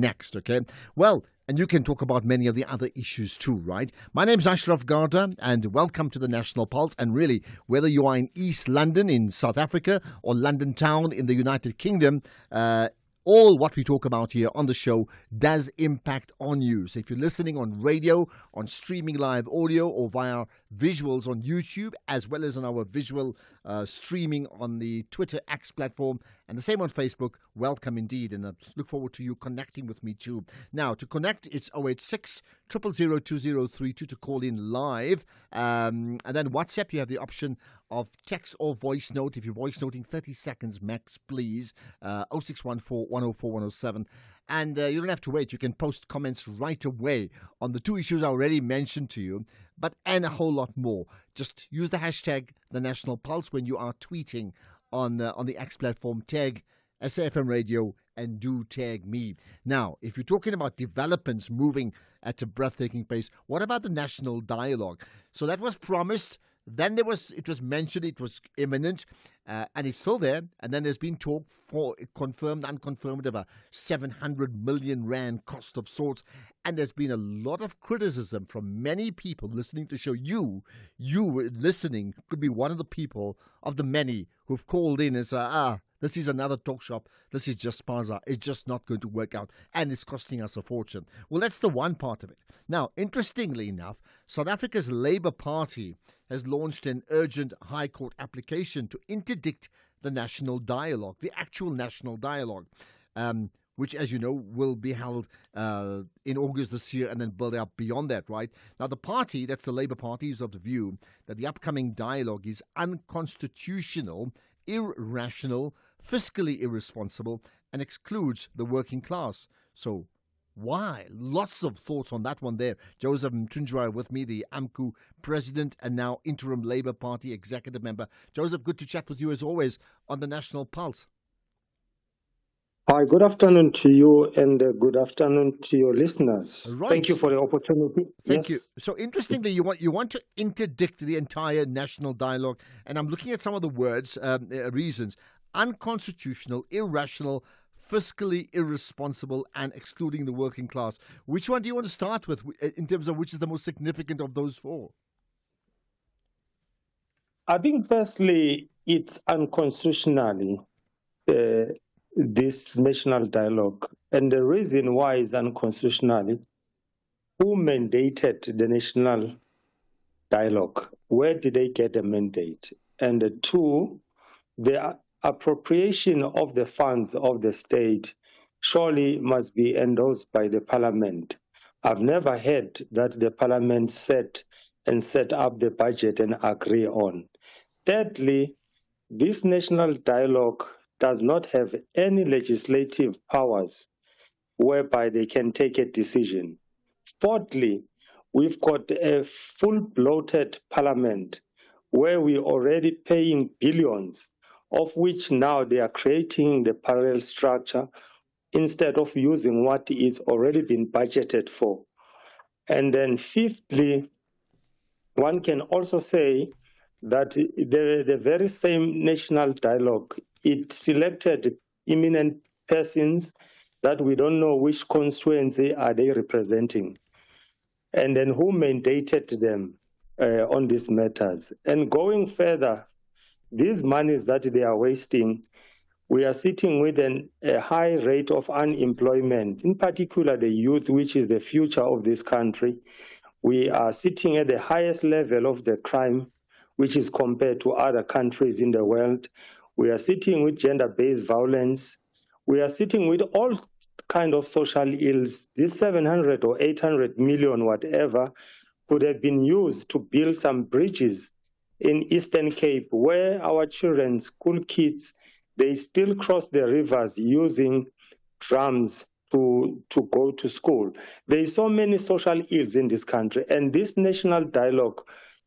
next, okay? Well, and you can talk about many of the other issues too, right? My name's Ashraf Garda, and welcome to the National Pulse. And really, whether you are in East London in South Africa or London Town in the United Kingdom, all what we talk about here on the show does impact on you. So if you're listening on radio, on streaming live audio, or via visuals on YouTube, as well as on our visual streaming on the Twitter X platform, and the same on Facebook, welcome indeed. And I look forward to you connecting with me too. Now, to connect, it's 086 000 2032 to call in live. And then WhatsApp, you have the option of text or voice note. If you're voice noting, 30 seconds max, please. 0614 104 107. And you don't have to wait. You can post comments right away on the two issues I already mentioned to you, and a whole lot more. Just use the hashtag The National Pulse when you are tweeting on the X platform. Tag SAFM Radio and do tag me. Now, if you're talking about developments moving at a breathtaking pace, what about the national dialogue? So that was promised. Then it was mentioned, it was imminent, and it's still there. And then there's been talk for confirmed, unconfirmed, of a 700 million rand cost of sorts. And there's been a lot of criticism from many people listening to the show. You listening could be one of the people of the many who've called in and said, this is another talk shop. This is just spaza. It's just not going to work out. And it's costing us a fortune. Well, that's the one part of it. Now, interestingly enough, South Africa's Labour Party has launched an urgent High Court application to interdict the national dialogue, the actual national dialogue, which, as you know, will be held in August this year and then build up beyond that, right? Now, the party, that's the Labour Party, is of the view that the upcoming dialogue is unconstitutional, irrational, fiscally irresponsible, and excludes the working class. So why? Lots of thoughts on that one there. Joseph Mthunzwa with me, the AMCU president and now interim Labour Party executive member. Joseph, good to chat with you as always on the National Pulse. Hi, good afternoon to you and good afternoon to your listeners. Right. Thank you for the opportunity. Thank you. So interestingly, you want to interdict the entire national dialogue, and I'm looking at some of the words, reasons: unconstitutional, irrational, fiscally irresponsible, and excluding the working class. Which one do you want to start with in terms of which is the most significant of those four? I think firstly, it's unconstitutionally this national dialogue. And the reason why it's unconstitutional, who mandated the national dialogue? Where did they get the mandate? And two, the appropriation of the funds of the state surely must be endorsed by the parliament. I've never heard that the parliament set up the budget and agree on. Thirdly, this national dialogue does not have any legislative powers whereby they can take a decision. Fourthly, we've got a full bloated parliament where we're already paying billions, of which now they are creating the parallel structure instead of using what is already been budgeted for. And then fifthly, one can also say that the very same national dialogue, it selected eminent persons that we don't know which constituency are they representing, and then who mandated them on these matters. And going further, these monies that they are wasting, we are sitting with a high rate of unemployment, in particular the youth, which is the future of this country. We are sitting at the highest level of the crime, which is compared to other countries in the world. We are sitting with gender-based violence. We are sitting with all kind of social ills. This 700 or 800 million, whatever, could have been used to build some bridges in Eastern Cape where our children, school kids, they still cross the rivers using drums to go to school. There is so many social ills in this country, and this national dialogue,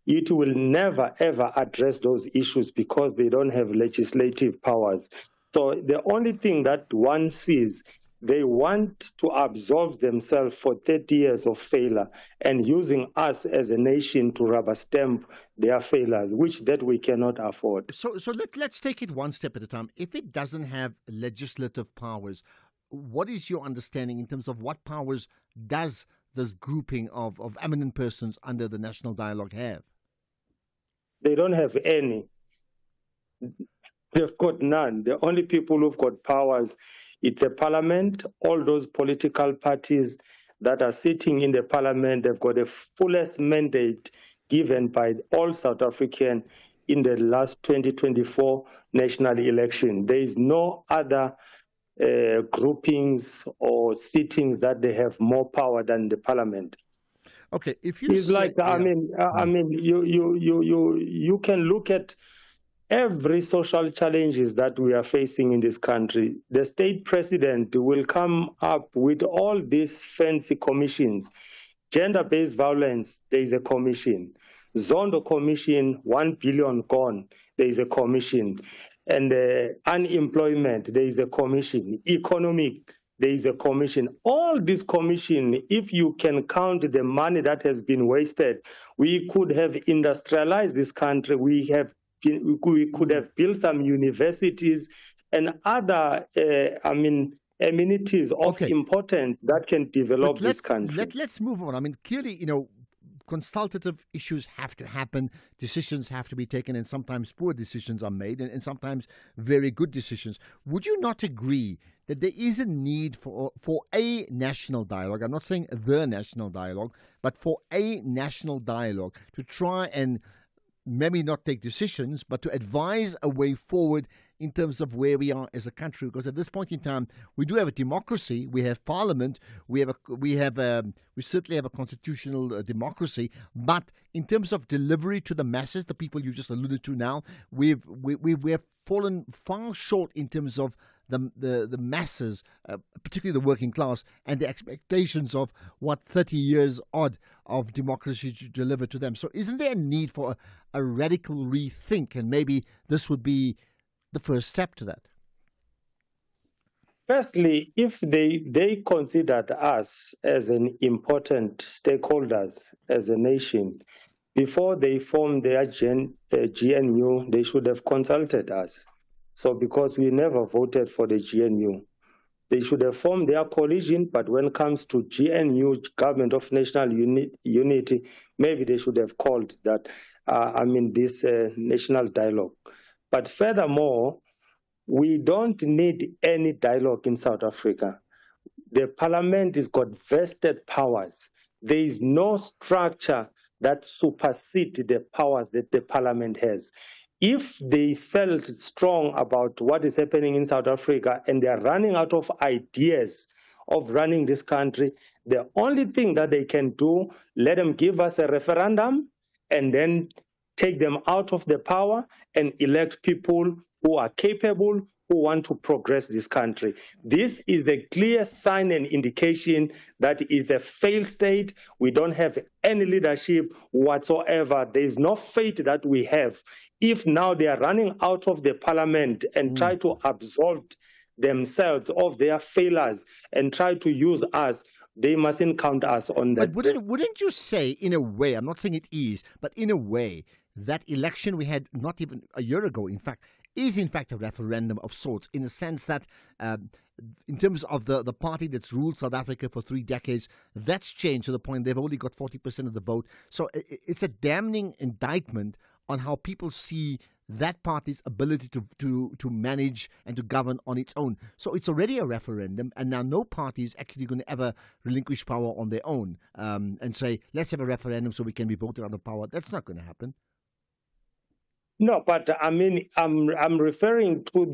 it will never, ever address those issues because they don't have legislative powers. So the only thing that one sees, they want to absolve themselves for 30 years of failure and using us as a nation to rubber stamp their failures, which that we cannot afford. So let's take it one step at a time. If it doesn't have legislative powers, what is your understanding in terms of what powers does this grouping of eminent persons under the National Dialogue have? They don't have any. They've got none. The only people who've got powers, it's a parliament. All those political parties that are sitting in the parliament, they've got the fullest mandate given by all South African in the last 2024 national election. There is no other groupings or sittings that they have more power than the parliament. Okay, if you it's say, like I mean, you can look at every social challenges that we are facing in this country. The state president will come up with all these fancy commissions. Gender-based violence, there is a commission. Zondo commission, 1 billion gone, there is a commission. And unemployment, there is a commission. Economic, there is a commission. All this commission, if you can count the money that has been wasted, we could have industrialized this country. We could have built some universities and other, amenities of importance that can develop this country. Let's move on. I mean, clearly, consultative issues have to happen, decisions have to be taken, and sometimes poor decisions are made, and sometimes very good decisions. Would you not agree that there is a need for a national dialogue? I'm not saying the national dialogue, but for a national dialogue to try and maybe not take decisions, but to advise a way forward in terms of where we are as a country. Because at this point in time, we do have a democracy, we have parliament, we certainly have a constitutional democracy, but in terms of delivery to the masses, the people you just alluded to now, we've fallen far short in terms of the masses, particularly the working class, and the expectations of what 30 years odd of democracy should deliver to them. So isn't there a need for a radical rethink, and maybe this would be the first step to that? Firstly, if they considered us as an important stakeholders as a nation, before they formed their GNU, they should have consulted us. So because we never voted for the GNU, they should have formed their coalition, but when it comes to GNU, Government of National Unity, maybe they should have called that, this national dialogue. But furthermore, we don't need any dialogue in South Africa. The parliament has got vested powers. There is no structure that supersedes the powers that the parliament has. If they felt strong about what is happening in South Africa and they are running out of ideas of running this country, the only thing that they can do, let them give us a referendum and then take them out of the power and elect people who are capable, who want to progress this country. This is a clear sign and indication that it is a failed state. We don't have any leadership whatsoever. There is no faith that we have. If now they are running out of the parliament and try to absolve themselves of their failures and try to use us, they mustn't count us on that. But wouldn't you say, in a way, I'm not saying it is, but in a way, that election we had not even a year ago, in fact, is in fact a referendum of sorts, in the sense that in terms of the party that's ruled South Africa for 3 decades, that's changed to the point they've only got 40% of the vote. So it's a damning indictment on how people see that party's ability to manage and to govern on its own. So it's already a referendum, and now no party is actually going to ever relinquish power on their own and say, let's have a referendum so we can be voted out of power. That's not going to happen. No, but I'm referring to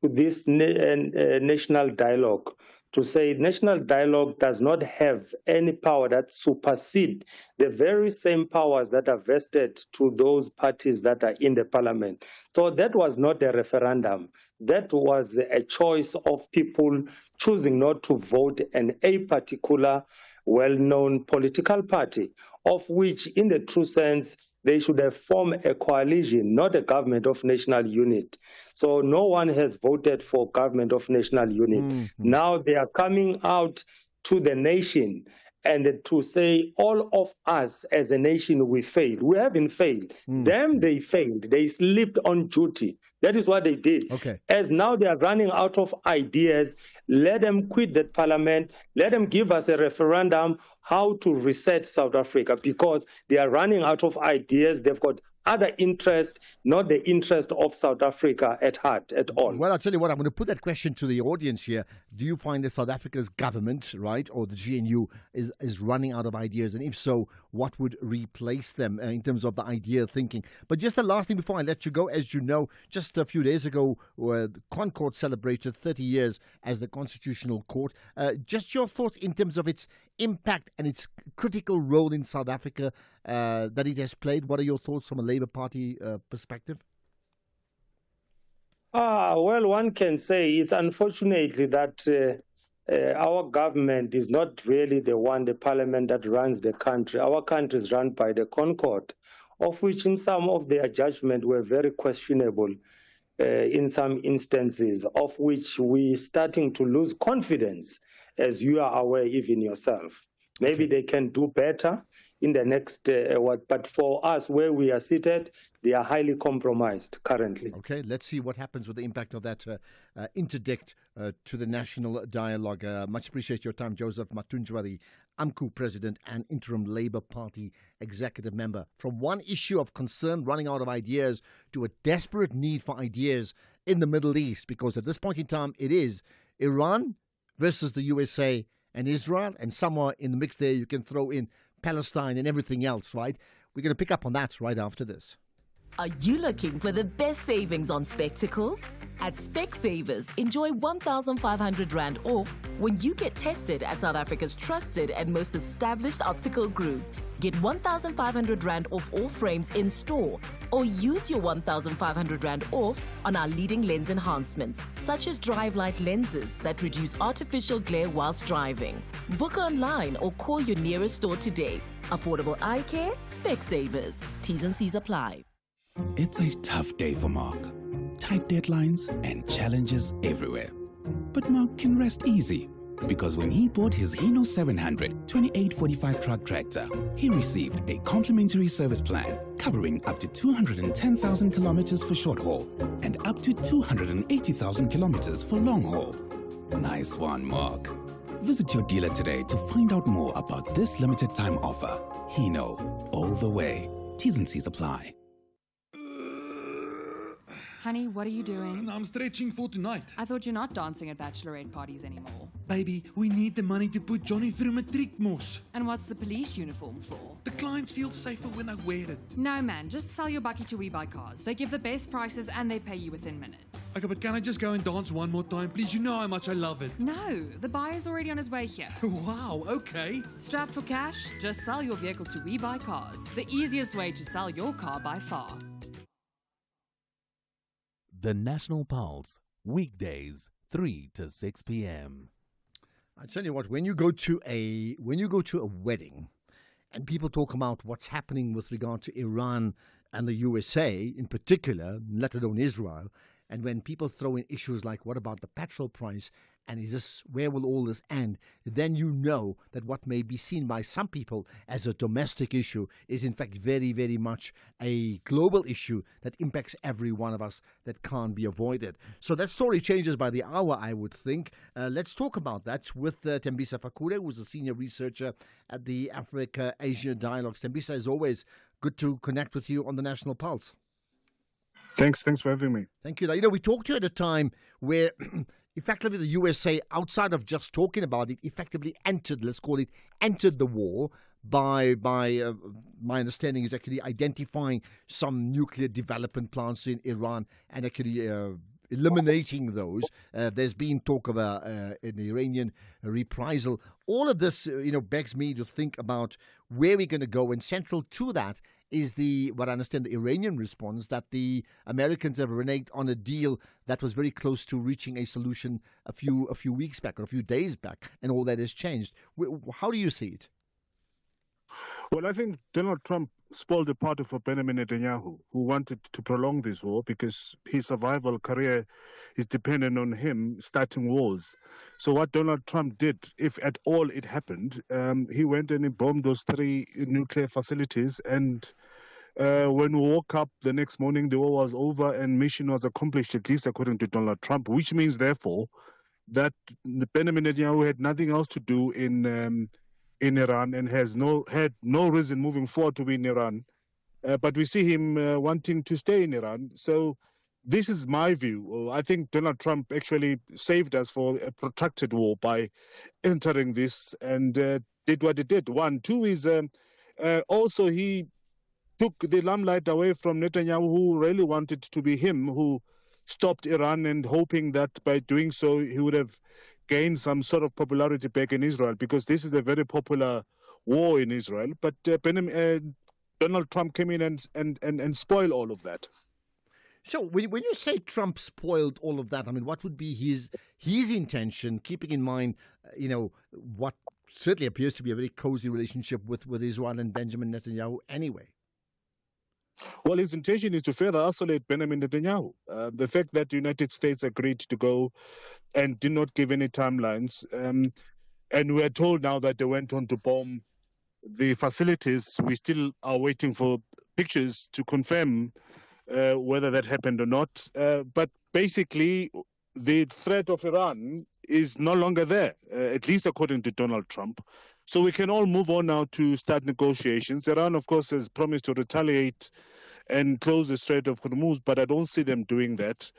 this national dialogue, to say national dialogue does not have any power that supersede the very same powers that are vested to those parties that are in the parliament. So that was not a referendum. That was a choice of people choosing not to vote in a particular well-known political party, of which, in the true sense, they should have formed a coalition, not a government of national unit. So no one has voted for government of national unit. Now they are coming out to the nation and to say all of us as a nation, we failed. We haven't failed. Them, they failed. They slipped on duty. That is what they did. Okay. As now they are running out of ideas, let them quit that parliament. Let them give us a referendum how to reset South Africa, because they are running out of ideas. They've got other interest, not the interest of South Africa at heart at all. Well, I'll tell you what, I'm going to put that question to the audience here. Do you find that South Africa's government, right, or the GNU is running out of ideas? And if so, what would replace them in terms of the idea thinking? But just the last thing before I let you go, as you know, just a few days ago, the ConCourt celebrated 30 years as the Constitutional Court. Just your thoughts in terms of its impact and its critical role in South Africa that it has played. What are your thoughts from a Labour Party perspective? Well, one can say it's unfortunately that our government is not really the parliament that runs the country. Our country is run by the ConCourt, of which in some of their judgment were very questionable in some instances, of which we're starting to lose confidence, as you are aware even yourself. Maybe they can do better in the next but for us, where we are seated, they are highly compromised currently. Okay, let's see what happens with the impact of that interdict to the national dialogue. Much appreciate your time, Joseph Matunjwa, the AMCU president and interim Labour Party executive member. From one issue of concern, running out of ideas, to a desperate need for ideas in the Middle East, because at this point in time, it is Iran versus the USA and Israel, and somewhere in the mix there you can throw in Palestine and everything else, right? We're going to pick up on that right after this. Are you looking for the best savings on spectacles? At Specsavers, enjoy 1,500 Rand off when you get tested at South Africa's trusted and most established optical group. Get 1,500 Rand off all frames in store, or use your 1,500 Rand off on our leading lens enhancements, such as drive light lenses that reduce artificial glare whilst driving. Book online or call your nearest store today. Affordable eye care, Specsavers. T's and C's apply. It's a tough day for Mark. Tight deadlines and challenges everywhere. But Mark can rest easy, because when he bought his Hino 700 2845 truck tractor, he received a complimentary service plan covering up to 210,000 kilometers for short haul and up to 280,000 kilometers for long haul. Nice one, Mark. Visit your dealer today to find out more about this limited time offer. Hino, all the way. T's and C's apply. Honey, what are you doing? I'm stretching for tonight. I thought you're not dancing at bachelorette parties anymore. Baby, we need the money to put Johnny through matric mos. And what's the police uniform for? The clients feel safer when I wear it. No, man, just sell your bucky to We Buy Cars. They give the best prices and they pay you within minutes. Okay, but can I just go and dance one more time, please? You know how much I love it. No, the buyer's already on his way here. Wow, okay. Strapped for cash? Just sell your vehicle to We Buy Cars. The easiest way to sell your car by far. The National Pulse, weekdays, 3 to 6 p.m. I tell you what, when you go to a wedding, and people talk about what's happening with regard to Iran and the USA in particular, let alone Israel, and when people throw in issues like what about the petrol price and is this, where will all this end, then you know that what may be seen by some people as a domestic issue is in fact very, very much a global issue that impacts every one of us, that can't be avoided. So that story changes by the hour, I would think. Let's talk about that with Thembisa Fakure, who's a senior researcher at the Africa-Asia Dialogues. Thembisa, as always, good to connect with you on the National Pulse. Thanks for having me. Thank you. Now, you know, we talked to you at a time where effectively the USA, outside of just talking about it, effectively entered, let's call it, entered the war by my understanding is actually identifying some nuclear development plants in Iran and actually eliminating those. There's been talk of an Iranian reprisal. All of this, begs me to think about where we're going to go, and central to that is what I understand, the Iranian response that the Americans have reneged on a deal that was very close to reaching a solution a few weeks back or a few days back, and all that has changed. How do you see it? Well, I think Donald Trump spoiled the party for Benjamin Netanyahu, who wanted to prolong this war because his survival career is dependent on him starting wars. So what Donald Trump did, if at all it happened, he went and he bombed those 3 nuclear facilities. And when we woke up the next morning, the war was over and mission was accomplished, at least according to Donald Trump, which means, therefore, that Benjamin Netanyahu had nothing else to do in Iran and had no reason moving forward to be in Iran. But we see him wanting to stay in Iran. So this is my view. I think Donald Trump actually saved us for a protracted war by entering this and did what he did. 1. 2 is also he took the limelight away from Netanyahu, who really wanted to be him, who stopped Iran and hoping that by doing so he would have gained some sort of popularity back in Israel, because this is a very popular war in Israel. But Donald Trump came in and spoiled all of that. So when you say Trump spoiled all of that, I mean, what would be his intention, keeping in mind, what certainly appears to be a very cozy relationship with Israel and Benjamin Netanyahu anyway? Well, his intention is to further isolate Benjamin Netanyahu. The fact that the United States agreed to go and did not give any timelines, and we're told now that they went on to bomb the facilities. We still are waiting for pictures to confirm whether that happened or not. But basically, the threat of Iran is no longer there, at least according to Donald Trump. So we can all move on now to start negotiations. Iran, of course, has promised to retaliate and close the Strait of Hormuz, but I don't see them doing that.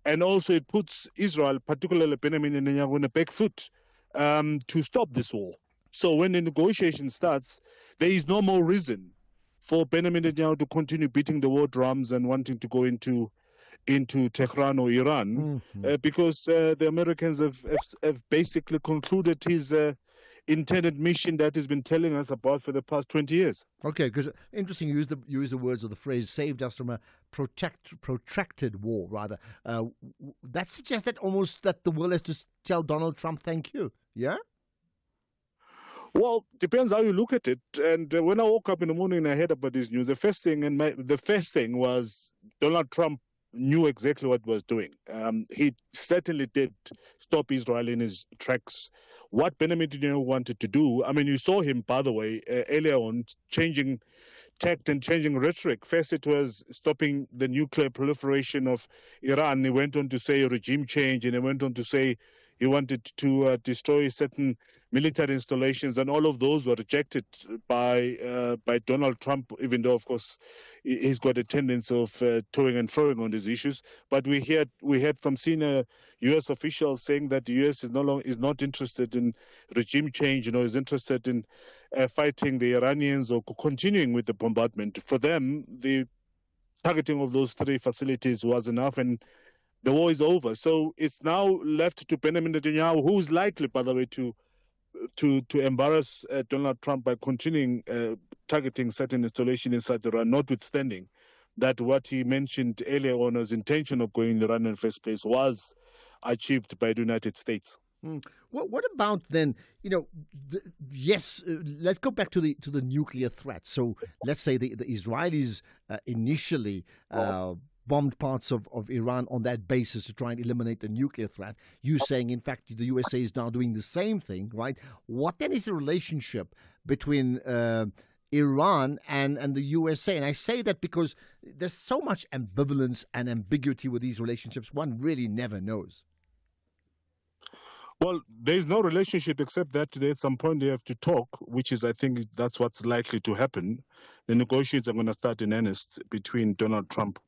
And also it puts Israel, particularly Benjamin Netanyahu, on a back foot to stop this war. So when the negotiation starts, there is no more reason for Benjamin Netanyahu to continue beating the war drums and wanting to go into Tehran or Iran, because the Americans have basically concluded his intended mission that he's been telling us about for the past 20 years. Okay, because interesting, you use the words or the phrase "saved us from a protracted war." Rather, that suggests that almost that the world has to tell Donald Trump thank you. Yeah. Well, depends how you look at it. And when I woke up in the morning and I heard about this news, the first thing was Donald Trump knew exactly what he was doing. He certainly did stop Israel in his tracks. What Benjamin Netanyahu wanted to do, I mean, you saw him, by the way, earlier on, changing tact and changing rhetoric. First, it was stopping the nuclear proliferation of Iran. He went on to say regime change, and he went on to say he wanted to destroy certain military installations, and all of those were rejected by Donald Trump, even though, of course, he's got a tendency of toing and froing on these issues. But we heard from senior U.S. officials saying that the U.S. is not interested in regime change, is interested in fighting the Iranians or continuing with the bombardment. For them, the targeting of those 3 facilities was enough, and the war is over. So it's now left to Benjamin Netanyahu, who is likely, by the way, to embarrass Donald Trump by continuing targeting certain installations inside Iran, notwithstanding that what he mentioned earlier on his intention of going to Iran in the first place was achieved by the United States. What about then? Yes. Let's go back to the nuclear threat. So let's say the Israelis initially bombed parts of Iran on that basis to try and eliminate the nuclear threat. You saying, in fact, the USA is now doing the same thing, right? What then is the relationship between Iran and the USA? And I say that because there's so much ambivalence and ambiguity with these relationships. One really never knows. Well, there is no relationship except that at some point they have to talk, which is, I think, that's what's likely to happen. The negotiations are going to start in earnest between Donald Trump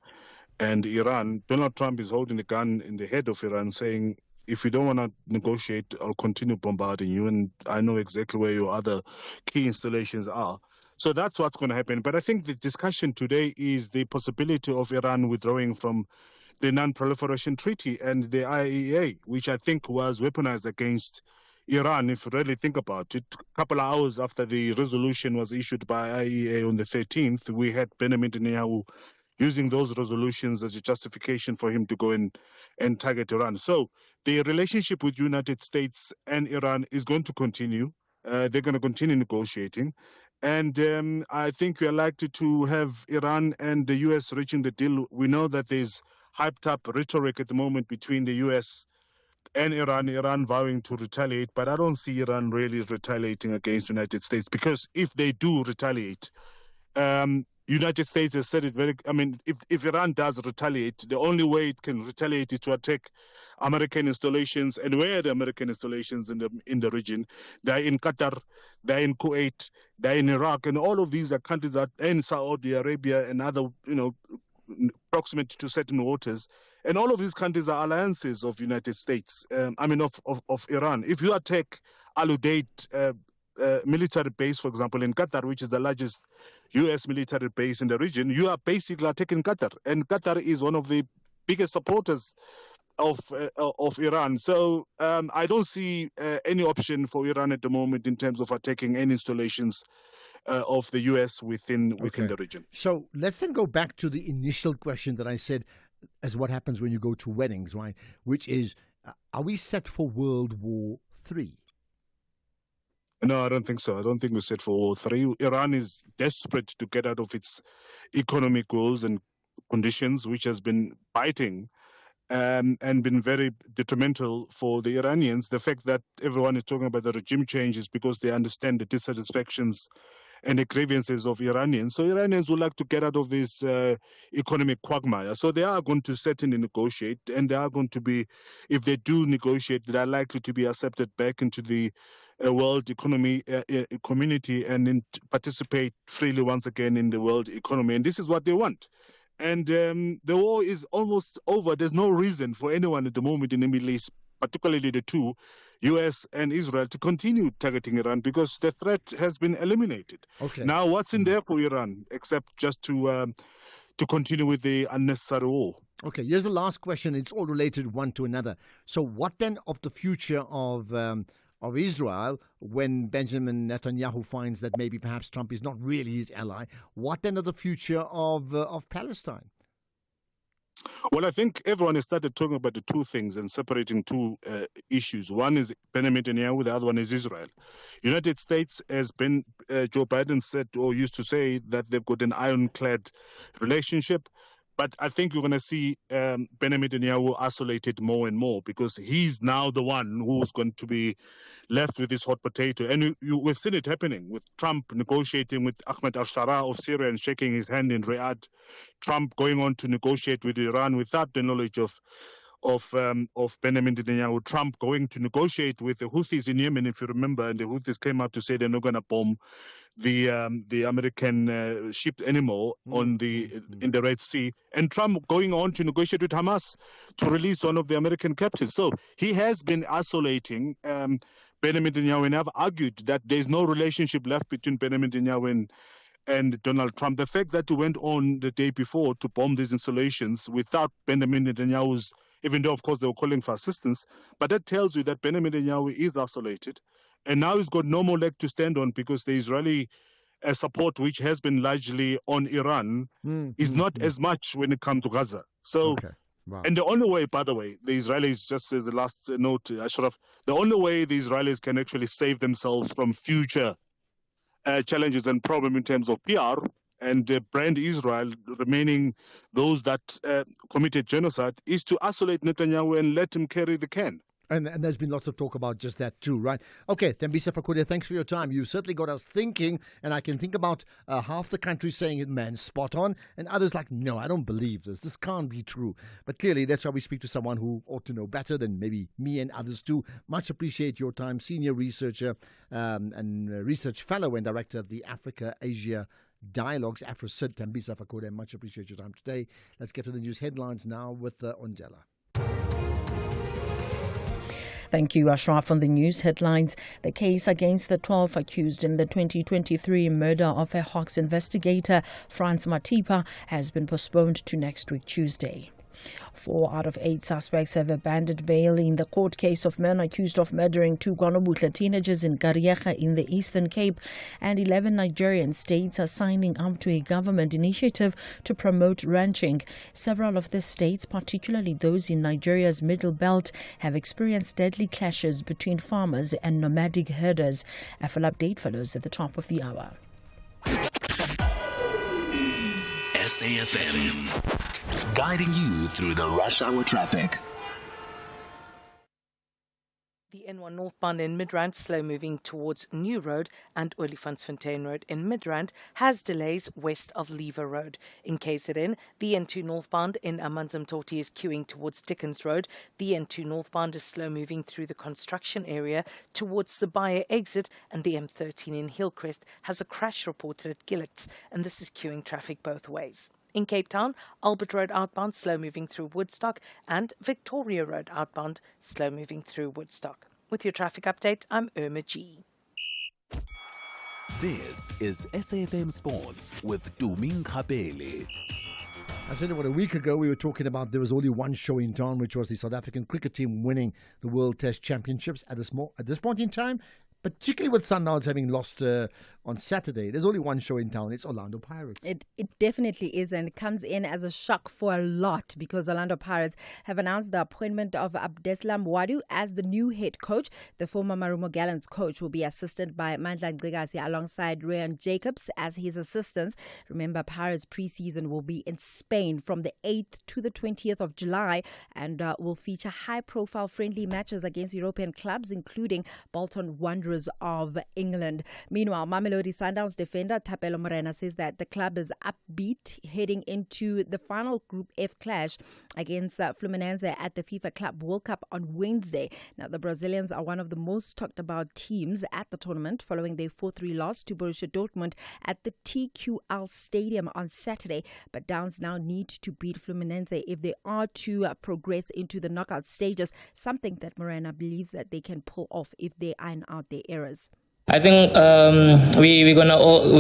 and Iran. Donald Trump is holding the gun in the head of Iran, saying, if you don't want to negotiate, I'll continue bombarding you, and I know exactly where your other key installations are. So that's what's going to happen. But I think the discussion today is the possibility of Iran withdrawing from the Non-Proliferation Treaty and the IAEA, which I think was weaponized against Iran, if you really think about it. A couple of hours after the resolution was issued by IAEA on the 13th, we had Benjamin Netanyahu using those resolutions as a justification for him to go and target Iran. So the relationship with the United States and Iran is going to continue. They're going to continue negotiating. And I think we are likely to have Iran and the US reaching the deal. We know that there's hyped up rhetoric at the moment between the US and Iran vowing to retaliate, but I don't see Iran really retaliating against the United States, because if they do retaliate, United States has said it very, if Iran does retaliate, the only way it can retaliate is to attack American installations. And where are the American installations in the region? They're in Qatar, they're in Kuwait, they're in Iraq, and all of these are countries that in Saudi Arabia and other, proximate to certain waters. And all of these countries are alliances of United States, of Iran. If you attack Al Udeid military base, for example, in Qatar, which is the largest U.S. military base in the region, you are basically attacking Qatar. And Qatar is one of the biggest supporters of Iran. So I don't see any option for Iran at the moment in terms of attacking any installations of the U.S. within the region. So let's then go back to the initial question that I said, as what happens when you go to weddings, right? Which is, are we set for World War III? No, I don't think so. I don't think we're set for World War III. Iran is desperate to get out of its economic goals and conditions, which has been biting and been very detrimental for the Iranians. The fact that everyone is talking about the regime change is because they understand the dissatisfactions and the grievances of Iranians. So Iranians would like to get out of this economic quagmire. So they are going to certainly negotiate, and they are going to be, if they do negotiate, they are likely to be accepted back into the world economy community and participate freely once again in the world economy. And this is what they want. And the war is almost over. There's no reason for anyone at the moment in the Middle East, particularly the two, US and Israel, to continue targeting Iran, because the threat has been eliminated. Okay. Now, what's in there for Iran except just to continue with the unnecessary war? Okay, here's the last question. It's all related one to another. So what then of the future of Israel when Benjamin Netanyahu finds that maybe perhaps Trump is not really his ally? What then of the future of Palestine? Well, I think everyone has started talking about the two things and separating two issues. One is Benjamin Netanyahu, the other one is Israel. United States has been, Joe Biden said or used to say that they've got an ironclad relationship. But I think you're going to see Benjamin Netanyahu isolated more and more, because he's now the one who's going to be left with this hot potato. And we've seen it happening with Trump negotiating with Ahmed al-Shara of Syria and shaking his hand in Riyadh. Trump going on to negotiate with Iran without the knowledge of Benjamin Netanyahu. Trump going to negotiate with the Houthis in Yemen, if you remember, and the Houthis came out to say they're not going to bomb the American ship anymore in the Red Sea, and Trump going on to negotiate with Hamas to release one of the American captives. So he has been isolating Benjamin Netanyahu, and I've argued that there's no relationship left between Benjamin Netanyahu and Donald Trump. The fact that he went on the day before to bomb these installations without Benjamin Netanyahu's, even though, of course, they were calling for assistance, but that tells you that Benjamin Netanyahu is isolated. And now he's got no more leg to stand on, because the Israeli support, which has been largely on Iran, is not as much when it comes to Gaza. So, Wow. And the only way, by the way, the Israelis, just as the last note, Ashraf, the only way the Israelis can actually save themselves from future challenges and problems in terms of PR and brand Israel remaining those that committed genocide is to isolate Netanyahu and let him carry the can. And there's been lots of talk about just that too, right? Okay, Thembisa Fakode, thanks for your time. You certainly got us thinking, and I can think about half the country saying it, man, spot on, and others like, no, I don't believe this. This can't be true. But clearly, that's why we speak to someone who ought to know better than maybe me and others too. Much appreciate your time, senior researcher and research fellow and director of the Africa-Asia Dialogues, AfroCID, Thembisa Fakode. Much appreciate your time today. Let's get to the news headlines now with Ondela. Thank you, Ashraf. On the news headlines, the case against the 12 accused in the 2023 murder of a Hawks investigator, Frans Matipa, has been postponed to next week, Tuesday. 4 out of 8 suspects have abandoned bail in the court case of men accused of murdering 2 KwaNobuhle teenagers in Kariega in the Eastern Cape, and 11 Nigerian states are signing up to a government initiative to promote ranching. Several of the states, particularly those in Nigeria's Middle Belt, have experienced deadly clashes between farmers and nomadic herders. A full update follows at the top of the hour. SAFM, guiding you through the rush hour traffic. The N1 northbound in Midrand, slow moving towards New Road, and Olifantsfontein Road in Midrand has delays west of Lever Road. In KZN, the N2 northbound in Amanzimtoti is queuing towards Dickens Road. The N2 northbound is slow moving through the construction area towards Sibaya exit, and the M13 in Hillcrest has a crash reported at Gillets, and this is queuing traffic both ways. In Cape Town, Albert Road outbound slow moving through Woodstock, and Victoria Road outbound slow moving through Woodstock. With your traffic update, I'm Irma G. This is SAFM Sports with Tuming Kapele. I tell you what, a week ago we were talking about there was only one show in town, which was the South African cricket team winning the World Test Championships. At this point in time, particularly with Sundowns having lost on Saturday, there's only one show in town. It's Orlando Pirates. It definitely is, and it comes in as a shock for a lot because Orlando Pirates have announced the appointment of Abdeslam Wadu as the new head coach. The former Marumo Gallants coach will be assisted by Mandla Ngigasi alongside Ryan Jacobs as his assistants. Remember, Pirates preseason will be in Spain from the 8th to the 20th of July and will feature high-profile friendly matches against European clubs, including Bolton Wanderers of England. Meanwhile, Mamelodi Sundowns defender Thapelo Morena says that the club is upbeat heading into the final Group F clash against Fluminense at the FIFA Club World Cup on Wednesday. Now, the Brazilians are one of the most talked about teams at the tournament following their 4-3 loss to Borussia Dortmund at the TQL Stadium on Saturday. But Downs now need to beat Fluminense if they are to progress into the knockout stages, something that Morena believes that they can pull off if they iron out their errors. I think we're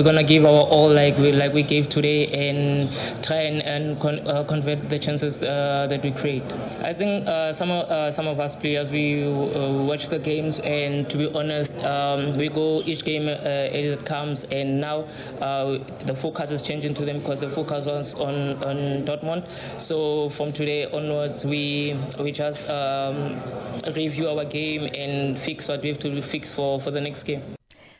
gonna give our all like we gave today and try and convert the chances that we create. I think some of us players we watch the games, and to be honest, we go each game as it comes, and now the focus is changing to them because the focus was on Dortmund. So from today onwards, we just review our game and fix what we have to fix for the next game.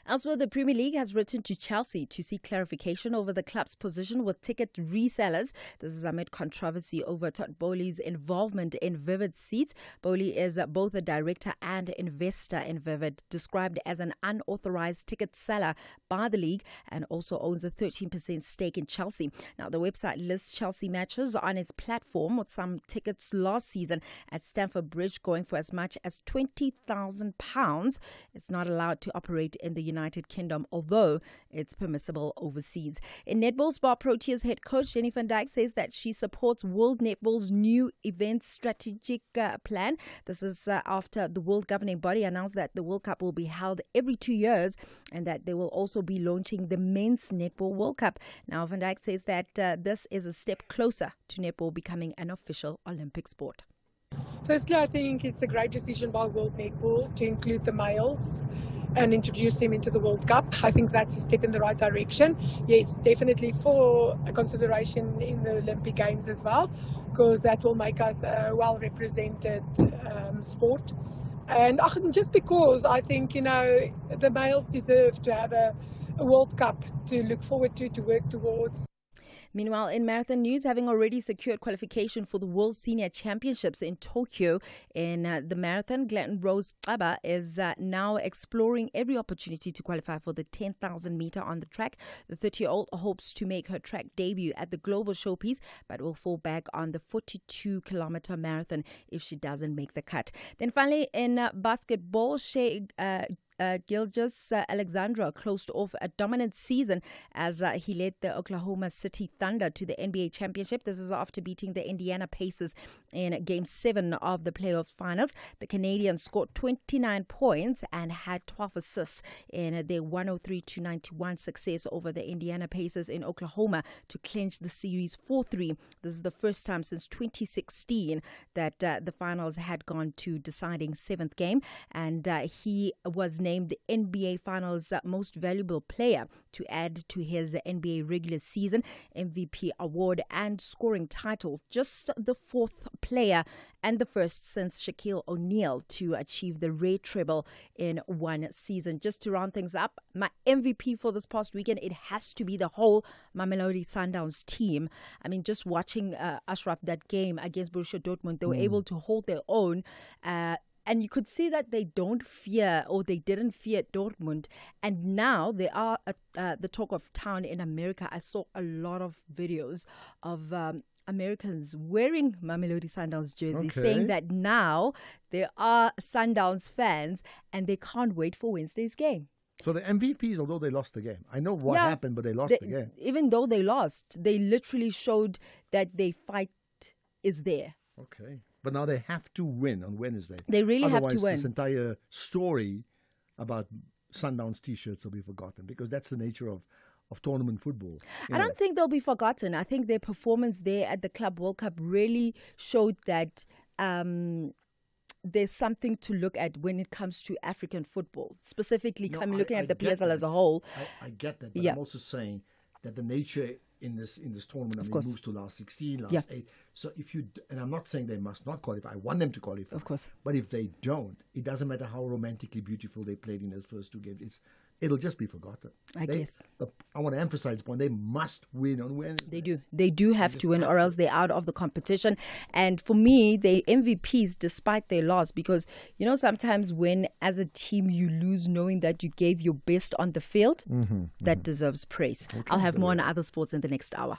Elsewhere, the Premier League has written to Chelsea to seek clarification over the club's position with ticket resellers. This is amid controversy over Todd Bowley's involvement in Vivid Seats. Bowley is both a director and investor in Vivid, described as an unauthorized ticket seller by the league, and also owns a 13% stake in Chelsea. Now, the website lists Chelsea matches on its platform, with some tickets last season at Stamford Bridge going for as much as £20,000. It's not allowed to operate in the United Kingdom, although it's permissible overseas. In netball, Spar Proteas head coach Jenny van Dijk says that she supports World Netball's new event strategic plan. This is after the world governing body announced that the World Cup will be held every 2 years and that they will also be launching the Men's Netball World Cup. Now, Van Dijk says that this is a step closer to netball becoming an official Olympic sport. Firstly, I think it's a great decision by World Netball to include the males and introduce them into the World Cup. I think that's a step in the right direction. Yes, definitely for a consideration in the Olympic Games as well, because that will make us a well-represented sport. And just because I think, the males deserve to have a World Cup to look forward to work towards. Meanwhile, in marathon news, having already secured qualification for the World Senior Championships in Tokyo in the marathon, Glenn Rose Xaba is now exploring every opportunity to qualify for the 10,000 meter on the track. The 30-year-old hopes to make her track debut at the global showpiece, but will fall back on the 42-kilometer marathon if she doesn't make the cut. Then finally, in basketball, Gilgeous Alexandra closed off a dominant season as he led the Oklahoma City Thunder to the NBA championship. This is after beating the Indiana Pacers in Game 7 of the playoff finals. The Canadians scored 29 points and had 12 assists in their 103-91 success over the Indiana Pacers in Oklahoma to clinch the series 4-3. This is the first time since 2016 that the finals had gone to deciding 7th game, and he was named the NBA Finals Most Valuable Player to add to his NBA regular season MVP award and scoring titles. Just the fourth player and the first since Shaquille O'Neal to achieve the rare treble in one season. Just to round things up, my MVP for this past weekend, it has to be the whole Mamelodi Sundowns team. I mean, just watching Ashraf, that game against Borussia Dortmund, they were able to hold their own. And you could see that they don't fear, or they didn't fear Dortmund. And now they are the talk of town in America. I saw a lot of videos of Americans wearing Mamelodi Sundowns jerseys, saying that now there are Sundowns fans and they can't wait for Wednesday's game. So the MVPs, although they lost the game, I know what happened, but they lost the game. Even though they lost, they literally showed that their fight is there. Okay. But now they have to win on Wednesday. They really have to win. Otherwise, this entire story about Sundowns T-shirts will be forgotten, because that's the nature of tournament football. I don't think they'll be forgotten. I think their performance there at the Club World Cup really showed that there's something to look at when it comes to African football, specifically looking at the PSL as a whole. I get that, but I'm also saying that the nature in this tournament, I mean, moves to last 16, last 8. So if you, and I'm not saying they must not qualify, I want them to qualify. Of course. But if they don't, it doesn't matter how romantically beautiful they played in those first two games. It'll just be forgotten. I guess. I want to emphasize the point. They must win on Wednesday. They do. They do have to win, or else they're out of the competition. And for me, they MVPs despite their loss, because, you know, sometimes when as a team you lose knowing that you gave your best on the field, that deserves praise. Okay, I'll have more on other sports in the next hour.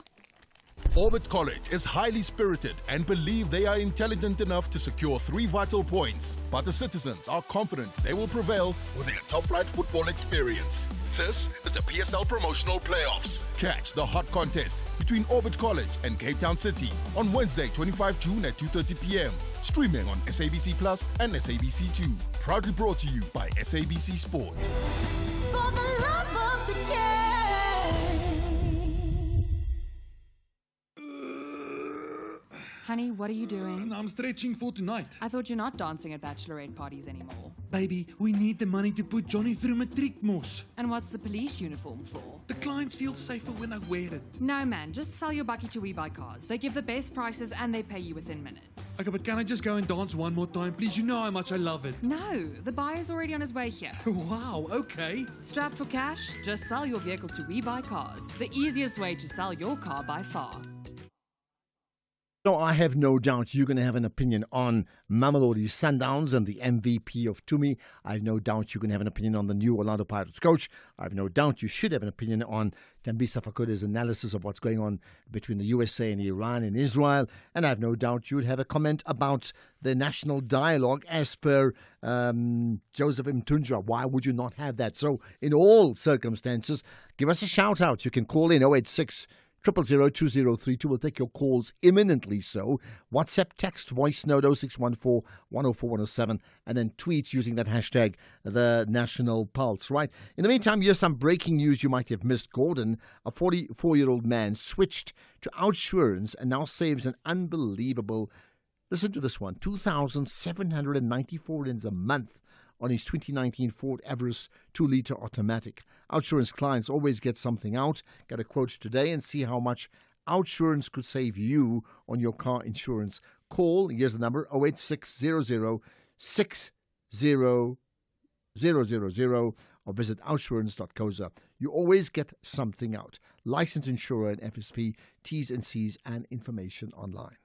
Orbit College is highly spirited and believe they are intelligent enough to secure 3 vital points. But the citizens are confident they will prevail with their top-flight football experience. This is the PSL Promotional Playoffs. Catch the hot contest between Orbit College and Cape Town City on Wednesday, 25 June at 2:30 p.m. Streaming on SABC Plus and SABC2. Proudly brought to you by SABC Sport. For the love of the game. Honey, what are you doing? I'm stretching for tonight. I thought you're not dancing at bachelorette parties anymore. Baby, we need the money to put Johnny through matric, mos. And what's the police uniform for? The clients feel safer when I wear it. No, man, just sell your bucky to We Buy Cars. They give the best prices and they pay you within minutes. Okay, but can I just go and dance one more time, please? You know how much I love it. No, the buyer's already on his way here. Wow, okay. Strapped for cash? Just sell your vehicle to We Buy Cars. The easiest way to sell your car by far. No, I have no doubt you're going to have an opinion on Mamelodi Sundowns and the MVP of Tumi. I have no doubt you're going to have an opinion on the new Orlando Pirates coach. I have no doubt you should have an opinion on Thembisa Fakuda's analysis of what's going on between the USA and Iran and Israel. And I have no doubt you'd have a comment about the national dialogue as per Joseph Mtunja. Why would you not have that? So in all circumstances, give us a shout out. You can call in 086 0002032. We'll take your calls imminently so. WhatsApp, text, voice note 0614 104 107, and then tweet using that hashtag, the National Pulse, right? In the meantime, here's some breaking news you might have missed. Gordon, a 44-year-old man, switched to OUTsurance and now saves an unbelievable, listen to this one, 2,794 rands a month on his 2019 Ford Everest 2-litre automatic. OUTsurance clients always get something out. Get a quote today and see how much OUTsurance could save you on your car insurance. Call, here's the number, 08600 60000, or visit outsurance.coza. You always get something out. Licensed insurer and FSP, T's and C's, and information online.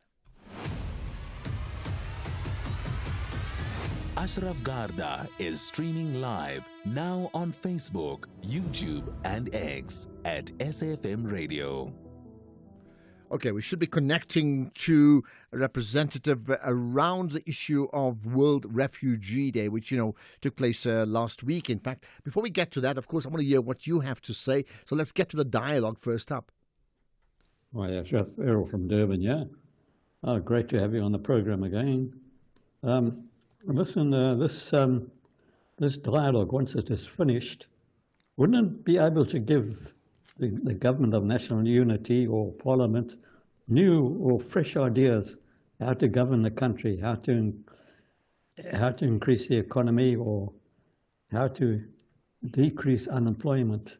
Ashraf Garda is streaming live now on Facebook, YouTube, and X at SAFM Radio. Okay, we should be connecting to a representative around the issue of World Refugee Day, which, took place last week. In fact, before we get to that, of course, I want to hear what you have to say. So let's get to the dialogue first up. Hi, Ashraf. Errol from Durban, yeah. Oh, great to have you on the program again. Listen, this dialogue, once it is finished, wouldn't it be able to give the Government of National Unity or Parliament new or fresh ideas how to govern the country, how to increase the economy, or how to decrease unemployment.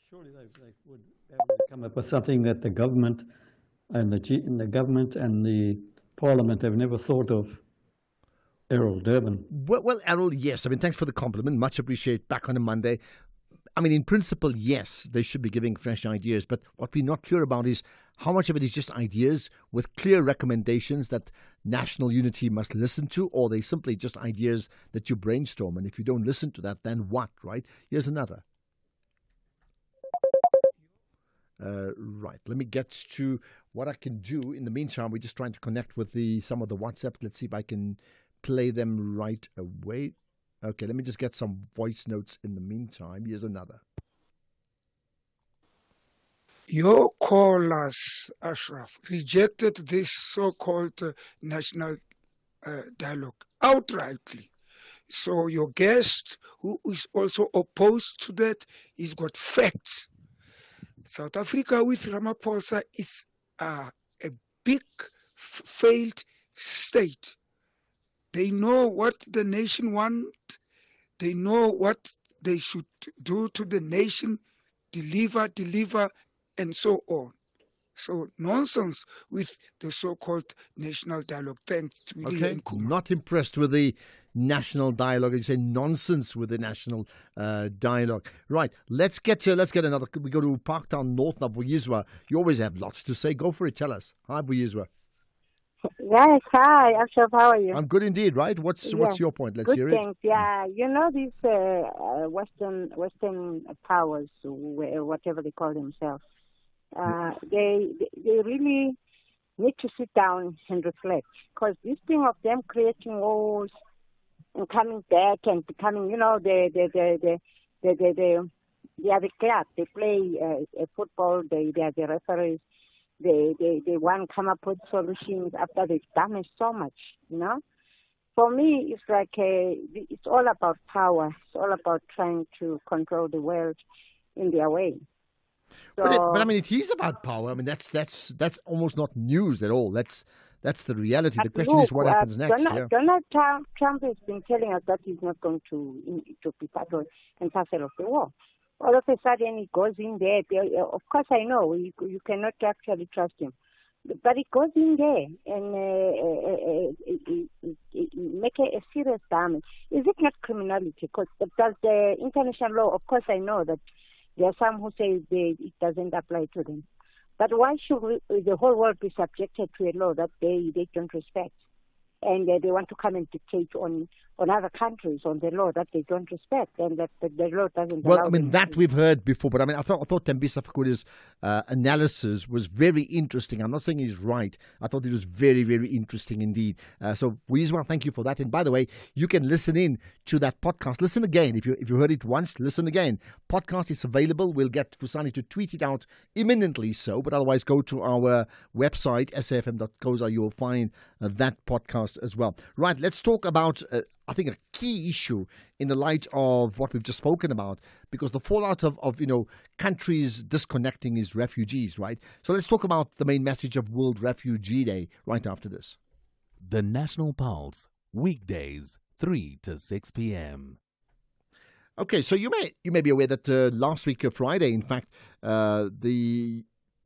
Surely they would be able to come up with something that the government and the government and the Parliament have never thought of. Errol Durban. Well, Errol, yes. I mean, thanks for the compliment. Much appreciated. Back on a Monday. I mean, in principle, yes, they should be giving fresh ideas. But what we're not clear about is how much of it is just ideas with clear recommendations that national unity must listen to, or they simply just ideas that you brainstorm. And if you don't listen to that, then what, right? Here's another. Right. Let me get to what I can do. In the meantime, we're just trying to connect with some of the WhatsApps. Let's see if I can play them right away. Okay, let me just get some voice notes in the meantime. Here's another. Your callers, Ashraf, rejected this so-called national dialogue outrightly. So your guest, who is also opposed to that, he's got facts. South Africa with Ramaphosa is a big failed state. They know what the nation wants. They know what they should do to the nation, deliver, and so on. So nonsense with the so-called national dialogue. Thanks, Willie and Kuma. Not impressed with the national dialogue. You say nonsense with the national dialogue. Right, let's get another. We go to Parktown North now. Vuyiswa, you always have lots to say. Go for it. Tell us. Hi, Vuyiswa. Yes, hi, Ashraf, how are you? I'm good indeed, right? What's your point? Let's hear it. Good, thanks. Yeah, you know these Western powers, whatever they call themselves, they really need to sit down and reflect, because this thing of them creating wars and coming back and becoming, you know, they are the club. They play football. They are the referees. They want to come up with solutions after they've damaged so much, you know. For me, it's like it's all about power. It's all about trying to control the world in their way. So, but I mean, it is about power. I mean, that's almost not news at all. That's the reality. The question is what happens next. Donald Trump has been telling us that he's not going to be part and parcel of the war. All of a sudden, he goes in there. Of course, I know you cannot actually trust him, but he goes in there and make a serious damage. Is it not criminality? Because does the international law? Of course, I know that there are some who say it doesn't apply to them. But why should the whole world be subjected to a law that they don't respect? And they want to come and dictate on other countries on the law that they don't respect, and that the law doesn't allow. Well, I mean, that we've heard before, but I mean, I thought Tembisa Fakuli's analysis was very interesting. I'm not saying he's right. I thought it was very, very interesting indeed. So, Vuyiswa, thank you for that. And by the way, you can listen in to that podcast. Listen again. If you heard it once, listen again. Podcast is available. We'll get Fusani to tweet it out imminently so, but otherwise go to our website, safm.co.za. You will find that podcast as well. Right, let's talk about I think a key issue in the light of what we've just spoken about, because the fallout of countries disconnecting is refugees, right? So let's talk about the main message of World Refugee Day right after this. The National Pulse, weekdays 3 to 6 p.m. Okay, so you may be aware that last week, Friday, in fact,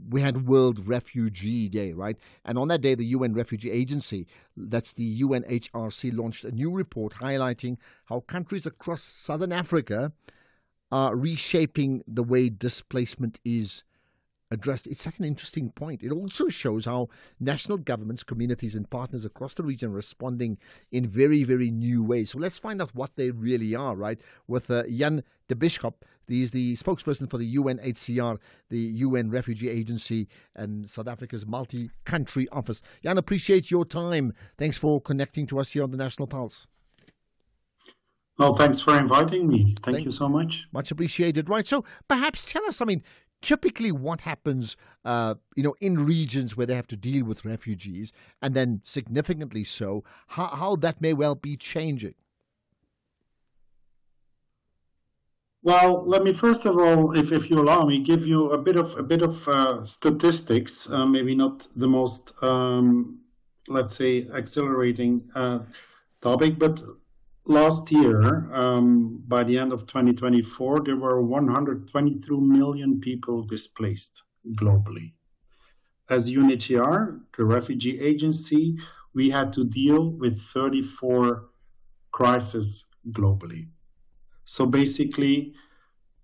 we had World Refugee Day, right? And on that day, the UN Refugee Agency, that's the UNHRC, launched a new report highlighting how countries across Southern Africa are reshaping the way displacement is addressed. It's such an interesting point. It also shows how national governments, communities and partners across the region are responding in very, very new ways. So let's find out what they really are, right? With Jan de Bisschop. He's the spokesperson for the UNHCR, the UN Refugee Agency, and South Africa's multi-country office. Jan, appreciate your time. Thanks for connecting to us here on the National Pulse. Well, thanks for inviting me. Thank you so much. Much appreciated. Right. So perhaps tell us, typically what happens, in regions where they have to deal with refugees, and then significantly so, how that may well be changing. Well, let me first of all, if you allow me, give you a bit of statistics. Maybe not the most, let's say, accelerating topic, but last year, by the end of 2024, there were 123 million people displaced globally. As UNHCR, the refugee agency, we had to deal with 34 crises globally. So basically,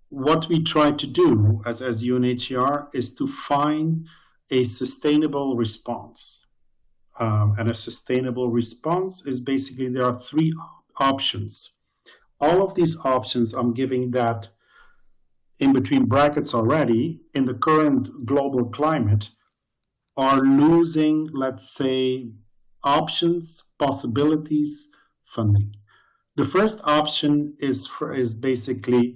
what we try to do as UNHCR is to find a sustainable response. And a sustainable response is basically, there are three options. All of these options, I'm giving that in between brackets already, in the current global climate, are losing, let's say, options, possibilities, funding. The first option is basically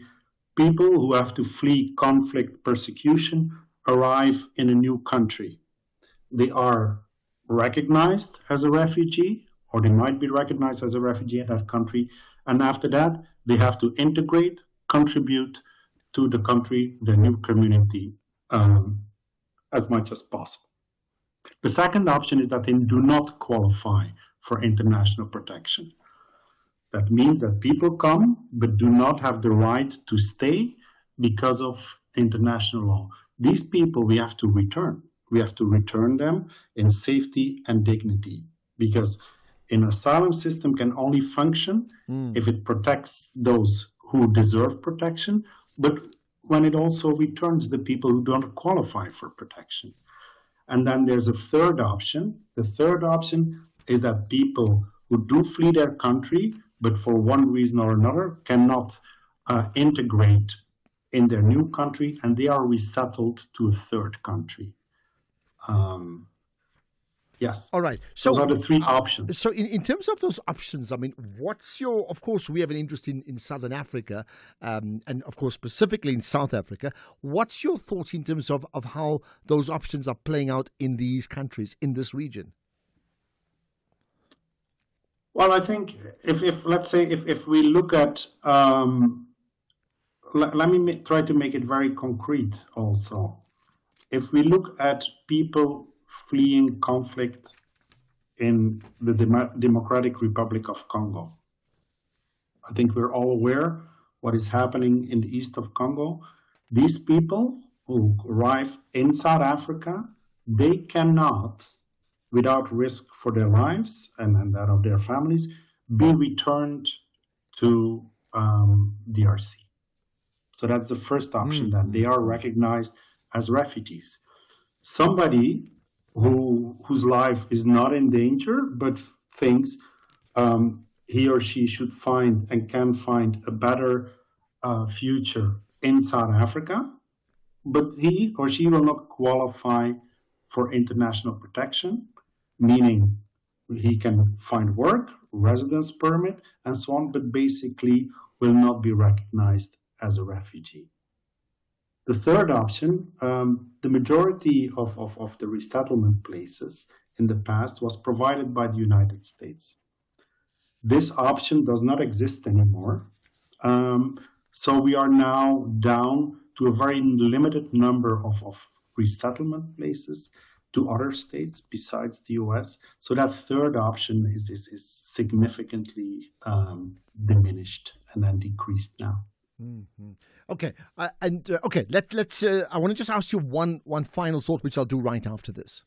people who have to flee conflict, persecution, arrive in a new country. They are recognized as a refugee, or they might be recognized as a refugee in that country, and after that, they have to integrate, contribute to the country, the new community, as much as possible. The second option is that they do not qualify for international protection. That means that people come but do not have the right to stay because of international law. These people we have to return. We have to return them in safety and dignity, because an asylum system can only function if it protects those who deserve protection, but when it also returns the people who don't qualify for protection. And then there's a third option. The third option is that people who do flee their country, but for one reason or another cannot integrate in their new country, and they are resettled to a third country. Yes. All right. So those are the three options. So in terms of those options, I mean, what's your, of course, we have an interest in Southern Africa, and of course, specifically in South Africa. What's your thoughts in terms of how those options are playing out in these countries, in this region? Well, I think if let's say if we look at, let me try to make it very concrete also. If we look at people fleeing conflict in the Democratic Republic of Congo, I think we're all aware what is happening in the east of Congo. These people who arrive in South Africa, they cannot, without risk for their lives and that of their families, be returned to DRC. So that's the first option, that they are recognized as refugees. Somebody whose life is not in danger, but thinks he or she should find and can find a better future in South Africa, but he or she will not qualify for international protection, meaning he can find work, residence permit, and so on, but basically will not be recognized as a refugee. The third option, the majority of the resettlement places in the past was provided by the United States. This option does not exist anymore. So we are now down to a very limited number of resettlement places to other states besides the US. So that third option is significantly diminished and then decreased now. Mm-hmm. Okay, okay. Let's. I want to just ask you one final thought, which I'll do right after this.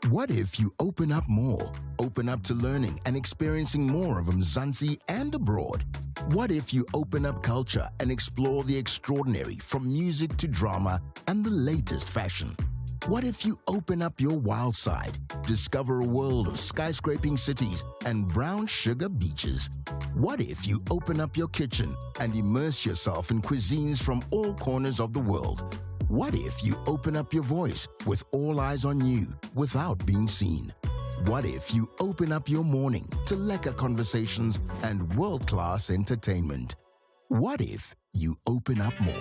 What if you open up more? Open up to learning and experiencing more of Mzansi and abroad? What if you open up culture and explore the extraordinary, from music to drama and the latest fashion? What if you open up your wild side, discover a world of skyscraping cities and brown sugar beaches? What if you open up your kitchen and immerse yourself in cuisines from all corners of the world? What if you open up your voice with all eyes on you without being seen? What if you open up your morning to lekker conversations and world-class entertainment? What if you open up more?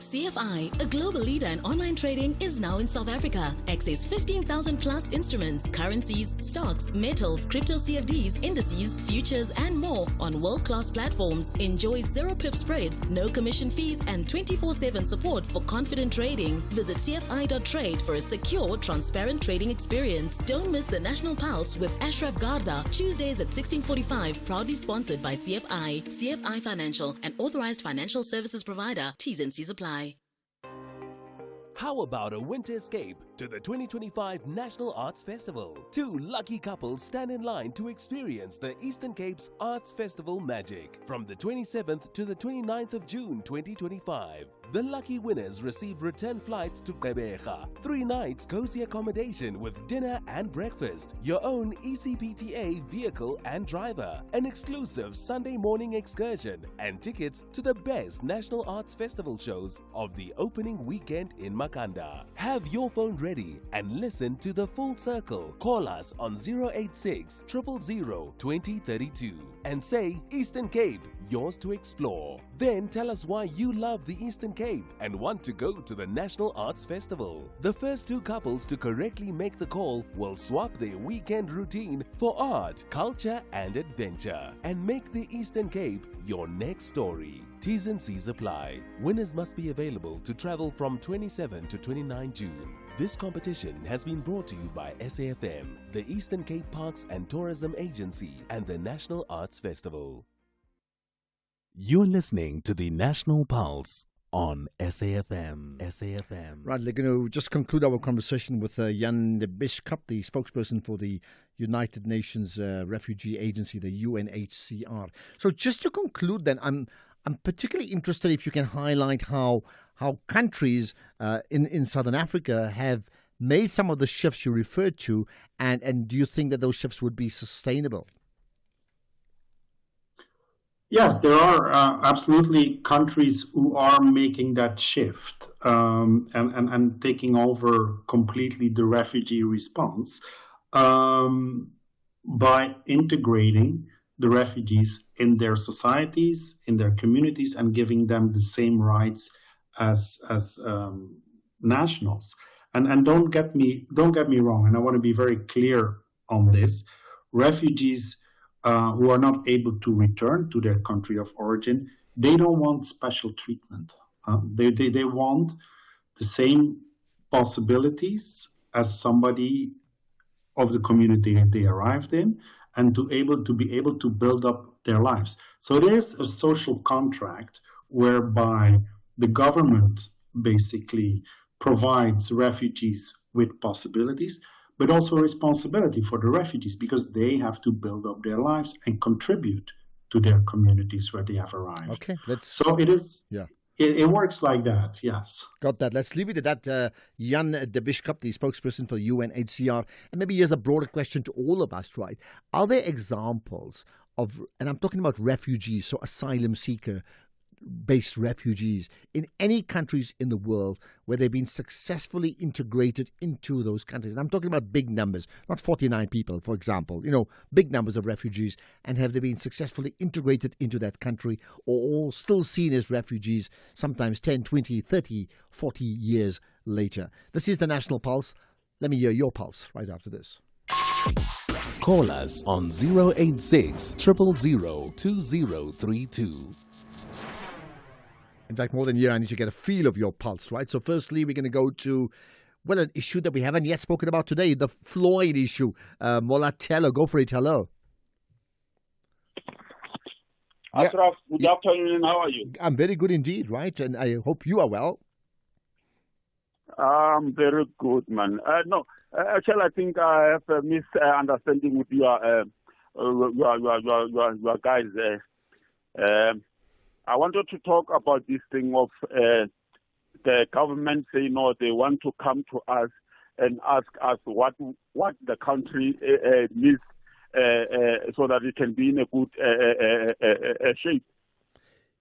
CFI, a global leader in online trading, is now in South Africa. Access 15,000 plus instruments, currencies, stocks, metals, crypto CFDs, indices, futures, and more on world-class platforms. Enjoy zero pip spreads, no commission fees, and 24/7 support for confident trading. Visit CFI.trade for a secure, transparent trading experience. Don't miss the National Pulse with Ashraf Garda, Tuesdays at 16:45, proudly sponsored by CFI. CFI Financial, an authorized financial services provider. T's and C's apply. How about a winter escape to the 2025 National Arts Festival? 2 lucky couples stand in line to experience the Eastern Cape's Arts Festival magic from the 27th to the 29th of June 2025. The lucky winners receive return flights to Gqeberha, 3 nights cozy accommodation with dinner and breakfast, your own ECPTA vehicle and driver, an exclusive Sunday morning excursion, and tickets to the best National Arts Festival shows of the opening weekend in Makanda. Have your phone ready and listen to the full circle. Call us on 086 000 2032 and say Eastern Cape, yours to explore. Then tell us why you love the Eastern Cape and want to go to the National Arts Festival. The first 2 couples to correctly make the call will swap their weekend routine for art, culture and adventure and make the Eastern Cape your next story. T's and C's apply. Winners must be available to travel from 27 to 29 June. This competition has been brought to you by SAFM, the Eastern Cape Parks and Tourism Agency, and the National Arts Festival. You're listening to the National Pulse on SAFM. SAFM. Right, we're going to just conclude our conversation with Jan de Bisschop, the spokesperson for the United Nations Refugee Agency, the UNHCR. So just to conclude then, I'm particularly interested if you can highlight how countries in Southern Africa have made some of the shifts you referred to, and do you think that those shifts would be sustainable? Yes, there are absolutely countries who are making that shift and taking over completely the refugee response by integrating the refugees in their societies, in their communities, and giving them the same rights as nationals. And don't get me wrong, and I want to be very clear on this. Refugees who are not able to return to their country of origin, they don't want special treatment. They want the same possibilities as somebody of the community they arrived in, and to be able to build up their lives. So there's a social contract whereby the government basically provides refugees with possibilities, but also responsibility for the refugees, because they have to build up their lives and contribute to their communities where they have arrived. Okay, so it is. Yeah. It works like that, yes. Got that. Let's leave it at that. Jan de Bisschop, the spokesperson for UNHCR. And maybe here's a broader question to all of us, right? Are there examples of, and I'm talking about refugees, so asylum seeker based refugees in any countries in the world where they've been successfully integrated into those countries? And I'm talking about big numbers, not 49 people, for example, big numbers of refugees. And have they been successfully integrated into that country, or all still seen as refugees sometimes 10, 20, 30, 40 years later? This is the National Pulse. Let me hear your pulse right after this. Call us on 086 000 2032. In fact, more than a year, I need to get a feel of your pulse, right? So firstly, we're going to go to, an issue that we haven't yet spoken about today, the Floyd issue. Mola Tello, go for it. Hello. Ashraf, good afternoon. How are you? I'm very good indeed, right? And I hope you are well. I'm very good, man. Actually, I think I have a misunderstanding with your guys there. I wanted to talk about this thing of the government saying, no, they want to come to us and ask us what the country needs so that it can be in a good shape.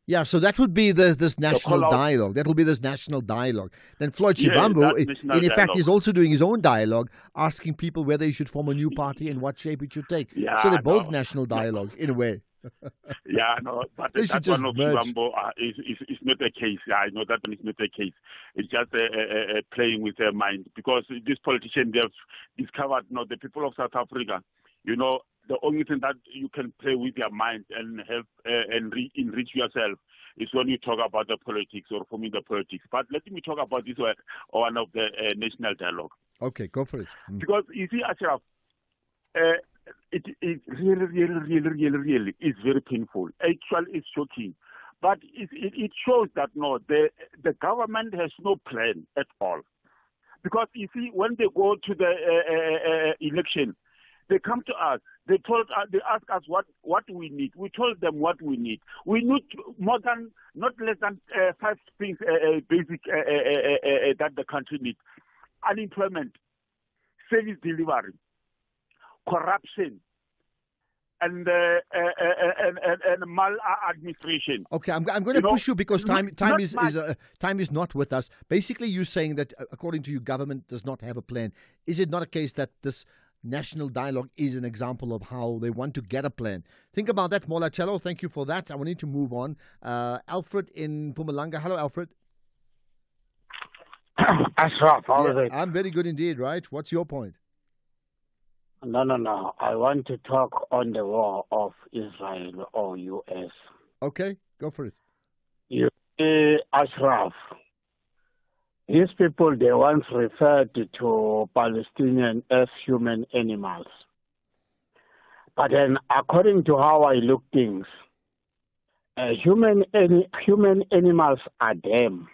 Yeah, so that would be this national dialogue. That will be this national dialogue. Then Floyd Shivambu, in effect, is also doing his own dialogue, asking people whether he should form a new party and what shape it should take. Yeah, so they're both national dialogues, in a way. Yeah, Yeah, no, but They that should just one of merge. Shivambo is not a case. Yeah, I know that one is not a case. It's just playing with their mind, because this politician, they have discovered, the people of South Africa, the only thing that you can play with your mind and help and enrich yourself is when you talk about the politics or forming the politics. But let me talk about this one of the national dialogue. Okay, go for it. Because you see, Ashraf, it really is very painful. Actually, it's shocking. But it shows that, the government has no plan at all. Because you see, when they go to the election, they come to us. They ask us what we need. We told them what we need. We need not less than 5 things basic that the country needs: unemployment, service delivery, corruption, and maladministration. Okay, I'm going to push you because time is not with us. Basically, you're saying that according to you, government does not have a plan. Is it not a case that this national dialogue is an example of how they want to get a plan? Think about that, Mola Cello. Thank you for that. I need to move on. Alfred in Mpumalanga. Hello, Alfred. Ashraf, how is it? I'm very good indeed, right? What's your point? No. I want to talk on the war of Israel or U.S. Okay, go for it. Ashraf, these people, they once referred to Palestinians as human animals. But then, according to how I look things, human animals are them.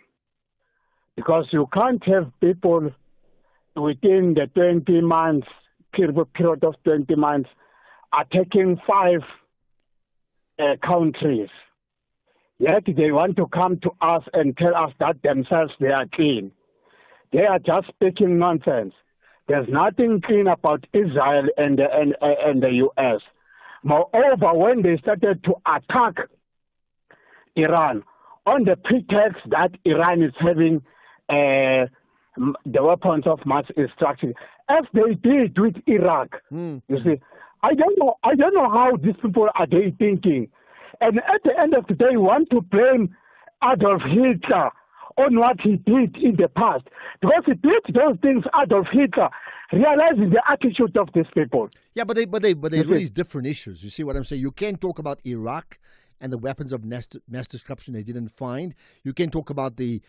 Because you can't have people within the 20 months, period of 20 months, attacking 5 countries. Yet they want to come to us and tell us that themselves they are clean. They are just speaking nonsense. There's nothing clean about Israel and the U.S. Moreover, when they started to attack Iran, on the pretext that Iran is having the weapons of mass destruction, as they did with Iraq, you see, I don't know how these people are they thinking. And at the end of the day, want to blame Adolf Hitler on what he did in the past. Because he did those things, Adolf Hitler, realizing the attitude of these people. Yeah, but they raise different issues. You see what I'm saying? You can't talk about Iraq and the weapons of mass destruction they didn't find. You can talk about the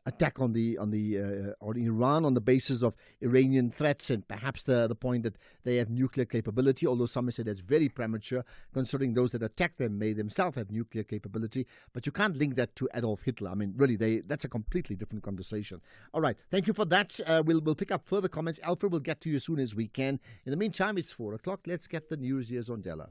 attack on Iran on the basis of Iranian threats and perhaps the point that they have nuclear capability, although some say that's very premature, considering those that attacked them may themselves have nuclear capability. But you can't link that to Adolf Hitler. I mean, really, that's a completely different conversation. All right, thank you for that. We'll pick up further comments. Alfred will get to you as soon as we can. In the meantime, it's 4 o'clock. Let's get the news here on Della.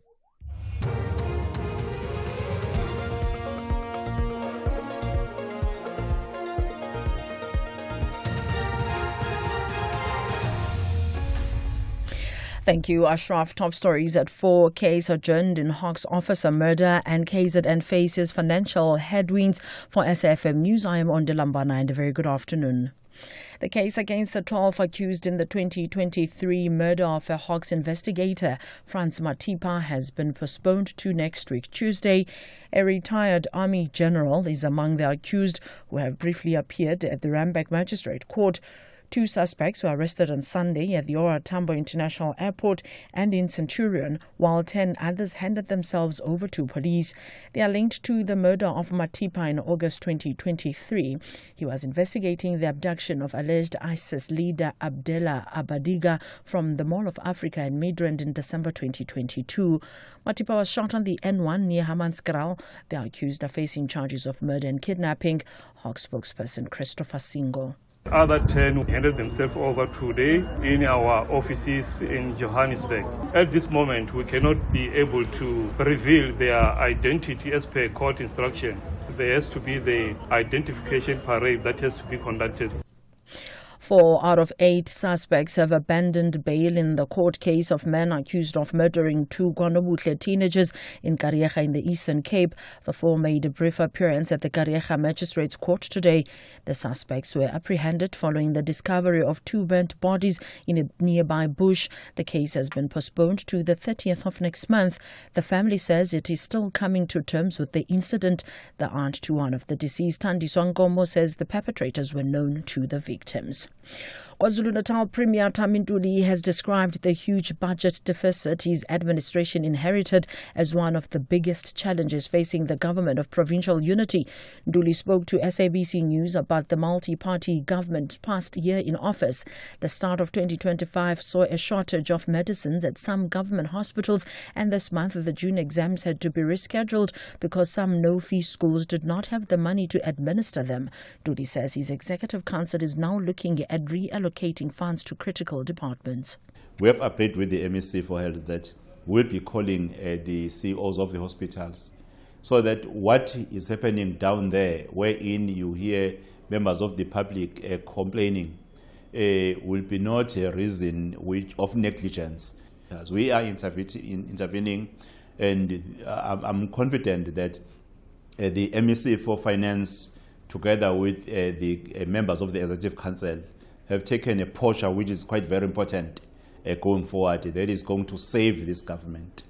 Thank you, Ashraf. Top stories at 4. Case adjourned in Hawks officer murder, and KZN faces financial headwinds. For SAFM News, I am Ondelambana, and a very good afternoon. The case against the 12 accused in the 2023 murder of a Hawks investigator, Frans Matipa, has been postponed to next week, Tuesday. A retired Army general is among the accused who have briefly appeared at the Randburg Magistrate Court. 2 suspects were arrested on Sunday at the OR Tambo International Airport and in Centurion, while 10 others handed themselves over to police. They are linked to the murder of Matipa in August 2023. He was investigating the abduction of alleged ISIS leader Abdullah Abadiga from the Mall of Africa in Midrand in December 2022. Matipa was shot on the N1 near Hammanskraal. The accused are facing charges of murder and kidnapping. Hawks spokesperson Christopher Singo. Other 10 handed themselves over today in our offices in Johannesburg. At this moment, we cannot be able to reveal their identity as per court instruction. There has to be the identification parade that has to be conducted. 4 out of 8 suspects have abandoned bail in the court case of men accused of murdering 2 KwaNobuhle teenagers in Kariega in the Eastern Cape. The 4 made a brief appearance at the Kariega Magistrates Court today. The suspects were apprehended following the discovery of 2 burnt bodies in a nearby bush. The case has been postponed to the 30th of next month. The family says it is still coming to terms with the incident. The aunt to one of the deceased, Thandiswa Nkomo, says the perpetrators were known to the victims. KwaZulu-Natal Premier Thami Ntuli has described the huge budget deficit his administration inherited as one of the biggest challenges facing the government of provincial unity. Ntuli spoke to SABC News about the multi-party government's past year in office. The start of 2025 saw a shortage of medicines at some government hospitals, and this month the June exams had to be rescheduled because some no-fee schools did not have the money to administer them. Ntuli says his executive council is now looking at reallocating funds to critical departments. We have agreed with the MEC for Health that we'll be calling the CEOs of the hospitals so that what is happening down there, wherein you hear members of the public complaining, will be not a reason of negligence. As we are intervening, and I'm confident that the MEC for Finance, together with the members of the Executive Council, have taken a posture which is quite very important going forward, that is going to save this government.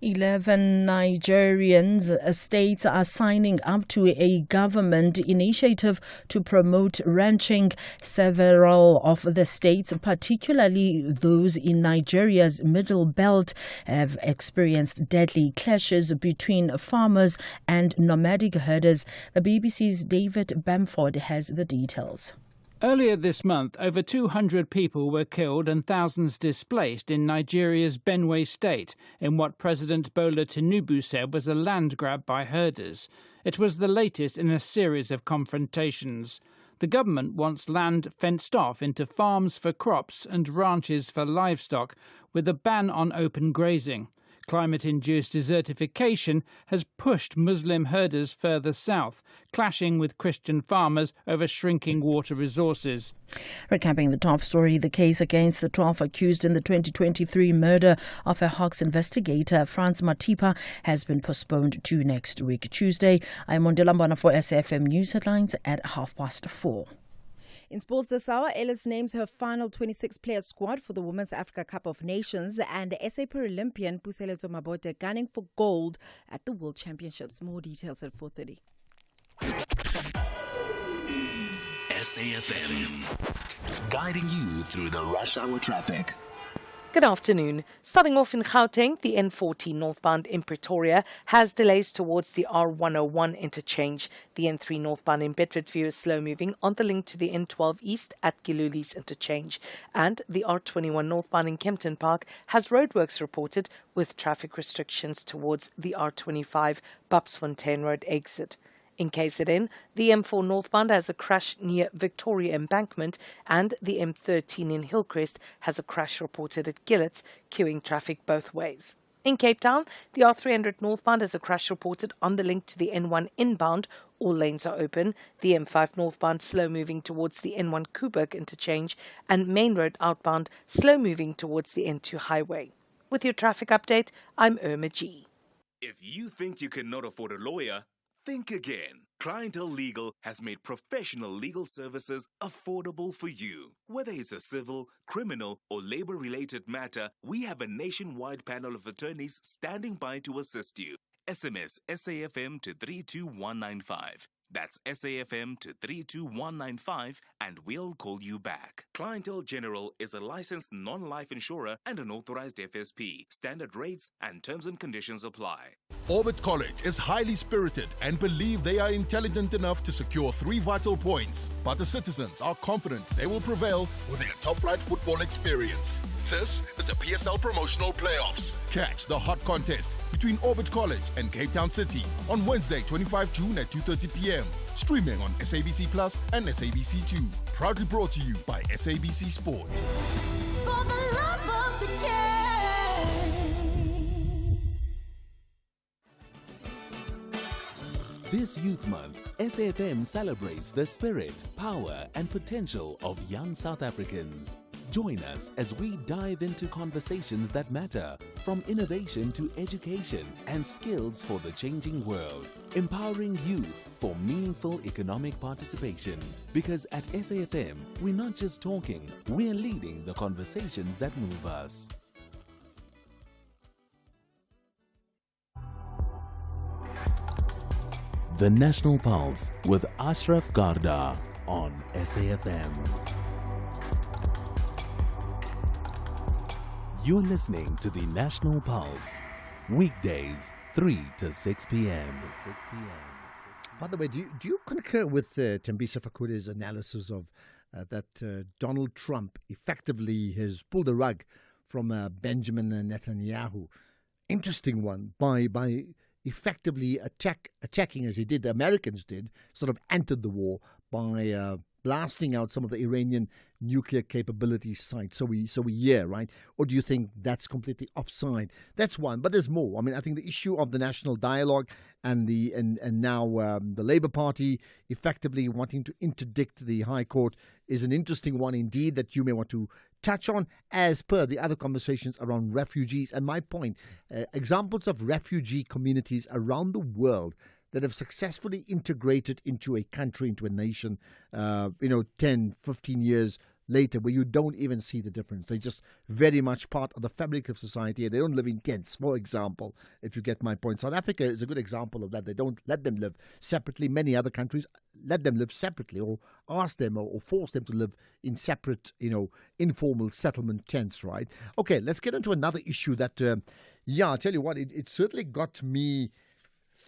11 Nigerian states are signing up to a government initiative to promote ranching. Several of the states, particularly those in Nigeria's middle belt, have experienced deadly clashes between farmers and nomadic herders. The BBC's David Bamford has the details. Earlier this month, over 200 people were killed and thousands displaced in Nigeria's Benue state in what President Bola Tinubu said was a land grab by herders. It was the latest in a series of confrontations. The government wants land fenced off into farms for crops and ranches for livestock, with a ban on open grazing. Climate-induced desertification has pushed Muslim herders further south, clashing with Christian farmers over shrinking water resources. Recapping the top story, the case against the 12 accused in the 2023 murder of a Hawks investigator, Frans Matipa, has been postponed to next week, Tuesday. I'm Mondela Mbona for SAFM News Headlines at 4:30. In sports this hour, Ellis names her final 26-player squad for the Women's Africa Cup of Nations, and SA Paralympian Puseletso Mabote gunning for gold at the World Championships. More details at 4:30. SAFM, guiding you through the rush hour traffic. Good afternoon. Starting off in Gauteng, the N14 northbound in Pretoria has delays towards the R101 interchange. The N3 northbound in Bedfordview is slow moving on the link to the N12 east at Giluli's interchange. And the R21 northbound in Kempton Park has roadworks reported with traffic restrictions towards the R25 Bapsfontein Road exit. In KZN, the M4 northbound has a crash near Victoria Embankment, and the M13 in Hillcrest has a crash reported at Gillett, queuing traffic both ways. In Cape Town, the R300 northbound has a crash reported on the link to the N1 inbound. All lanes are open. The M5 northbound slow moving towards the N1 Kuburg interchange, and Main Road outbound slow moving towards the N2 highway. With your traffic update, I'm Irma G. If you think you cannot afford a lawyer, think again. Clientele Legal has made professional legal services affordable for you. Whether it's a civil, criminal, or labor-related matter, we have a nationwide panel of attorneys standing by to assist you. SMS SAFM to 32195. That's SAFM to 32195, and we'll call you back. Clientele General is a licensed non-life insurer and an authorized FSP. Standard rates and terms and conditions apply. Orbit College is highly spirited and believe they are intelligent enough to secure 3 vital points. But the citizens are confident they will prevail with their top-flight football experience. This is the PSL Promotional Playoffs. Catch the hot contest between Orbit College and Cape Town City on Wednesday, 25 June at 2:30 p.m. Streaming on SABC Plus and SABC2. Proudly brought to you by SABC Sport. For the love of the game. This Youth Month, SAFM celebrates the spirit, power, and potential of young South Africans. Join us as we dive into conversations that matter, from innovation to education and skills for the changing world. Empowering youth for meaningful economic participation. Because at SAFM, we're not just talking, we're leading the conversations that move us. The National Pulse with Ashraf Garda on SAFM. You're listening to the National Pulse, weekdays 3 to 6 p.m. By the way, do you concur with Tembisa Fakude's analysis of that Donald Trump effectively has pulled the rug from Benjamin Netanyahu? Interesting one, by effectively attacking, as he did, the Americans did, sort of entered the war by blasting out some of the Iranian nuclear capability sites. So we hear, right? Or do you think that's completely offside? That's one, but there's more. I mean, I think the issue of the national dialogue and now the Labour Party effectively wanting to interdict the High Court is an interesting one indeed that you may want to touch on, as per the other conversations around refugees. And my point, examples of refugee communities around the world that have successfully integrated into a country, into a nation, 10, 15 years later, where you don't even see the difference. They're just very much part of the fabric of society. They don't live in tents, for example, if you get my point. South Africa is a good example of that. They don't let them live separately. Many other countries let them live separately, or ask them or force them to live in separate, informal settlement tents, right? Okay, let's get into another issue that, I'll tell you what, it certainly got me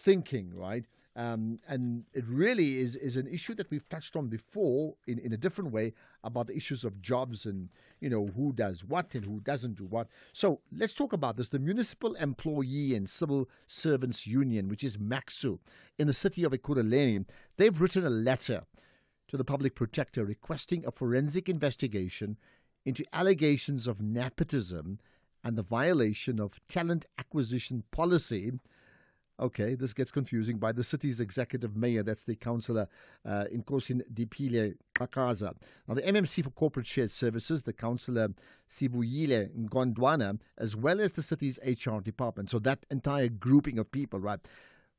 thinking, right? And it really is an issue that we've touched on before in a different way, about the issues of jobs and, who does what and who doesn't do what. So let's talk about this. The Municipal Employee and Civil Servants Union, which is MACSU, in the city of Ekurhuleni, they've written a letter to the Public Protector requesting a forensic investigation into allegations of nepotism and the violation of talent acquisition policy. Okay, this gets confusing, by the city's executive mayor, that's the councillor Inkosi Dipile Kakaza. Now, the MMC for Corporate Shared Services, the councillor Sibuyile Ngondwana, as well as the city's HR department. So that entire grouping of people, right?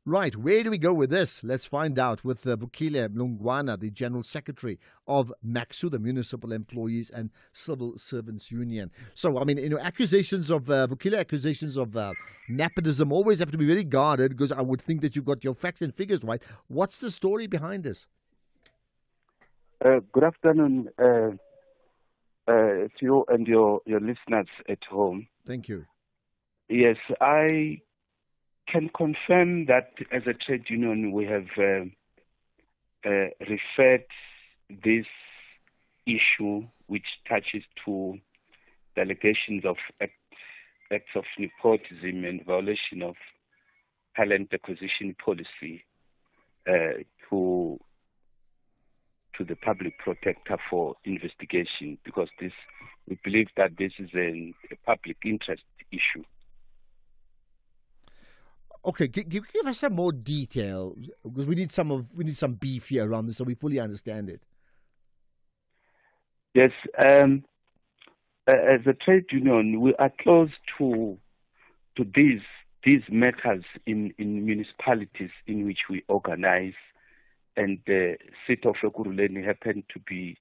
Right, where do we go with this? Let's find out with Vukile Mlungwana, the General Secretary of MACSU, the Municipal Employees and Civil Servants Union. So, accusations of, Vukile, accusations of nepotism always have to be very guarded, because I would think that you've got your facts and figures right. What's the story behind this? Good afternoon, you and your listeners at home. Thank you. Yes, I can confirm that as a trade union we have referred this issue, which touches to the allegations of acts of nepotism and violation of talent acquisition policy, to the Public Protector for investigation, because we believe that this is a public interest issue. Okay, give us some more detail, because we need some beef here around this, so we fully understand it. Yes, as a trade union, we are close to these matters in municipalities in which we organize, and the city of Ekurhuleni happened to be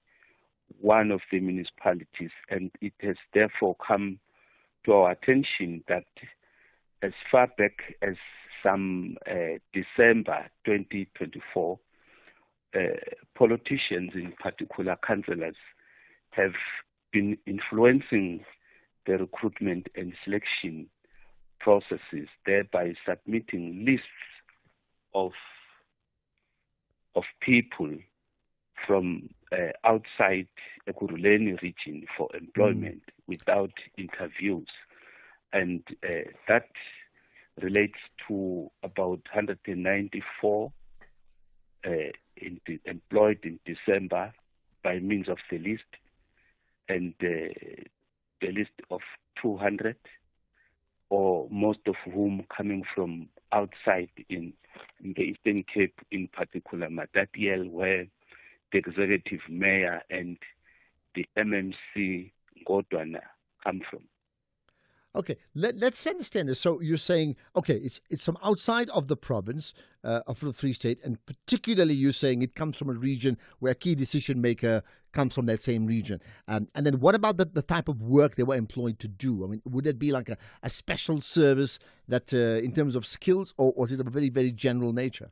one of the municipalities, and it has therefore come to our attention that as far back as some December 2024, politicians, in particular councillors, have been influencing the recruitment and selection processes, thereby submitting lists of people from outside Ekurhuleni region for employment without interviews. And that relates to about 194 employed in December by means of the list, and the list of 200, or most of whom coming from outside in in the Eastern Cape, in particular, Matatiele, where the executive mayor and the MMC Godwana come from. Okay, let's understand this. So you're saying, okay, it's from outside of the province of the Free State, and particularly you're saying it comes from a region where a key decision maker comes from that same region. And then what about the type of work they were employed to do? I mean, would it be like a special service that in terms of skills, or was it of a very, very general nature?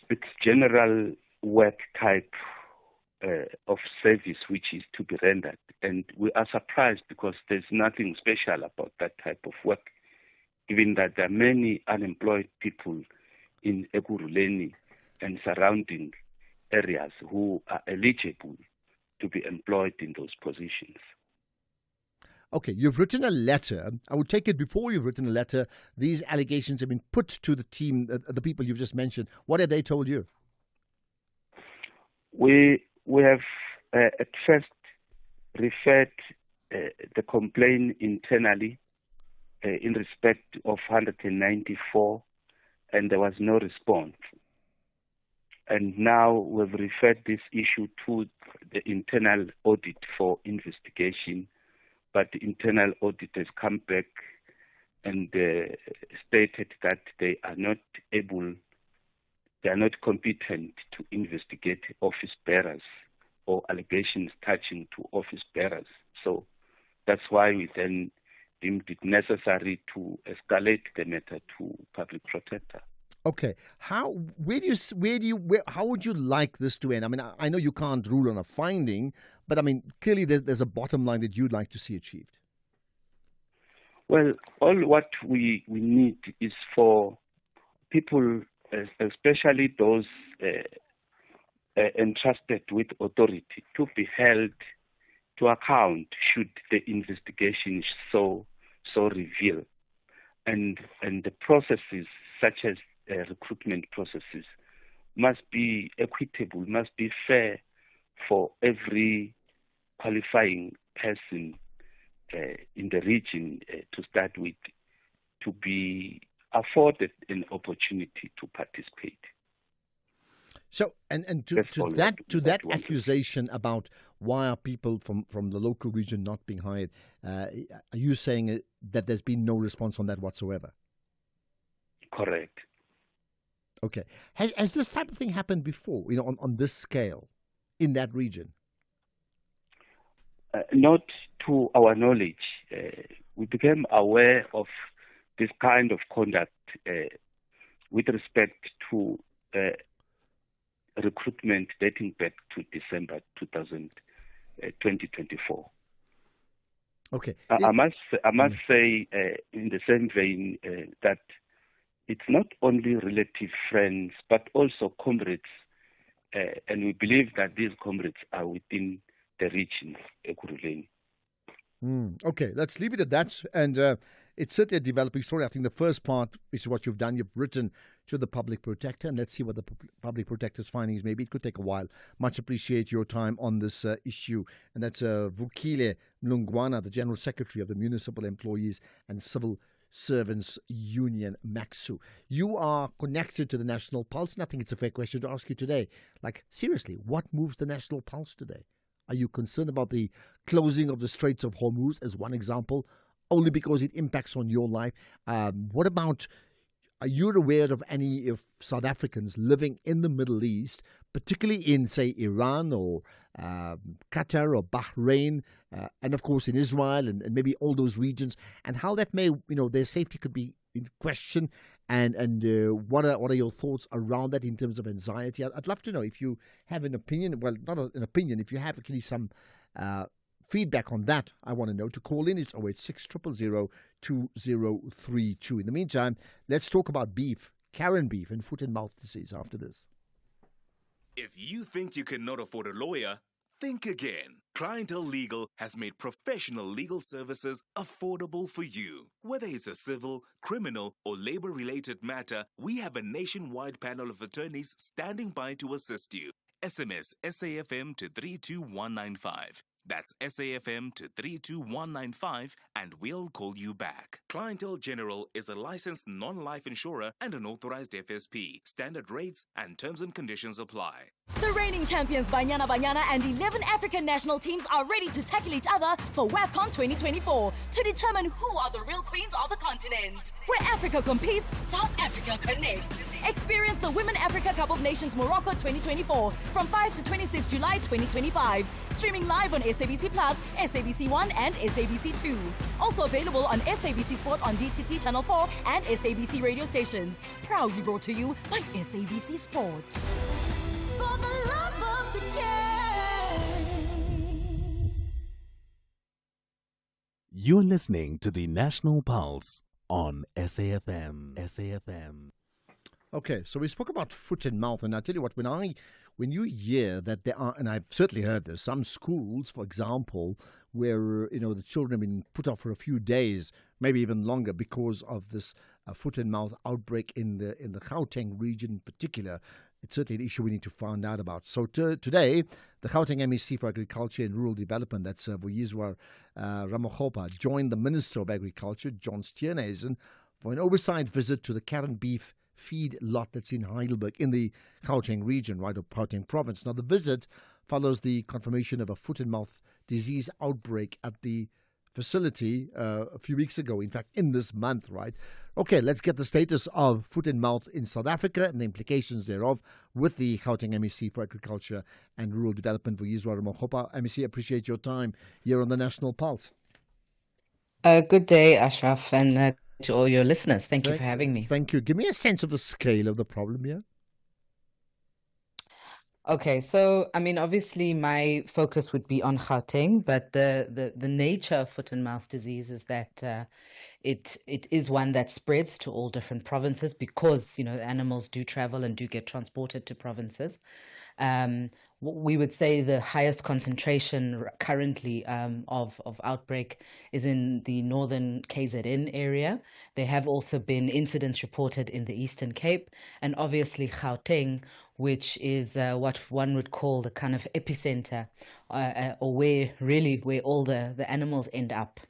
It's general work type of service which is to be rendered. And we are surprised because there's nothing special about that type of work, given that there are many unemployed people in Ekurhuleni and surrounding areas who are eligible to be employed in those positions. Okay, you've written a letter. I would take it before you've written a letter, these allegations have been put to the team, the people you've just mentioned. What have they told you? We have at first referred the complaint internally in respect of 194, and there was no response. And now we've referred this issue to the internal audit for investigation, but the internal audit has come back and stated that they are not competent to investigate office bearers or allegations touching to office bearers. So that's why we then deemed it necessary to escalate the matter to public protector. Okay, how would you like this to end? I mean, I know you can't rule on a finding, but I mean, clearly there's a bottom line that you'd like to see achieved. Well, all what we need is for people, especially those entrusted with authority, to be held to account should the investigation so reveal, and the processes such as recruitment processes must be equitable, must be fair for every qualifying person in the region to start with, to be afforded an opportunity to participate. So, and to that accusation about why are people from the local region not being hired, are you saying that there's been no response on that whatsoever? Correct. Okay. Has this type of thing happened before, on this scale, in that region? Not to our knowledge. We became aware of this kind of conduct with respect to recruitment dating back to December 2024. Okay. I must say, in the same vein, that it's not only relative friends, but also comrades, and we believe that these comrades are within the region of Ekurhuleni. Okay, let's leave it at that. And it's certainly a developing story. I think the first part is what you've done. You've written to the public protector, and let's see what the public protector's findings may be. It could take a while. Much appreciate your time on this issue. And that's Vukile Mlungwana, the General Secretary of the Municipal Employees and Civil Servants Union, MACSU. You are connected to the National Pulse, and I think it's a fair question to ask you today. Like, seriously, what moves the National Pulse today? Are you concerned about the closing of the Straits of Hormuz as one example, only because it impacts on your life? What about, are you aware of any of South Africans living in the Middle East, particularly in, say, Iran or Qatar or Bahrain, and of course in Israel and maybe all those regions, and how that may, their safety could be in question, and what are your thoughts around that in terms of anxiety? I'd love to know if you have an opinion. Well, not an opinion. If you have actually some feedback on that, I want to know. To call in, it's 086 000 2032. In the meantime, let's talk about beef, Karen beef, and foot and mouth disease after this. If you think you cannot afford a lawyer, think again. Clientele Legal has made professional legal services affordable for you. Whether it's a civil, criminal, or labor-related matter, we have a nationwide panel of attorneys standing by to assist you. SMS SAFM to 32195. That's SAFM to 32195 and we'll call you back. Clientele General is a licensed non-life insurer and an authorized FSP. Standard rates and terms and conditions apply. The reigning champions Banyana Banyana and 11 African national teams are ready to tackle each other for WAFCON 2024 to determine who are the real queens of the continent. Where Africa competes, South Africa connects. Experience the Women Africa Cup of Nations Morocco 2024 from 5 to 26 July 2025. Streaming live on SABC Plus, SABC 1 and SABC 2. Also available on SABC Sport on DTT Channel 4 and SABC radio stations. Proudly brought to you by SABC Sport. For the love of the game. You're listening to the National Pulse on SAFM. SAFM. Okay, so we spoke about foot and mouth, and I tell you what, when you hear that there are, and I've certainly heard this, some schools, for example, where the children have been put off for a few days, maybe even longer, because of this foot and mouth outbreak in the Gauteng region in particular. It's certainly an issue we need to find out about. So today, the Gauteng MEC for Agriculture and Rural Development, that's Vuyiswa Ramokgopa, joined the Minister of Agriculture, John Steenhuisen, for an oversight visit to the Karen Beef feed lot that's in Heidelberg in the Gauteng region, right, of Gauteng province. Now, the visit follows the confirmation of a foot and mouth disease outbreak at the facility a few weeks ago, in fact, in this month, right? Okay, let's get the status of foot and mouth in South Africa and the implications thereof with the Gauteng MEC for Agriculture and Rural Development, Vuyiswa Ramokgopa. MEC, appreciate your time here on the National Pulse. Good day, Ashraf, and to all your listeners. Thank you for having me. Thank you. Give me a sense of the scale of the problem here. Okay, so obviously my focus would be on Gauteng, but the nature of foot and mouth disease is that it is one that spreads to all different provinces because the animals do travel and do get transported to provinces. We would say the highest concentration currently of outbreak is in the northern KZN area. There have also been incidents reported in the Eastern Cape, and obviously Gauteng, which is what one would call the kind of epicenter, or where all the animals end up.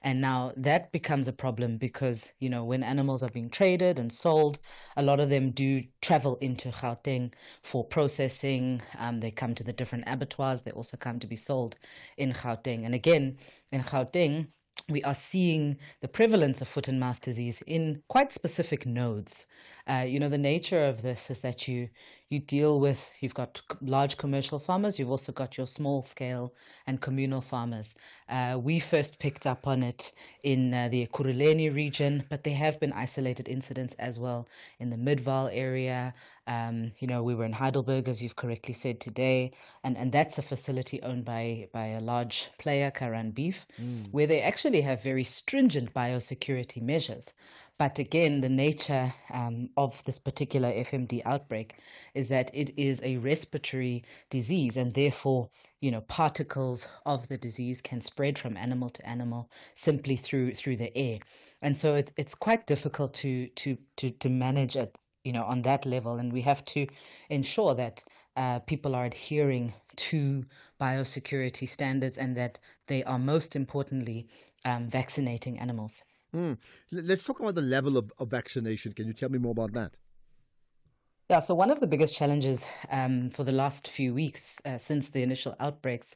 And now that becomes a problem because, when animals are being traded and sold, a lot of them do travel into Gauteng for processing. They come to the different abattoirs. They also come to be sold in Gauteng. And again, in Gauteng, we are seeing the prevalence of foot and mouth disease in quite specific nodes. The nature of this is that you deal with, you've got large commercial farmers, you've also got your small scale and communal farmers. We first picked up on it in the Ekurhuleni region, but there have been isolated incidents as well in the Midvaal area. We were in Heidelberg, as you've correctly said today, and that's a facility owned by a large player, Karen Beef, where they actually have very stringent biosecurity measures. But again, the nature of this particular FMD outbreak is that it is a respiratory disease, and therefore, particles of the disease can spread from animal to animal simply through the air, and so it's quite difficult to manage it, on that level, and we have to ensure that people are adhering to biosecurity standards and that they are most importantly vaccinating animals. Let's talk about the level of vaccination. Can you tell me more about that? Yeah, so one of the biggest challenges for the last few weeks since the initial outbreaks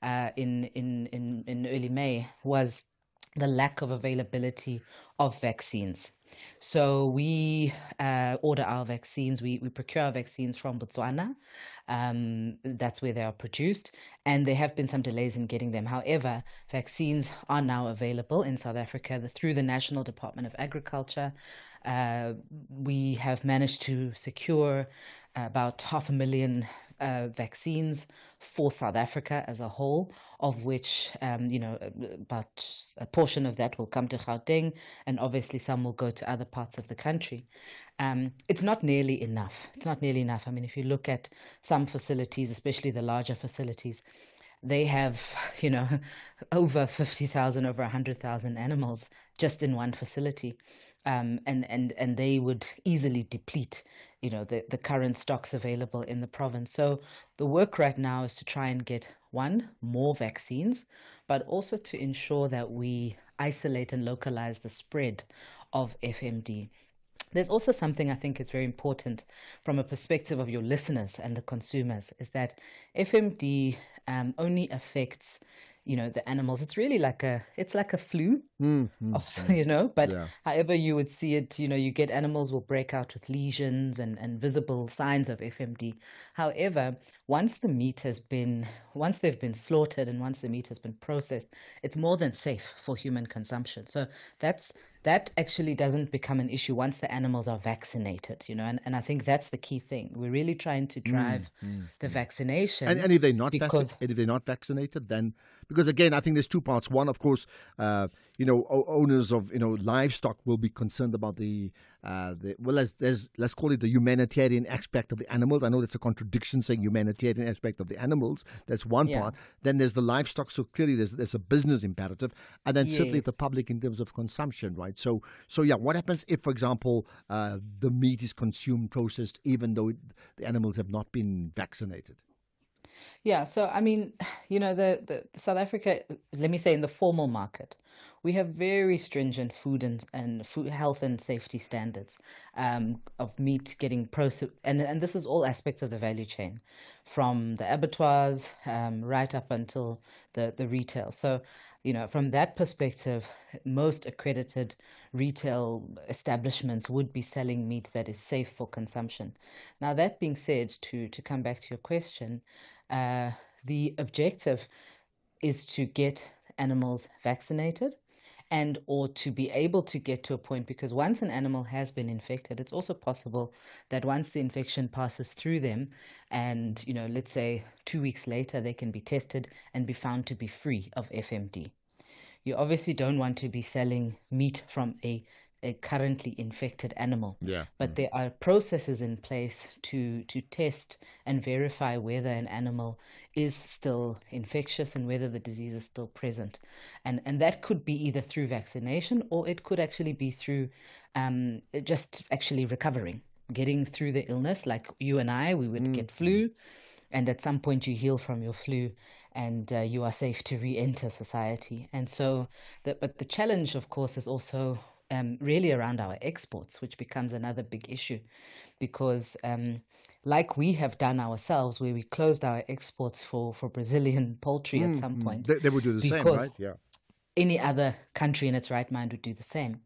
in early May was the lack of availability of vaccines. So we order our vaccines, we procure our vaccines from Botswana. That's where they are produced, and there have been some delays in getting them. However, vaccines are now available in South Africa through the National Department of Agriculture. We have managed to secure about 500,000 vaccines for South Africa as a whole, of which, about a portion of that will come to Gauteng, and obviously some will go to other parts of the country. It's not nearly enough. If you look at some facilities, especially the larger facilities, they have, over 50,000, over 100,000 animals just in one facility. and they would easily deplete, the current stocks available in the province. So the work right now is to try and get more vaccines, but also to ensure that we isolate and localize the spread of FMD. There's also something I think is very important from a perspective of your listeners and the consumers, is that FMD only affects the animals. It's really like a flu, but Yeah. however you would see it, you get animals will break out with lesions and visible signs of FMD. However, once they've been slaughtered and once the meat has been processed, it's more than safe for human consumption. So that actually doesn't become an issue once the animals are vaccinated, and I think that's the key thing. We're really trying to drive the vaccination. And if they're not because vaccinated, then because again, I think there's two parts. One, of course, owners of livestock will be concerned about let's call it the humanitarian aspect of the animals. I know that's a contradiction saying humanitarian aspect of the animals. That's one Yeah. part. Then there's the livestock. So clearly there's a business imperative, and then certainly the Yes. public in terms of consumption, right? So yeah, what happens if, for example, the meat is consumed processed, even though the animals have not been vaccinated? Yeah, so I mean, the South Africa, let me say, in the formal market, we have very stringent food and food health and safety standards of meat getting processed, and this is all aspects of the value chain, from the abattoirs right up until the retail. So, from that perspective, most accredited retail establishments would be selling meat that is safe for consumption. Now, that being said, to come back to your question, the objective is to get animals vaccinated and or to be able to get to a point, because once an animal has been infected, it's also possible that once the infection passes through them and, let's say 2 weeks later, they can be tested and be found to be free of FMD. You obviously don't want to be selling meat from a currently infected animal. Yeah. But there are processes in place to test and verify whether an animal is still infectious and whether the disease is still present. And that could be either through vaccination, or it could actually be through just actually recovering, getting through the illness. Like you and I, we would get flu, and at some point you heal from your flu and you are safe to re-enter society. And so, but the challenge, of course, is also really around our exports, which becomes another big issue, because like we have done ourselves, where we closed our exports for Brazilian poultry at some point. They would do the same, because right? Yeah. any other country in its right mind would do the same.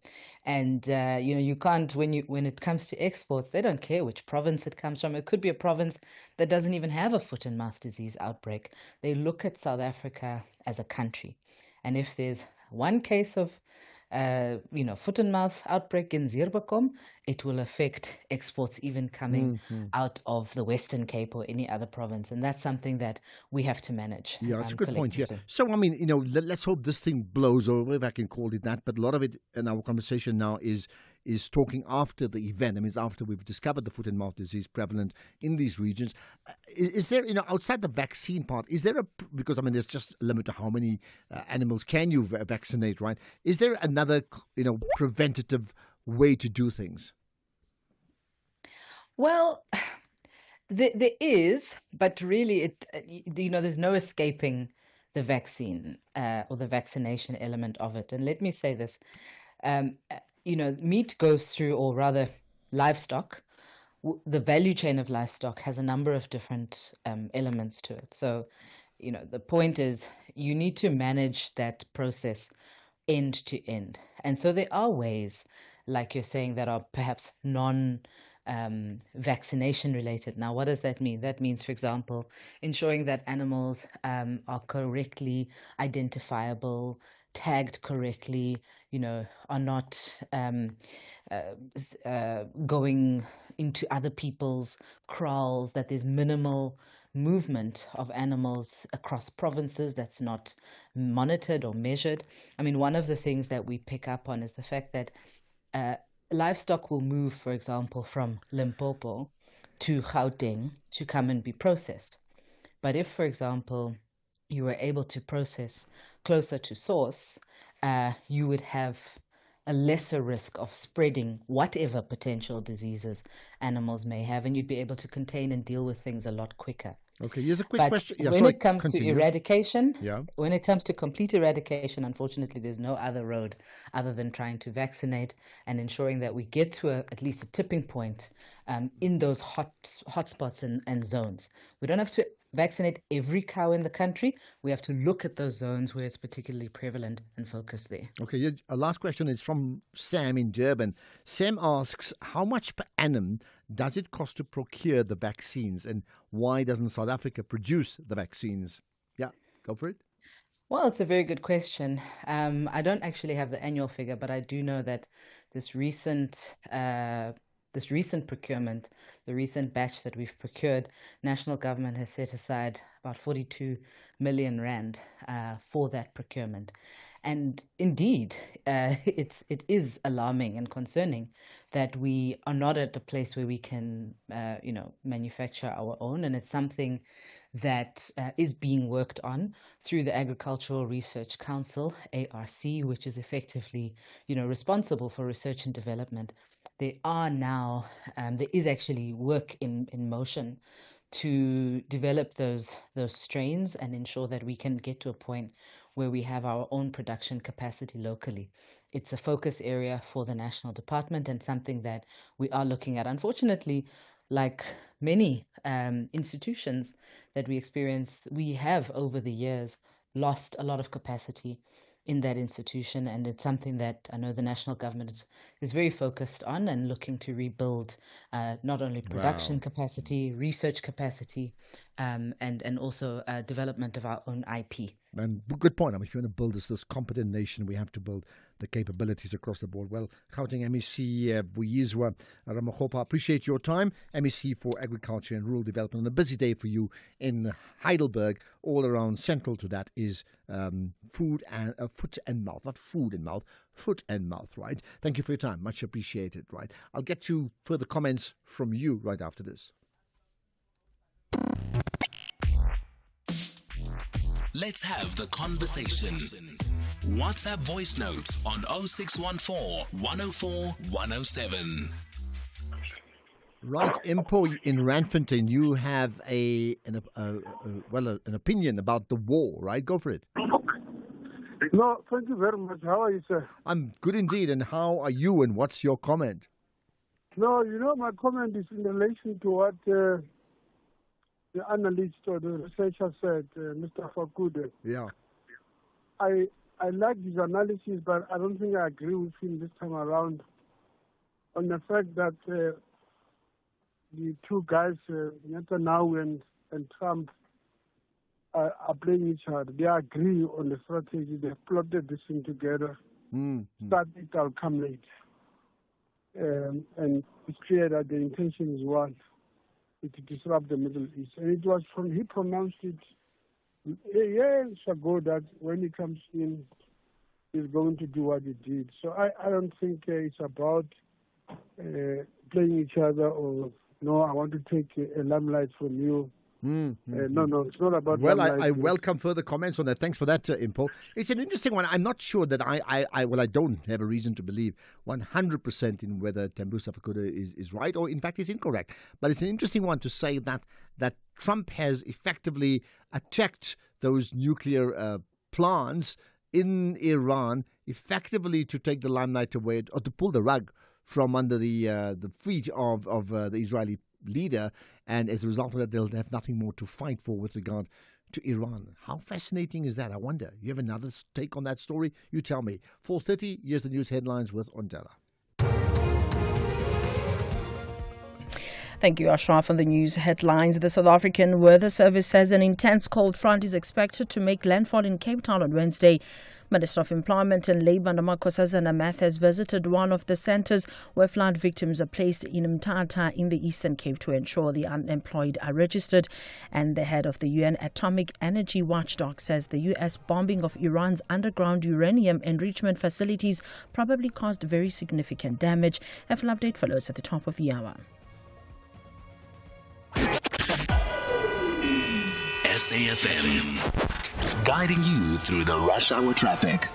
And you can't, when it comes to exports, they don't care which province it comes from. It could be a province that doesn't even have a foot and mouth disease outbreak. They look at South Africa as a country, and if there's one case of foot and mouth outbreak in Zirbakom, it will affect exports even coming out of the Western Cape or any other province. And that's something that we have to manage. Yeah, that's a good point. Yeah. collectively. So, I mean, let's hope this thing blows over, if I can call it that. But a lot of it in our conversation now is talking after the event. I mean, it's after we've discovered the foot and mouth disease prevalent in these regions. Is there, outside the vaccine part, is there because, I mean, there's just a limit to how many animals can you vaccinate, right? Is there another, preventative way to do things? Well, there is, but really, there's no escaping the vaccine or the vaccination element of it. And let me say this, meat goes through, or rather livestock, the value chain of livestock has a number of different elements to it. So, the point is you need to manage that process end to end. And so there are ways, like you're saying, that are perhaps vaccination related. Now, what does that mean? That means, for example, ensuring that animals are correctly identifiable, tagged correctly, are not going into other people's kraals, that there's minimal movement of animals across provinces that's not monitored or measured. I mean, one of the things that we pick up on is the fact that livestock will move, for example, from Limpopo to Gauteng to come and be processed. But if, for example, you were able to process closer to source, you would have a lesser risk of spreading whatever potential diseases animals may have, and you'd be able to contain and deal with things a lot quicker. Okay, here's a quick But question. when it comes to eradication, Yeah. when it comes to complete eradication, unfortunately, there's no other road other than trying to vaccinate and ensuring that we get to at least a tipping point in those hotspots and zones. We don't have to vaccinate every cow in the country. We have to look at those zones where it's particularly prevalent and focus there. Okay, a last question is from Sam in Durban. Sam asks, how much per annum does it cost to procure the vaccines, and why doesn't South Africa produce the vaccines? Yeah, go for it. Well, it's a very good question. I don't actually have the annual figure, but I do know that this recent procurement, the recent batch that we've procured, national government has set aside about 42 million rand for that procurement. And indeed, it is alarming and concerning that we are not at a place where we can, manufacture our own. And it's something that is being worked on through the Agricultural Research Council, ARC, which is effectively, responsible for research and development. There is actually work in motion to develop those strains and ensure that we can get to a point where we have our own production capacity locally. It's a focus area for the National Department and something that we are looking at. Unfortunately, like many institutions that we experience, we have over the years lost a lot of capacity in that institution, and it's something that I know the national government is very focused on and looking to rebuild not only production capacity, research capacity, and also development of our own IP. And good point. If you want to build this competent nation, we have to build the capabilities across the board. Well, Gauteng MEC Vuyiswa Ramakgopa, appreciate your time. MEC for Agriculture and Rural Development. And a busy day for you in Heidelberg. All around central to that is foot and mouth, right? Thank you for your time. Much appreciated, right? I'll get you further comments from you right after this. Let's have the conversation. WhatsApp voice notes on 0614 104 107. Right, Impo, in Randfontein, you have an opinion about the war, right? Go for it. No, thank you very much. How are you, sir? I'm good indeed. And how are you, and what's your comment? No, my comment is in relation to what the analyst or the researcher said, Mr. Fakude. Yeah. I like his analysis, but I don't think I agree with him this time around on the fact that the two guys, Netanyahu and Trump, are playing each other. They agree on the strategy. They've plotted this thing together. But it will come late. And it's clear that the intention is one, to disrupt the Middle East. And it was he pronounced it years ago that when he comes in, he's going to do what he did. So I don't think it's about playing each other or, no, I want to take a limelight from you. No, it's not about. Well, I welcome further comments on that. Thanks for that, Impo. It's an interesting one. I'm not sure that I don't have a reason to believe 100% in whether Thembusa Fakude is right or, in fact, is incorrect. But it's an interesting one to say that Trump has effectively attacked those nuclear plants in Iran, effectively to take the limelight away or to pull the rug from under the feet of the Israeli leader, and as a result of that, they'll have nothing more to fight for with regard to Iran. How fascinating is that? I wonder. You have another take on that story? You tell me. 4:30, here's the news headlines with Ondela. Thank you, Ashraf. On the news headlines, the South African Weather Service says an intense cold front is expected to make landfall in Cape Town on Wednesday. Minister of Employment and Labour Namakosazana Mathers visited one of the centres where flood victims are placed in Mthatha in the Eastern Cape to ensure the unemployed are registered. And the head of the UN Atomic Energy Watchdog says the US bombing of Iran's underground uranium enrichment facilities probably caused very significant damage. A full update follows at the top of the hour. SAFM, guiding you through the rush hour traffic.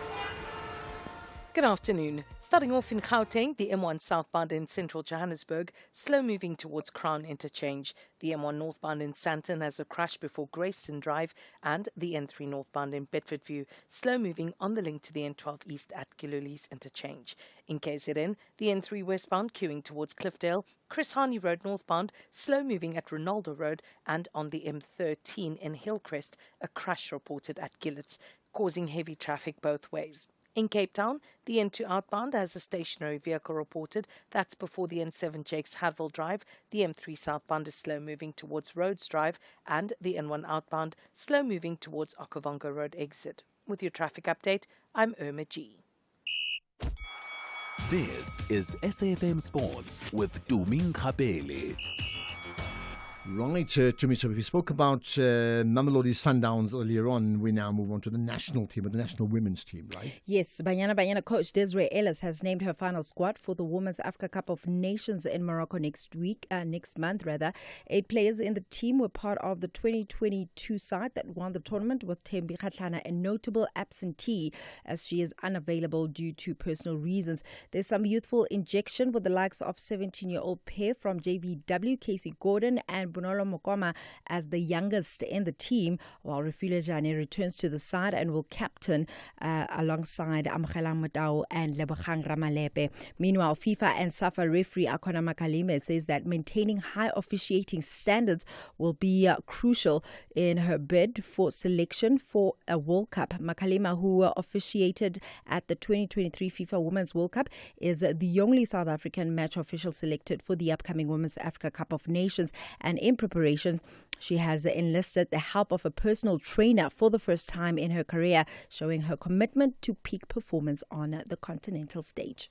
Good afternoon. Starting off in Gauteng, the M1 southbound in central Johannesburg, slow moving towards Crown Interchange. The M1 northbound in Sandton has a crash before Grayston Drive, and the N3 northbound in Bedfordview, slow moving on the link to the N12 East at Gilulis Interchange. In KZN, the N3 westbound queuing towards Cliffdale, Chris Hani Road northbound, slow moving at Ronaldo Road, and on the M13 in Hillcrest, a crash reported at Gillets, causing heavy traffic both ways. In Cape Town, the N2 outbound has a stationary vehicle reported. That's before the N7 Jakes Hadville Drive. The M3 southbound is slow moving towards Rhodes Drive, and the N1 outbound slow moving towards Okavango Road exit. With your traffic update, I'm Irma G. This is SAFM Sports with Tuming Kapele. Right, Tumi, so we spoke about Mamelodi Sundowns earlier on. We now move on to the national team, or the national women's team, right? Yes, Banyana coach Desiree Ellis has named her final squad for the Women's Africa Cup of Nations in Morocco next month. 8 players in the team were part of the 2022 side that won the tournament, with Thembi Kgatlana a notable absentee as she is unavailable due to personal reasons. There's some youthful injection with the likes of 17-year-old pair from JBW, Casey Gordon and Bonolo Mokoma as the youngest in the team, while Refilwe Jane returns to the side and will captain alongside Amkhela Motau and Lebogang Ramalepe. Meanwhile, FIFA and SAFA referee Akona Makalime says that maintaining high officiating standards will be crucial in her bid for selection for a World Cup. Makalima, who officiated at the 2023 FIFA Women's World Cup, is the only South African match official selected for the upcoming Women's Africa Cup of Nations, and in preparation, she has enlisted the help of a personal trainer for the first time in her career, showing her commitment to peak performance on the continental stage.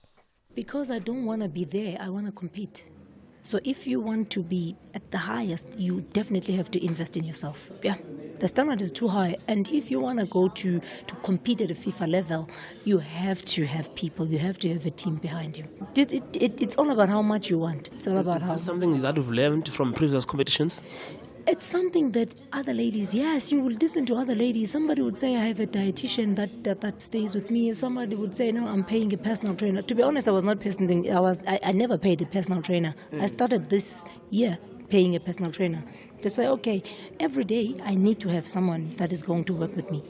Because I don't want to be there, I want to compete. So if you want to be at the highest, you definitely have to invest in yourself. Yeah, the standard is too high. And if you want to go to compete at a FIFA level, you have to have people, you have to have a team behind you. It's all about how much you want. It's all about how. Something that we've learned from previous competitions? It's something that other ladies, yes, you will listen to other ladies. Somebody would say, I have a dietitian that stays with me. Somebody would say, no, I'm paying a personal trainer. To be honest, I was not personal. I never paid a personal trainer. I started this year paying a personal trainer. They say, okay, every day I need to have someone that is going to work with me.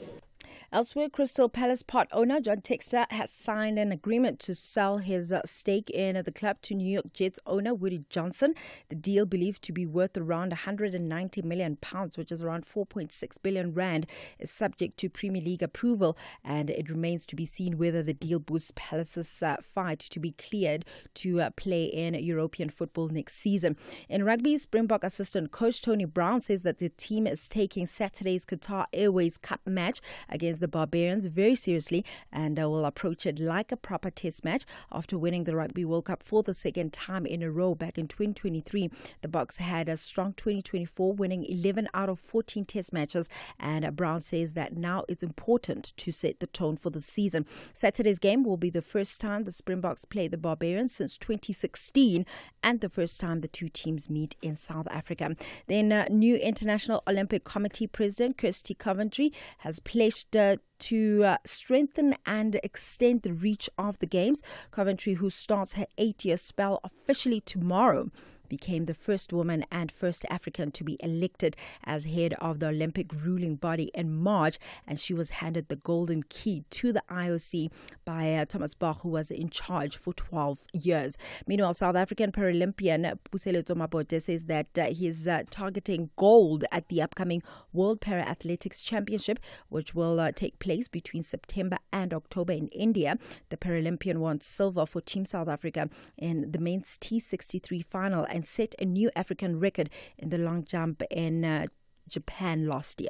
Elsewhere, Crystal Palace part owner John Textor has signed an agreement to sell his stake in the club to New York Jets owner Woody Johnson. The deal, believed to be worth around £190 million, which is around 4.6 billion rand, is subject to Premier League approval, and it remains to be seen whether the deal boosts Palace's fight to be cleared to play in European football next season. In rugby, Springbok assistant coach Tony Brown says that the team is taking Saturday's Qatar Airways Cup match against the Barbarians very seriously and will approach it like a proper test match. After winning the Rugby World Cup for the second time in a row back in 2023, the Boks had a strong 2024, winning 11 out of 14 test matches, and Brown says that now it's important to set the tone for the season. Saturday's game will be the first time the Springboks play the Barbarians since 2016 and the first time the two teams meet in South Africa. Then new International Olympic Committee President Kirsty Coventry has pledged to strengthen and extend the reach of the Games. Coventry, who starts her 8-year spell officially tomorrow, became the first woman and first African to be elected as head of the Olympic ruling body in March, and she was handed the golden key to the IOC by Thomas Bach, who was in charge for 12 years. Meanwhile, South African Paralympian Puseletso Mabotja says that he's targeting gold at the upcoming World Para-Athletics Championship, which will take place between September and October in India. The Paralympian won silver for Team South Africa in the men's T63 final and set a new African record in the long jump in Japan last year.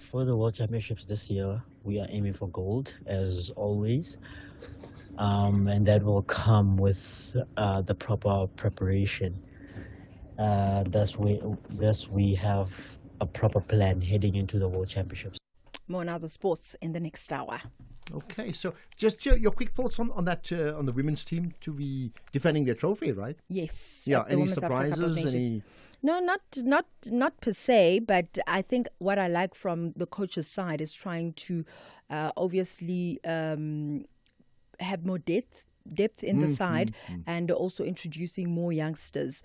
For the World Championships this year, we are aiming for gold, as always, and that will come with the proper preparation. Thus we have a proper plan heading into the World Championships. More on other sports in the next hour. Okay, so just your quick thoughts on that, on the women's team to be defending their trophy, right? Yes. Yeah. Any surprises? No, not per se, but I think what I like from the coach's side is trying to obviously have more depth in the side, and also introducing more youngsters,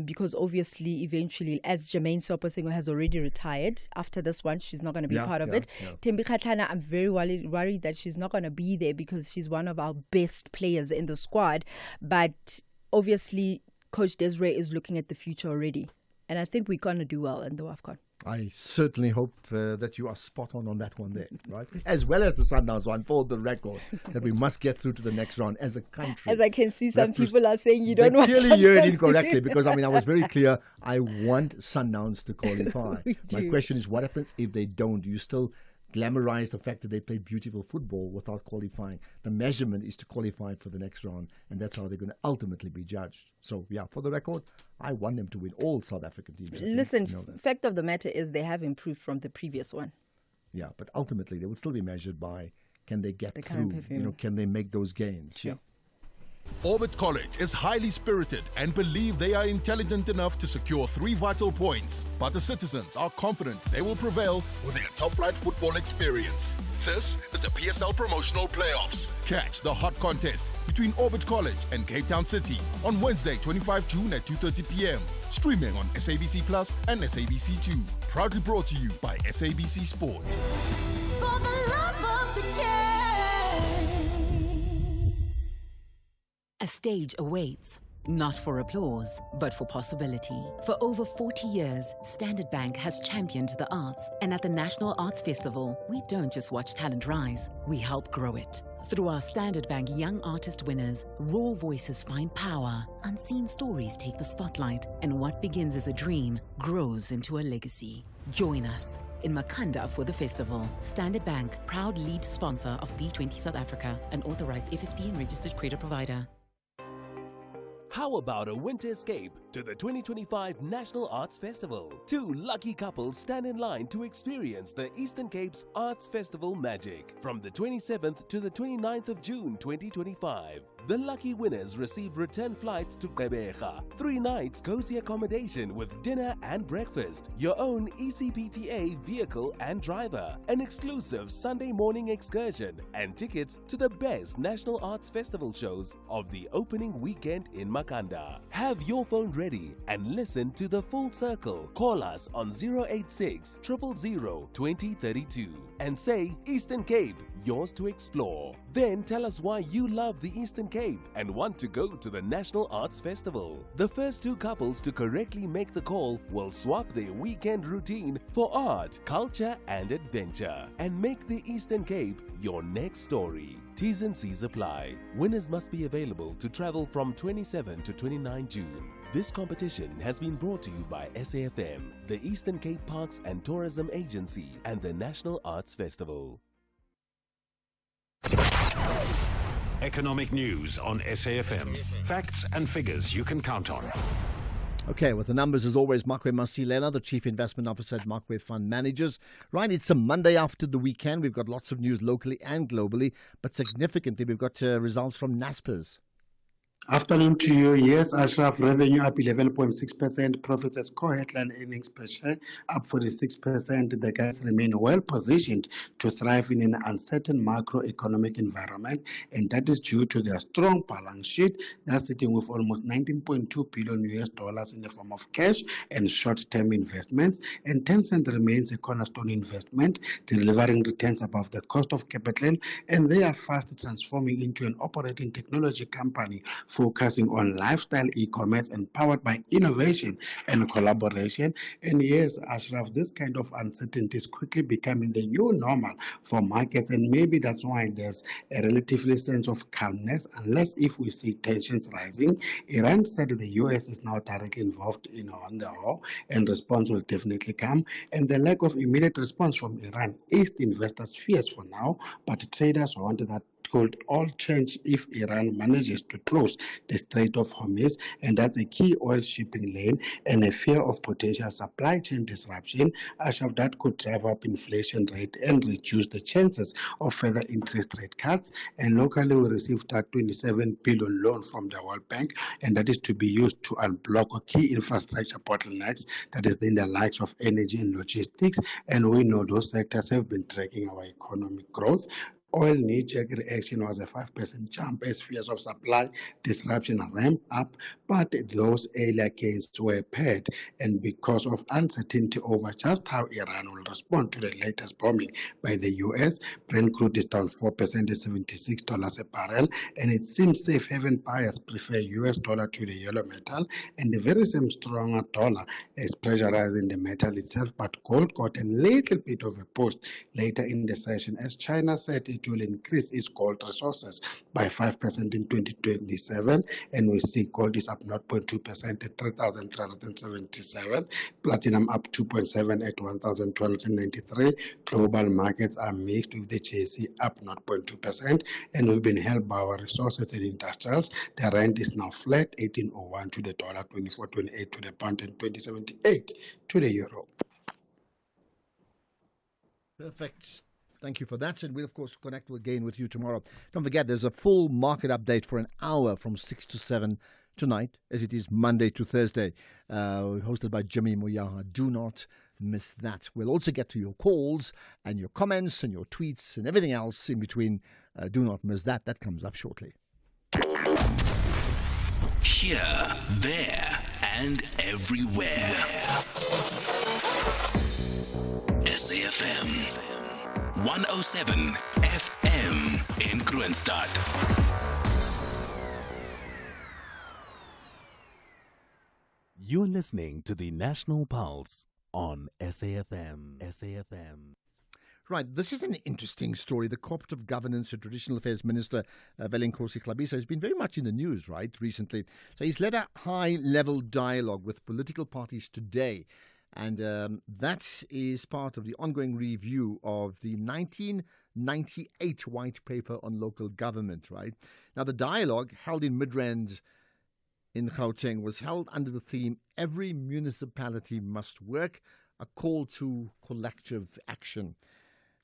because obviously eventually, as Jermaine Sopasingwe has already retired after this one, she's not going to be part of it. Thembi Kgatlana, I'm very worried that she's not going to be there because she's one of our best players in the squad, but obviously Coach Desiree is looking at the future already, and I think we're going to do well in the WAFCON. I certainly hope that you are spot on that one there, right? As well as the Sundowns one, for the record, that we must get through to the next round as a country. As I can see, some people are saying you don't want Sundowns. Clearly heard incorrectly, because I was very clear. I want Sundowns to qualify. My question is, what happens if they don't? Do you still glamorize the fact that they play beautiful football without qualifying? The measurement is to qualify for the next round, and that's how they're going to ultimately be judged. So, for the record, I want them to win, all South African teams. Listen, fact of the matter is they have improved from the previous one. Yeah, but ultimately they will still be measured by, can they get through? Can they make those gains? Sure. Orbit College is highly spirited and believe they are intelligent enough to secure 3 vital points. But the citizens are confident they will prevail with their top-flight football experience. This is the PSL Promotional Playoffs. Catch the hot contest between Orbit College and Cape Town City on Wednesday, 25 June at 2:30 p.m. Streaming on SABC Plus and SABC2. Proudly brought to you by SABC Sport. For the love of the game. A stage awaits, not for applause, but for possibility. For over 40 years, Standard Bank has championed the arts, and at the National Arts Festival, we don't just watch talent rise, we help grow it. Through our Standard Bank Young Artist Winners, raw voices find power, unseen stories take the spotlight, and what begins as a dream grows into a legacy. Join us in Makanda for the festival. Standard Bank, proud lead sponsor of B20 South Africa, an authorized FSP and registered credit provider. How about a winter escape to the 2025 National Arts Festival? 2 lucky couples stand in line to experience the Eastern Cape's Arts Festival magic from the 27th to the 29th of June 2025. The lucky winners receive return flights to Gqeberha, 3 nights cozy accommodation with dinner and breakfast, your own ECPTA vehicle and driver, an exclusive Sunday morning excursion, and tickets to the best National Arts Festival shows of the opening weekend in Makanda. Have your phone ready and listen to the full circle. Call us on 086 000 2032 and say Eastern Cape, yours to explore. Then tell us why you love the Eastern Cape and want to go to the National Arts Festival. The first 2 couples to correctly make the call will swap their weekend routine for art, culture and adventure and make the Eastern Cape your next story. T's and C's apply. Winners must be available to travel from 27 to 29 June. This competition has been brought to you by SAFM, the Eastern Cape Parks and Tourism Agency, and the National Arts Festival. Economic news on SAFM. Facts and figures you can count on. Okay, with the numbers as always, Makwe Masilela, the Chief Investment Officer at Makwe Fund Managers. Right, it's a Monday after the weekend. We've got lots of news locally and globally, but significantly we've got results from Naspers. Afternoon to you. Yes, Ashraf, revenue up 11.6%, profit as core headline earnings per share up 46%. The guys remain well positioned to thrive in an uncertain macroeconomic environment, and that is due to their strong balance sheet. They're sitting with almost $19.2 billion in the form of cash and short-term investments, and Tencent remains a cornerstone investment, delivering returns above the cost of capital, and they are fast transforming into an operating technology company focusing on lifestyle e-commerce and powered by innovation and collaboration. And yes, Ashraf, this kind of uncertainty is quickly becoming the new normal for markets, and maybe that's why there's a relatively sense of calmness, unless if we see tensions rising. Iran said the US is now directly involved on the war, and response will definitely come. And the lack of immediate response from Iran eased investors' fears for now, but traders want that could all change if Iran manages to close the Strait of Hormuz, and that's a key oil shipping lane, and a fear of potential supply chain disruption, Ashraf, that could drive up inflation rate and reduce the chances of further interest rate cuts. And locally, we received that $27 billion loan from the World Bank, and that is to be used to unblock key infrastructure bottlenecks, that is in the likes of energy and logistics. And we know those sectors have been tracking our economic growth. Oil knee-jerk reaction was a 5% jump as fears of supply disruption ramped up, but those earlier gains were pared, and because of uncertainty over just how Iran will respond to the latest bombing by the U.S., Brent crude is down 4% at $76 a barrel, and it seems safe haven buyers prefer U.S. dollar to the yellow metal, and the very same stronger dollar is pressurizing the metal itself, but gold got a little bit of a boost later in the session as China said it will increase its gold resources by 5% in 2027, and we see gold is up 0.2% at 3,377, platinum up 2.7 at 1,293. Global markets are mixed with the JSE up 0.2%, and we've been held by our resources and industrials. The rand is now flat, 1801 to the dollar, 24.28 to the pound, and 20.78 to the euro. Perfect. Thank you for that. And we'll, of course, connect again with you tomorrow. Don't forget, there's a full market update for an hour from 6 to 7 tonight, as it is Monday to Thursday, hosted by Jimmy Moyaha. Do not miss that. We'll also get to your calls and your comments and your tweets and everything else in between. Do not miss that. That comes up shortly. Here, there, and everywhere. SAFM 107 FM in Kroonstad. You're listening to the National Pulse on SAFM. SAFM. Right, this is an interesting story. The Cooperative Governance and Traditional Affairs Minister, Velenkosi Xolisa, has been very much in the news, right, recently. So he's led a high-level dialogue with political parties today. And that is part of the ongoing review of the 1998 White Paper on Local Government, right? Now, the dialogue held in Midrand in Gauteng was held under the theme, Every Municipality Must Work, a call to collective action.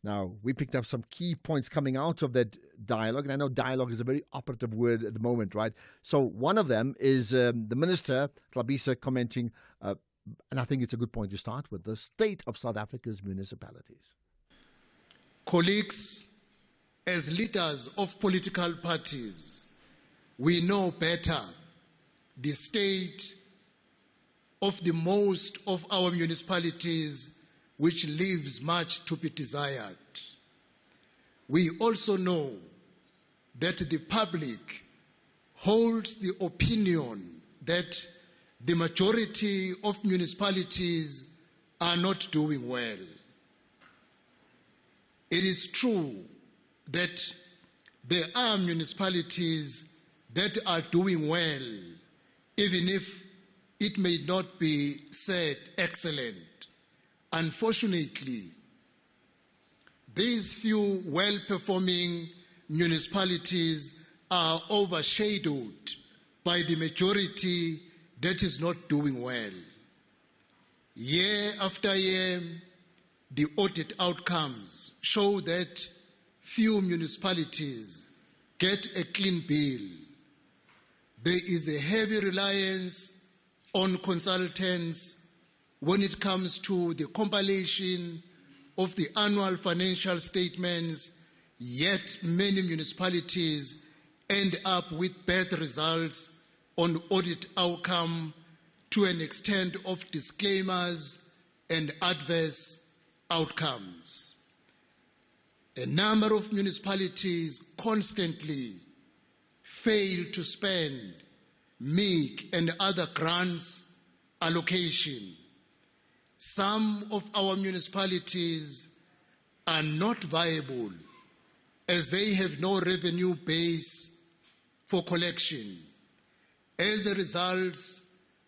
Now, we picked up some key points coming out of that dialogue, and I know dialogue is a very operative word at the moment, right? So one of them is the Minister, Xolisa, commenting, and I think it's a good point to start with, the state of South Africa's municipalities. Colleagues, as leaders of political parties, we know better the state of the most of our municipalities, which leaves much to be desired. We also know that the public holds the opinion that the majority of municipalities are not doing well. It is true that there are municipalities that are doing well, even if it may not be said excellent. Unfortunately, these few well-performing municipalities are overshadowed by the majority that is not doing well. Year after year, the audit outcomes show that few municipalities get a clean bill. There is a heavy reliance on consultants when it comes to the compilation of the annual financial statements, yet many municipalities end up with bad results on audit outcome to an extent of disclaimers and adverse outcomes. A number of municipalities constantly fail to spend MIG and other grants allocation. Some of our municipalities are not viable as they have no revenue base for collection. As a result,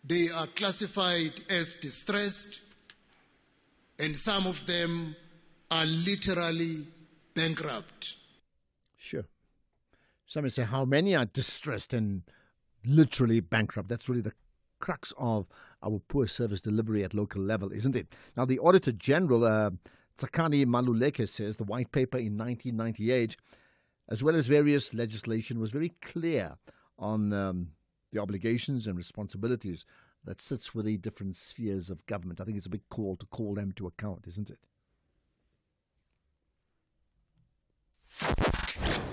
they are classified as distressed, and some of them are literally bankrupt. Sure. Some may say how many are distressed and literally bankrupt. That's really the crux of our poor service delivery at local level, isn't it? Now, the Auditor General, Tsakani Maluleke, says the white paper in 1998, as well as various legislation, was very clear on the obligations and responsibilities that sits with the different spheres of government. I think it's a big call to call them to account, isn't it?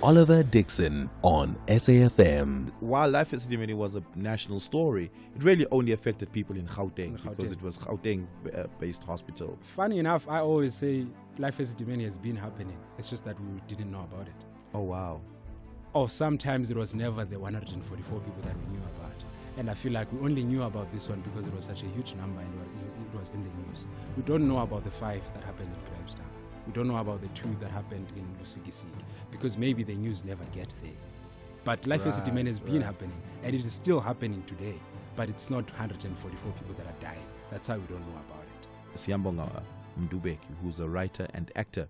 Oliver Dixon on SAFM. While Life Esidimeni was a national story, it really only affected people in Gauteng because it was Gauteng-based hospital. Funny enough, I always say Life Esidimeni has been happening. It's just that we didn't know about it. Oh, wow. Or sometimes it was never the 144 people that we knew about. And I feel like we only knew about this one because it was such a huge number and it was in the news. We don't know about the 5 that happened in Grahamstown. We don't know about the 2 that happened in Lusikisiki because maybe the news never get there. But Life Esidimeni has been happening and it is still happening today. But it's not 144 people that are dying. That's how we don't know about it. Siyambonga Mdubeki, who's a writer and actor.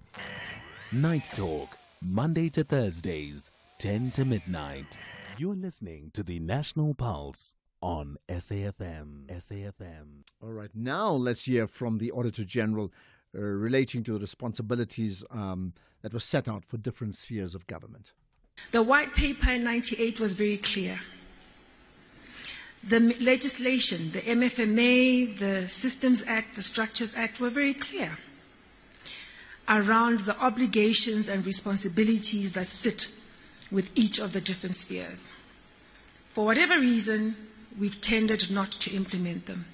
Night Talk, Monday to Thursdays, 10 to midnight. You're listening to the National Pulse on SAFM. SAFM. All right, now let's hear from the Auditor General relating to the responsibilities that were set out for different spheres of government. The white paper in 98 was very clear. The legislation, the MFMA, the Systems Act, the Structures Act were very clear around the obligations and responsibilities that sit with each of the different spheres. For whatever reason, we've tended not to implement them.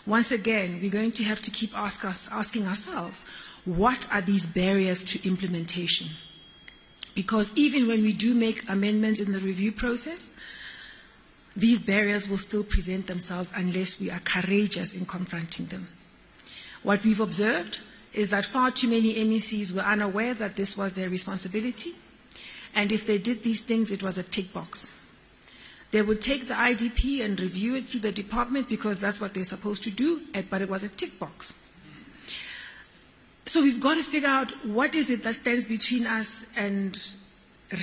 Once again, we're going to have to keep asking ourselves, what are these barriers to implementation? Because even when we do make amendments in the review process, these barriers will still present themselves unless we are courageous in confronting them. What we've observed is that far too many MECs were unaware that this was their responsibility, and if they did these things, it was a tick box. They would take the IDP and review it through the department because that's what they're supposed to do, but it was a tick box. So we've got to figure out what is it that stands between us and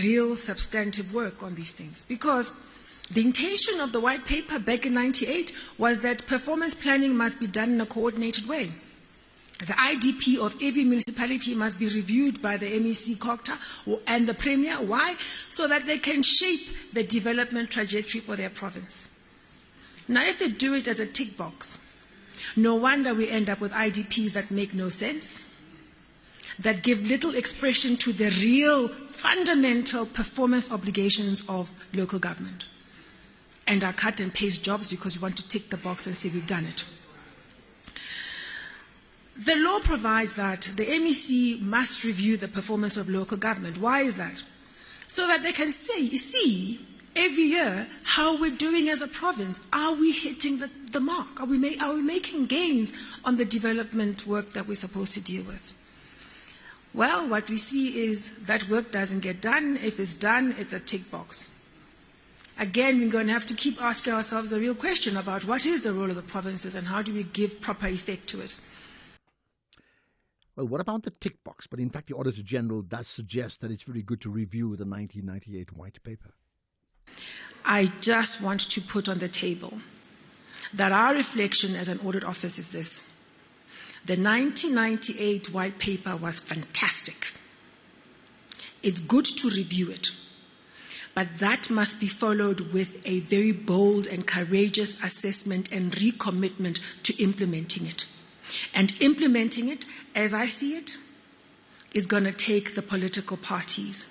real substantive work on these things. Because the intention of the white paper back in 98 was that performance planning must be done in a coordinated way. The IDP of every municipality must be reviewed by the MEC COGTA and the Premier. Why? So that they can shape the development trajectory for their province. Now, if they do it as a tick box, no wonder we end up with IDPs that make no sense, that give little expression to the real fundamental performance obligations of local government, and are cut and paste jobs because we want to tick the box and say we've done it. The law provides that the MEC must review the performance of local government. Why is that? So that they can see every year how we're doing as a province. Are we hitting the mark? Are we making gains on the development work that we're supposed to deal with? Well, what we see is that work doesn't get done. If it's done, it's a tick box. Again, we're going to have to keep asking ourselves the real question about what is the role of the provinces and how do we give proper effect to it. Well, what about the tick box? But in fact, the Auditor General does suggest that it's very good to review the 1998 white paper. I just want to put on the table that our reflection as an audit office is this. The 1998 white paper was fantastic. It's good to review it. But that must be followed with a very bold and courageous assessment and recommitment to implementing it. And implementing it, as I see it, is going to take the political parties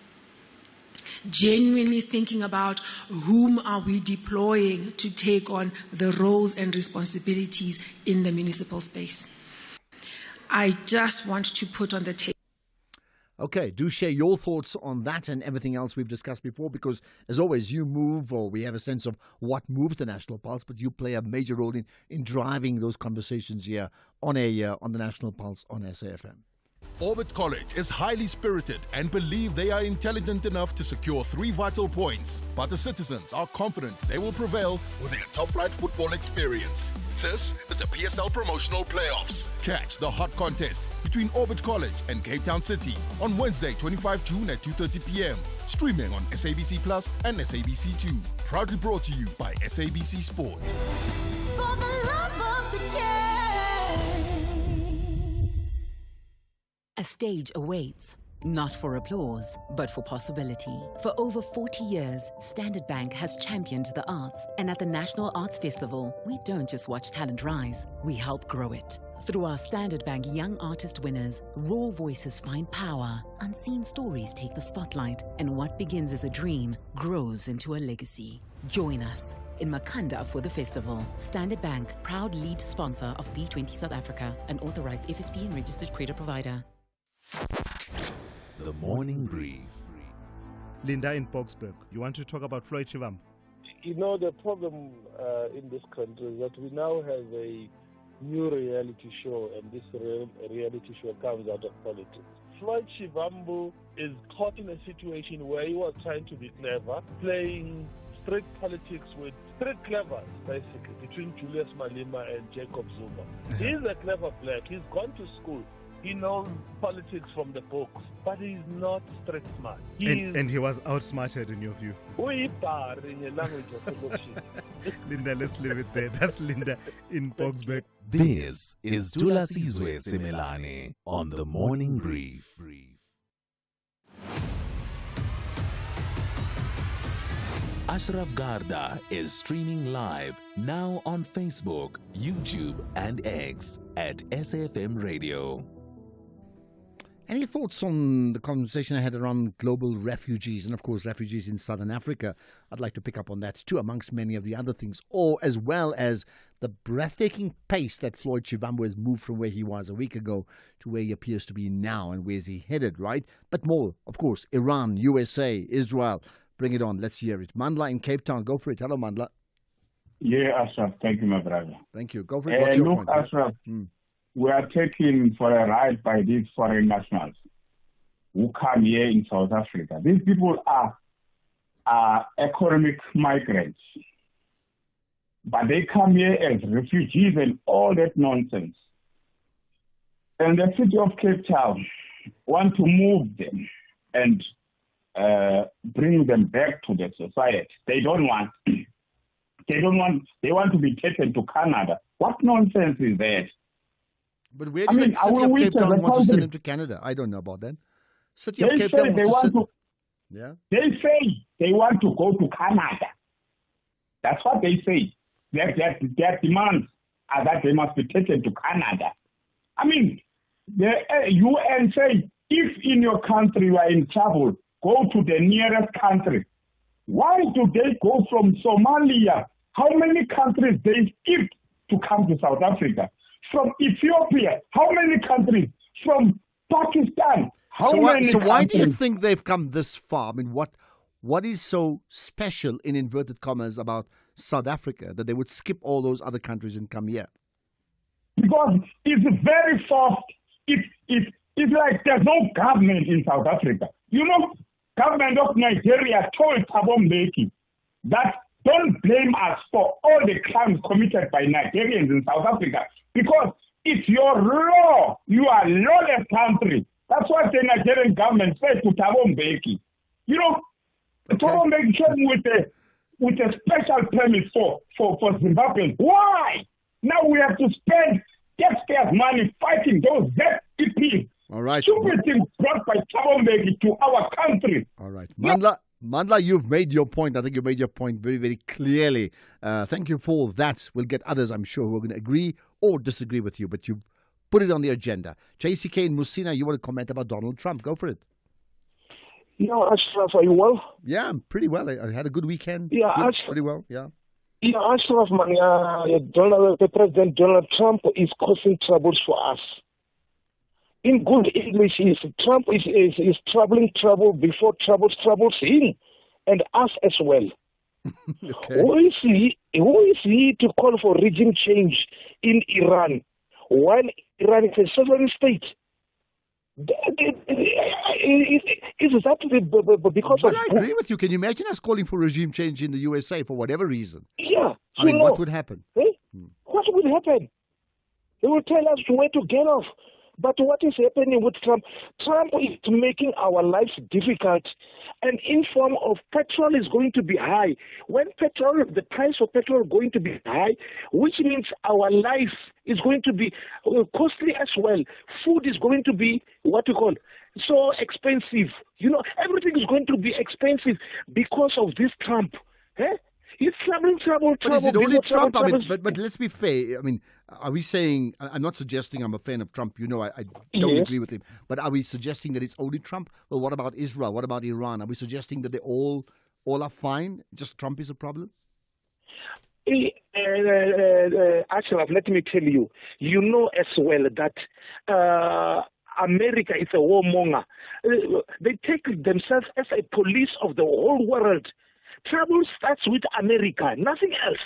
genuinely thinking about whom are we deploying to take on the roles and responsibilities in the municipal space. I just want to put on the table. Okay, do share your thoughts on that and everything else we've discussed before, because as always, you move, or we have a sense of what moves the National Pulse, but you play a major role in driving those conversations here on the National Pulse on SAFM. Orbit College is highly spirited and believe they are intelligent enough to secure 3 vital points. But the citizens are confident they will prevail with their top-flight football experience. This is the PSL Promotional Playoffs. Catch the hot contest between Orbit College and Cape Town City on Wednesday, 25 June at 2:30 p.m. Streaming on SABC Plus and SABC2. Proudly brought to you by SABC Sport. For the love of the game. A stage awaits, not for applause, but for possibility. For over 40 years, Standard Bank has championed the arts. And at the National Arts Festival, we don't just watch talent rise, we help grow it. Through our Standard Bank Young Artist Winners, raw voices find power, unseen stories take the spotlight, and what begins as a dream grows into a legacy. Join us in Makanda for the festival. Standard Bank, proud lead sponsor of P20 South Africa, an authorized FSP and registered credit provider. The Morning Brief. Linda in Boksburg, you want to talk about Floyd Shivambu? You know, the problem in this country is that we now have a new reality show, and this reality show comes out of politics. Floyd Shivambu is caught in a situation where he was trying to be clever, playing street politics with street clevers, basically, between Julius Malema and Jacob Zuma. He's a clever black. He's gone to school. He knows politics from the books, but he's not street smart. And he was outsmarted in your view. In a language of Linda, let's leave it there. That's Linda in Boksburg. This is Dula Sizwe Simelane on The Morning Brief. Ashraf Garda is streaming live now on Facebook, YouTube, and X at SAFM Radio. Any thoughts on the conversation I had around global refugees and, of course, refugees in Southern Africa? I'd like to pick up on that too, amongst many of the other things, or as well as the breathtaking pace that Floyd Shivambu has moved from where he was a week ago to where he appears to be now, and where's he headed, right? But more, of course, Iran, USA, Israel. Bring it on. Let's hear it. Mandla in Cape Town. Go for it. Hello, Mandla. Yeah, Ashraf. Thank you, my brother. Thank you. Go for it. What's your look, point? Ashraf, we are taken for a ride by these foreign nationals who come here in South Africa. These people are economic migrants. But they come here as refugees and all that nonsense. And the city of Cape Town want to move them and bring them back to the society. They don't want. They want to be taken to Canada. What nonsense is that? But where do the city of Cape Town want to send them to Canada? I don't know about that. City of Cape Town Yeah. They say they want to go to Canada. That's what they say. Their demands are that they must be taken to Canada. I mean, the UN say if in your country you are in trouble, go to the nearest country. Why do they go from Somalia? How many countries they skipped to come to South Africa? From Ethiopia, how many countries? From Pakistan, how many countries? So why do you think they've come this far? I mean, what is so special, in inverted commas, about South Africa that they would skip all those other countries and come here? Because it's very soft. It's like there's no government in South Africa. You know, government of Nigeria told Thabo Mbeki that don't blame us for all the crimes committed by Nigerians in South Africa because it's your law. You are a lawless country. That's what the Nigerian government said to Thabo Mbeki. You know, Thabo Mbeki came with a special permit for Zimbabwe. Why? Now we have to spend taxpayers' money fighting those ZPPs. All right. Stupid things brought by Thabo Mbeki to our country. All right. Mandla, you've made your point. I think you made your point very, very clearly. Thank you for that. We'll get others, I'm sure, who are going to agree or disagree with you, but you've put it on the agenda. JCK and Musina, you want to comment about Donald Trump? Go for it. Yeah, Ashraf, are you well? Yeah, I'm pretty well. I had a good weekend. Yeah, good, pretty well, yeah. Yeah, Ashraf, man, the President Donald Trump is causing troubles for us. In good English, Trump is troubling trouble before troubles him and us as well. Okay. Who is he to call for regime change in Iran when Iran is a sovereign state? Is that because I agree with you. Can you imagine us calling for regime change in the USA for whatever reason? Yeah. I mean, what would happen? What would happen? They will tell us where to get off. But what is happening with Trump? Trump is making our lives difficult. And in form of petrol is going to be high. When the price of petrol is going to be high, which means our life is going to be costly as well. Food is going to be, so expensive. You know, everything is going to be expensive because of this Trump. It's trouble. But is it only Trump? I mean, trouble. but let's be fair. I mean, are we saying? I'm not suggesting I'm a fan of Trump. You know, I don't Yes. agree with him. But are we suggesting that it's only Trump? Well, what about Israel? What about Iran? Are we suggesting that they all are fine? Just Trump is a problem? Ashraf, let me tell you, you know as well that America is a warmonger. They take themselves as a police of the whole world. Trouble starts with America, nothing else.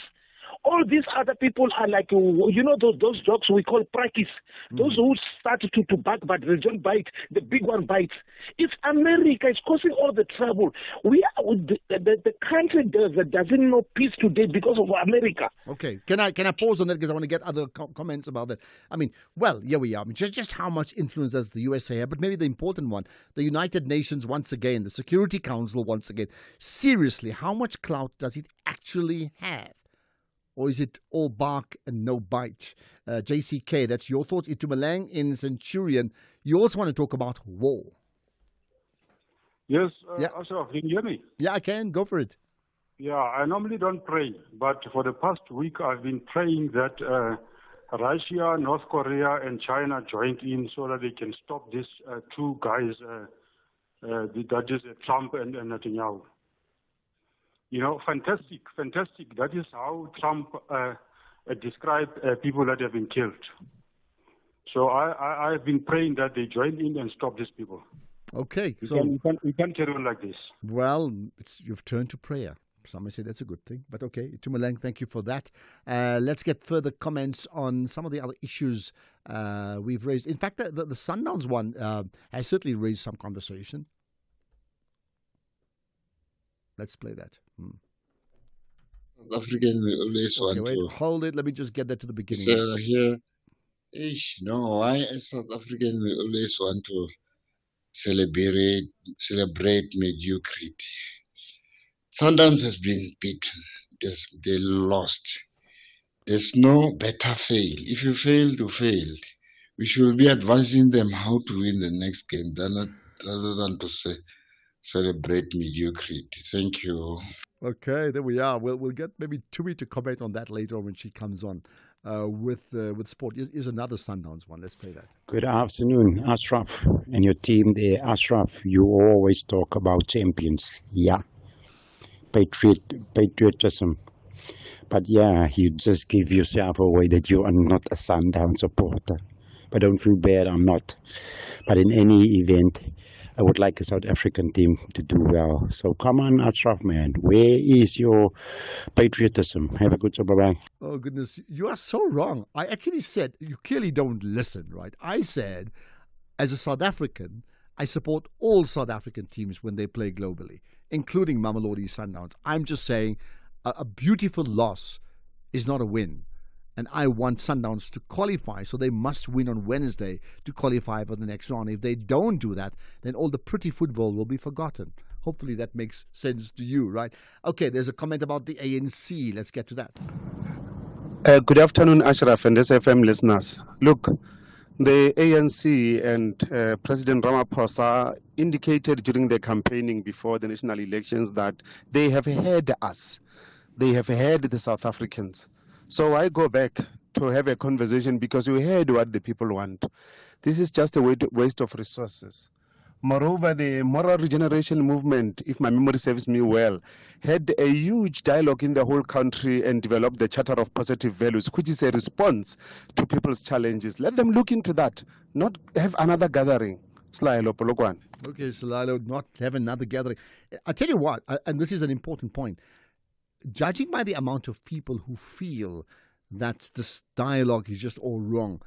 All these other people are like, you know, those dogs we call prakis. Those who start to bark, but they don't bite. The big one bites. It's America. It's causing all the trouble. The country doesn't know peace today because of America. Okay. Can I pause on that because I want to get other comments about that? I mean, well, here we are. I mean, just how much influence does the USA have? But maybe the important one, the United Nations once again, the Security Council once again. Seriously, how much clout does it actually have? Or is it all bark and no bite? JCK, that's your thoughts. Itumeleng in Centurion. You also want to talk about war. Yes, Ashraf, can you hear me? Yeah, I can. Go for it. Yeah, I normally don't pray, but for the past week I've been praying that Russia, North Korea, and China join in so that they can stop these two guys, that is Trump and Netanyahu. You know, fantastic. That is how Trump described people that have been killed. So I've been praying that they join in and stop these people. Okay. We can't carry on like this. Well, you've turned to prayer. Some may say that's a good thing. But okay, Itumeleng, thank you for that. Let's get further comments on some of the other issues we've raised. In fact, the Sundowns one has certainly raised some conversation. Let's play that. South African will always want to. Hold it. Let me just get that to the beginning. So here, no, why as South African will always want to celebrate mediocrity. Sundowns has been beaten. They lost. There's no better fail. If you fail, you failed. We should be advising them how to win the next game, rather than to say celebrate mediocrity. Thank you. Okay, there we are. We'll get maybe Tumi to comment on that later when she comes on with sport. Here's another Sundowns one. Let's play that. Good afternoon, Ashraf and your team there. Ashraf, you always talk about champions. Yeah. Patriotism. But yeah, you just give yourself away that you are not a Sundown supporter. But don't feel bad, I'm not. But in any event, I would like a South African team to do well. So come on, Ashraf, man. Where is your patriotism? Have a good job. Bye-bye. Oh, goodness. You are so wrong. I actually said, you clearly don't listen, right? I said, as a South African, I support all South African teams when they play globally, including Mamelodi Sundowns. I'm just saying a beautiful loss is not a win. And I want Sundowns to qualify, so they must win on Wednesday to qualify for the next round. If they don't do that, then all the pretty football will be forgotten. Hopefully that makes sense to you, right? Okay, there's a comment about the ANC. Let's get to that. Good afternoon, Ashraf and SFM listeners. Look, the ANC and President Ramaphosa indicated during the campaigning before the national elections that they have heard us. They have heard the South Africans. So I go back to have a conversation because we heard what the people want. This is just a waste of resources. Moreover, the Moral Regeneration Movement, if my memory serves me well, had a huge dialogue in the whole country and developed the Charter of Positive Values, which is a response to people's challenges. Let them look into that, not have another gathering. Slailo Polokwan. Okay, Slailo, not have another gathering. I tell you what, and this is an important point. Judging by the amount of people who feel that this dialogue is just all wrong,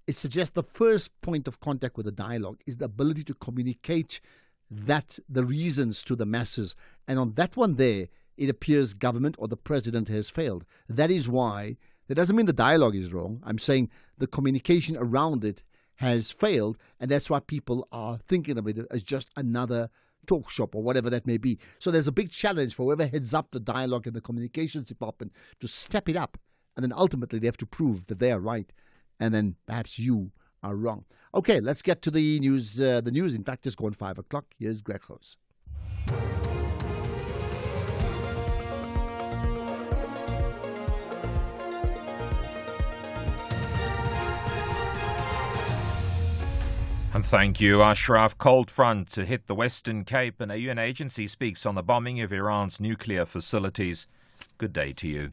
it suggests the first point of contact with the dialogue is the ability to communicate the reasons to the masses. And on that one there, it appears government or the president has failed. That is why, that doesn't mean the dialogue is wrong. I'm saying the communication around it has failed, and that's why people are thinking of it as just another talk shop or whatever that may be. So there's a big challenge for whoever heads up the dialogue in the communications department to step it up, and then ultimately they have to prove that they are right, and then perhaps you are wrong. Okay, let's get to the news. The news, in fact, is gone 5 o'clock. Here's Greg House. Thank you, Ashraf. Cold front to hit the Western Cape, and a UN agency speaks on the bombing of Iran's nuclear facilities. Good day to you.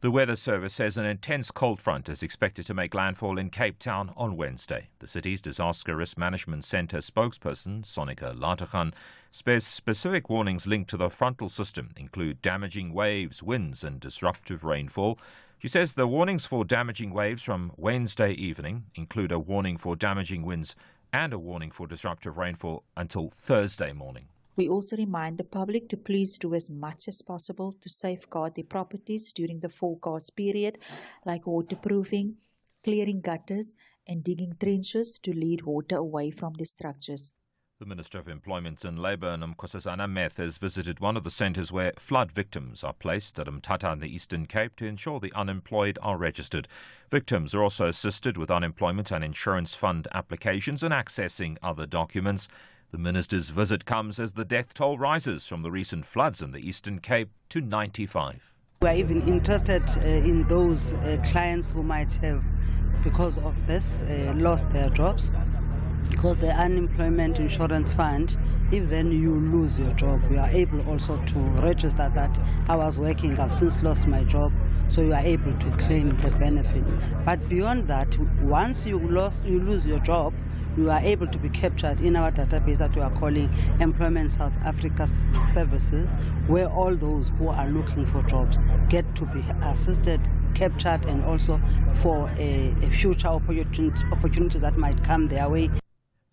The Weather Service says an intense cold front is expected to make landfall in Cape Town on Wednesday. The city's Disaster Risk Management Centre spokesperson, Sonika Latachan, says specific warnings linked to the frontal system include damaging waves, winds and disruptive rainfall. She says the warnings for damaging waves from Wednesday evening include a warning for damaging winds and a warning for disruptive rainfall until Thursday morning. We also remind the public to please do as much as possible to safeguard their properties during the forecast period, like waterproofing, clearing gutters, and digging trenches to lead water away from the structures. The Minister of Employment and Labour, Nomkhosazana Meth, has visited one of the centres where flood victims are placed at Mthatha in the Eastern Cape to ensure the unemployed are registered. Victims are also assisted with unemployment and insurance fund applications and accessing other documents. The Minister's visit comes as the death toll rises from the recent floods in the Eastern Cape to 95. We are even interested in those clients who might have, because of this, lost their jobs. Because the unemployment insurance fund, if then you lose your job, you are able also to register that I was working, I've since lost my job, so you are able to claim the benefits. But beyond that, once you lose your job, you are able to be captured in our database that we are calling Employment South Africa Services, where all those who are looking for jobs get to be assisted, captured, and also for a future opportunity that might come their way.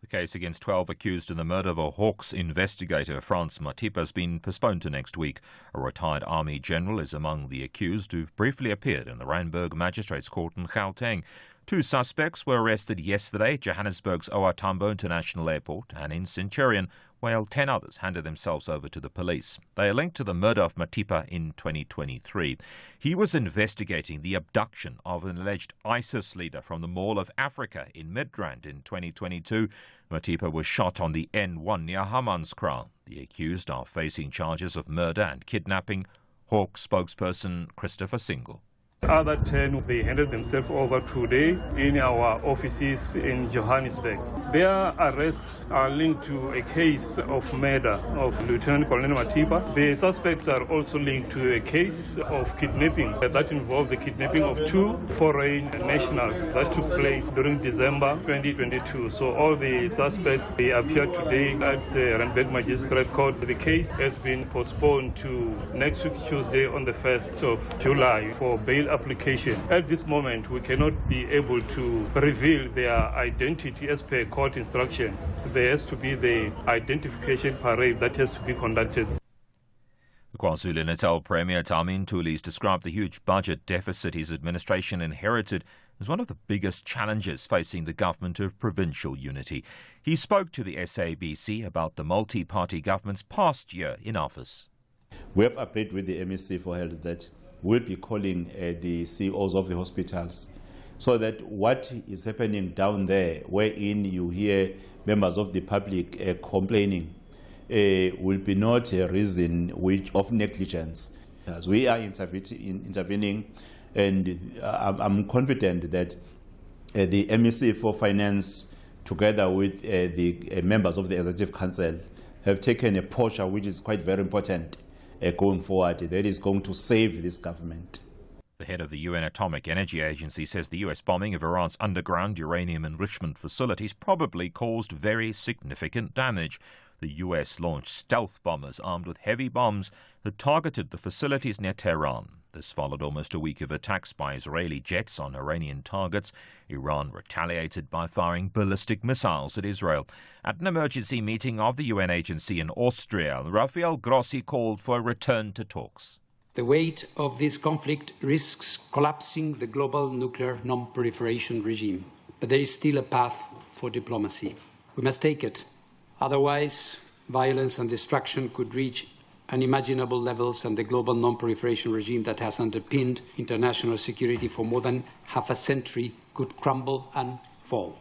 The case against 12 accused in the murder of a Hawks investigator, Frans Matipa, has been postponed to next week. A retired army general is among the accused who've briefly appeared in the Randburg Magistrates Court in Gauteng. 2 suspects were arrested yesterday at Johannesburg's OR Tambo International Airport, and in Centurion, while 10 others handed themselves over to the police. They are linked to the murder of Matipa in 2023. He was investigating the abduction of an alleged ISIS leader from the Mall of Africa in Midrand in 2022. Matipa was shot on the N1 near Hammanskraal. The accused are facing charges of murder and kidnapping. Hawk spokesperson Christopher Single. Other 10, they handed themselves over today in our offices in Johannesburg. Their arrests are linked to a case of murder of Lieutenant Colonel Matipa. The suspects are also linked to a case of kidnapping that involved the kidnapping of 2 foreign nationals that took place during December 2022. So all the suspects, they appeared today at the Randburg Magistrate Court. The case has been postponed to next week Tuesday on the 1st of July for bail application. At this moment, we cannot be able to reveal their identity as per court instruction. There has to be the identification parade that has to be conducted. The KwaZulu-Natal Premier Tamin Tulis described the huge budget deficit his administration inherited as one of the biggest challenges facing the government of provincial unity. He spoke to the SABC about the multi-party government's past year in office. We have agreed with the MEC for Health that we'll be calling the CEOs of the hospitals so that what is happening down there, wherein you hear members of the public complaining, will be not a reason of negligence. As we are intervening, and I'm confident that the MEC for Finance, together with the members of the Executive Council, have taken a posture which is quite very important going forward, that is going to save this government. The head of the UN Atomic Energy Agency says the US bombing of Iran's underground uranium enrichment facilities probably caused very significant damage. The US launched stealth bombers armed with heavy bombs that targeted the facilities near Tehran. This followed almost a week of attacks by Israeli jets on Iranian targets. Iran retaliated by firing ballistic missiles at Israel. At an emergency meeting of the UN agency in Austria, Rafael Grossi called for a return to talks. The weight of this conflict risks collapsing the global nuclear non-proliferation regime. But there is still a path for diplomacy. We must take it. Otherwise, violence and destruction could reach unimaginable levels, and the global non-proliferation regime that has underpinned international security for more than half a century could crumble and fall.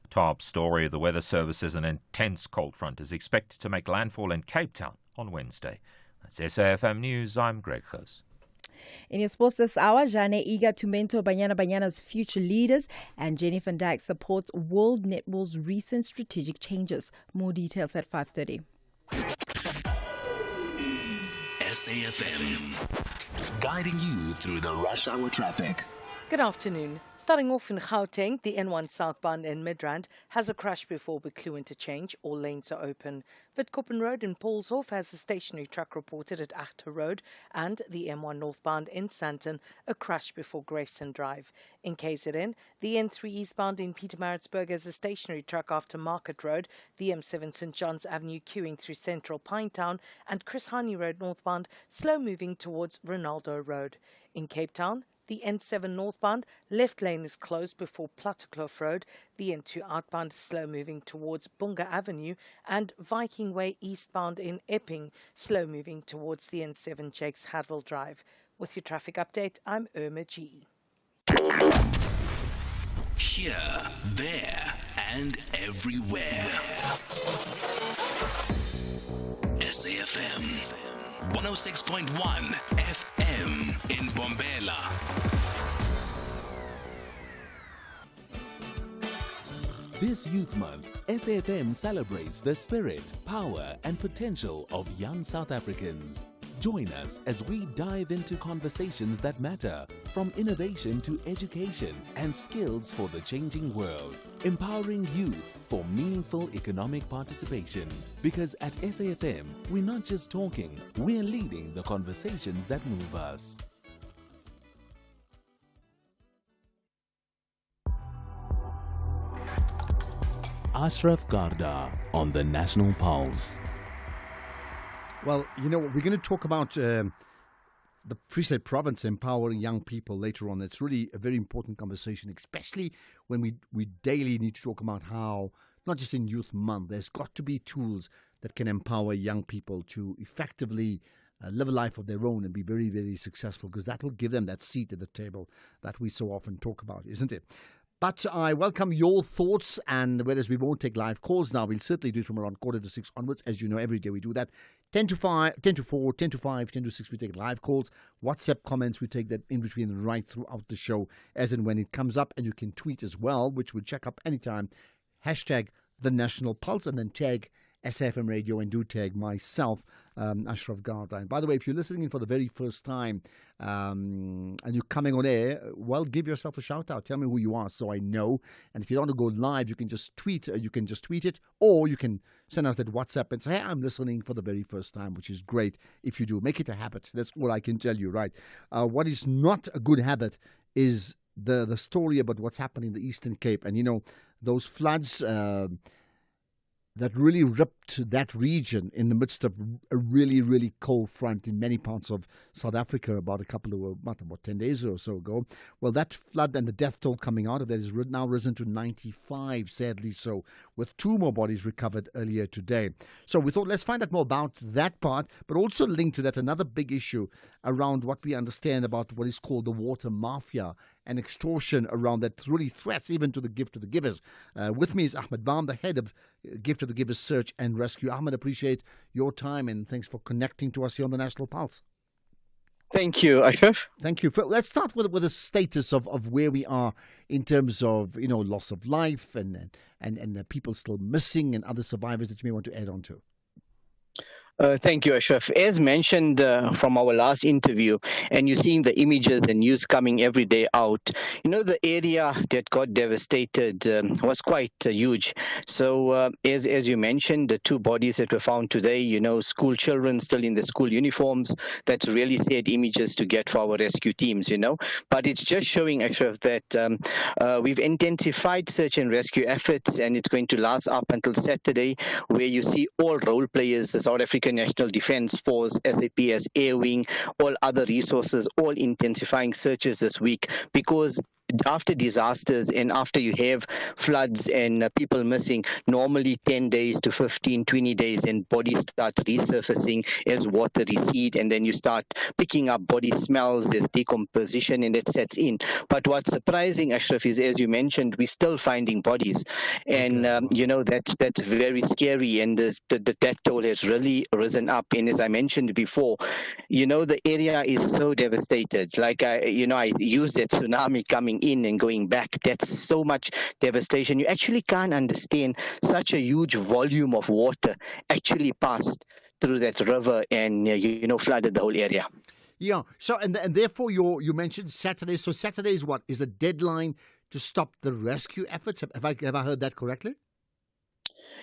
Top story. The Weather Service says an intense cold front is expected to make landfall in Cape Town on Wednesday. That's SAFM News. I'm Greg Gous. In your sports this hour, Jane eager to mentor Banyana Banyana's future leaders, and Jenny van Dijk supports World Netball's recent strategic changes. More details at 5:30. SAFM, guiding you through the rush hour traffic. Good afternoon. Starting off in Gauteng, the N1 southbound in Midrand has a crash before Buccleuch interchange. All lanes are open. Witkoppen Road in Paulshof has a stationary truck reported at Achter Road, and the M1 northbound in Sandton, a crash before Grayson Drive. In KZN, the N3 eastbound in Pietermaritzburg has a stationary truck after Market Road, the M7 St. John's Avenue queuing through central Pinetown, and Chris Hani Road northbound slow moving towards Ronaldo Road. In Cape Town, the N7 northbound left lane is closed before Plattekloof Road. The N2 outbound is slow moving towards Bunga Avenue, and Viking Way eastbound in Epping slow moving towards the N7 Jakes Hadwell Drive. With your traffic update, I'm Irma G. Here, there, and everywhere. SAFM 106.1 FM in Bombela. This Youth Month, SAFM celebrates the spirit, power, and potential of young South Africans. Join us as we dive into conversations that matter, from innovation to education and skills for the changing world, empowering youth for meaningful economic participation. Because at SAFM, we're not just talking, we're leading the conversations that move us. Ashraf Garda on the National Pulse. Well, you know, we're going to talk about the Free State Province empowering young people later on. It's really a very important conversation, especially when we daily need to talk about how, not just in Youth Month, there's got to be tools that can empower young people to effectively live a life of their own and be very, very successful, because that will give them that seat at the table that we so often talk about, isn't it? But I welcome your thoughts, and whereas we won't take live calls now, we'll certainly do it from around 5:45 onwards. As you know, every day we do that. 10 to 5, 10 to 4, 10 to 5, 10 to 6, we take live calls. WhatsApp comments, we take that in between right throughout the show as and when it comes up. And you can tweet as well, which we'll check up anytime. Hashtag The National Pulse, and then tag SAFM Radio and do tag myself, Ashraf Garda. And by the way, if you're listening in for the very first time and you're coming on air, well, give yourself a shout out. Tell me who you are so I know. And if you don't want to go live, you can just tweet. You can just tweet it, or you can send us that WhatsApp and say, hey, I'm listening for the very first time, which is great if you do. Make it a habit. That's all I can tell you, right? What is not a good habit is the story about what's happening in the Eastern Cape. And, you know, those floods that really ripped that region in the midst of a really, really cold front in many parts of South Africa about 10 days or so ago. Well, that flood and the death toll coming out of that is now risen to 95, sadly so, with 2 more bodies recovered earlier today. So we thought, let's find out more about that part, but also linked to that another big issue around what we understand about what is called the water mafia and extortion around that really threats even to the Gift to the Givers. With me is Ahmed Baum, the head of Gift to the Givers Search and Rescue. Ahmed, appreciate your time and thanks for connecting to us here on the National Pulse. Thank you, Ashraf. Thank you. Let's start with the status of where we are in terms of, you know, loss of life and people still missing and other survivors that you may want to add on to. Thank you, Ashraf. As mentioned from our last interview, and you're seeing the images and news coming every day out, you know, the area that got devastated was quite huge. So as you mentioned, the 2 bodies that were found today, you know, school children still in the school uniforms, that's really sad images to get for our rescue teams, you know. But it's just showing, Ashraf, that we've intensified search and rescue efforts, and it's going to last up until Saturday, where you see all role players, the South African National Defence Force, SAPS, Air Wing, all other resources, all intensifying searches this week, because after disasters and after you have floods and people missing, normally 10 days to 15, 20 days, and bodies start resurfacing as water recede, and then you start picking up body smells, there's decomposition, and it sets in. But what's surprising, Ashraf, is, as you mentioned, we're still finding bodies. And, that's very scary, and the death toll has really risen up. And as I mentioned before, the area is so devastated. Like, I used that tsunami coming in and going back. That's so much devastation. You actually can't understand such a huge volume of water actually passed through that river and flooded the whole area. Yeah. So and therefore you mentioned Saturday. So Saturday is what? Is a deadline to stop the rescue efforts? Have I heard that correctly?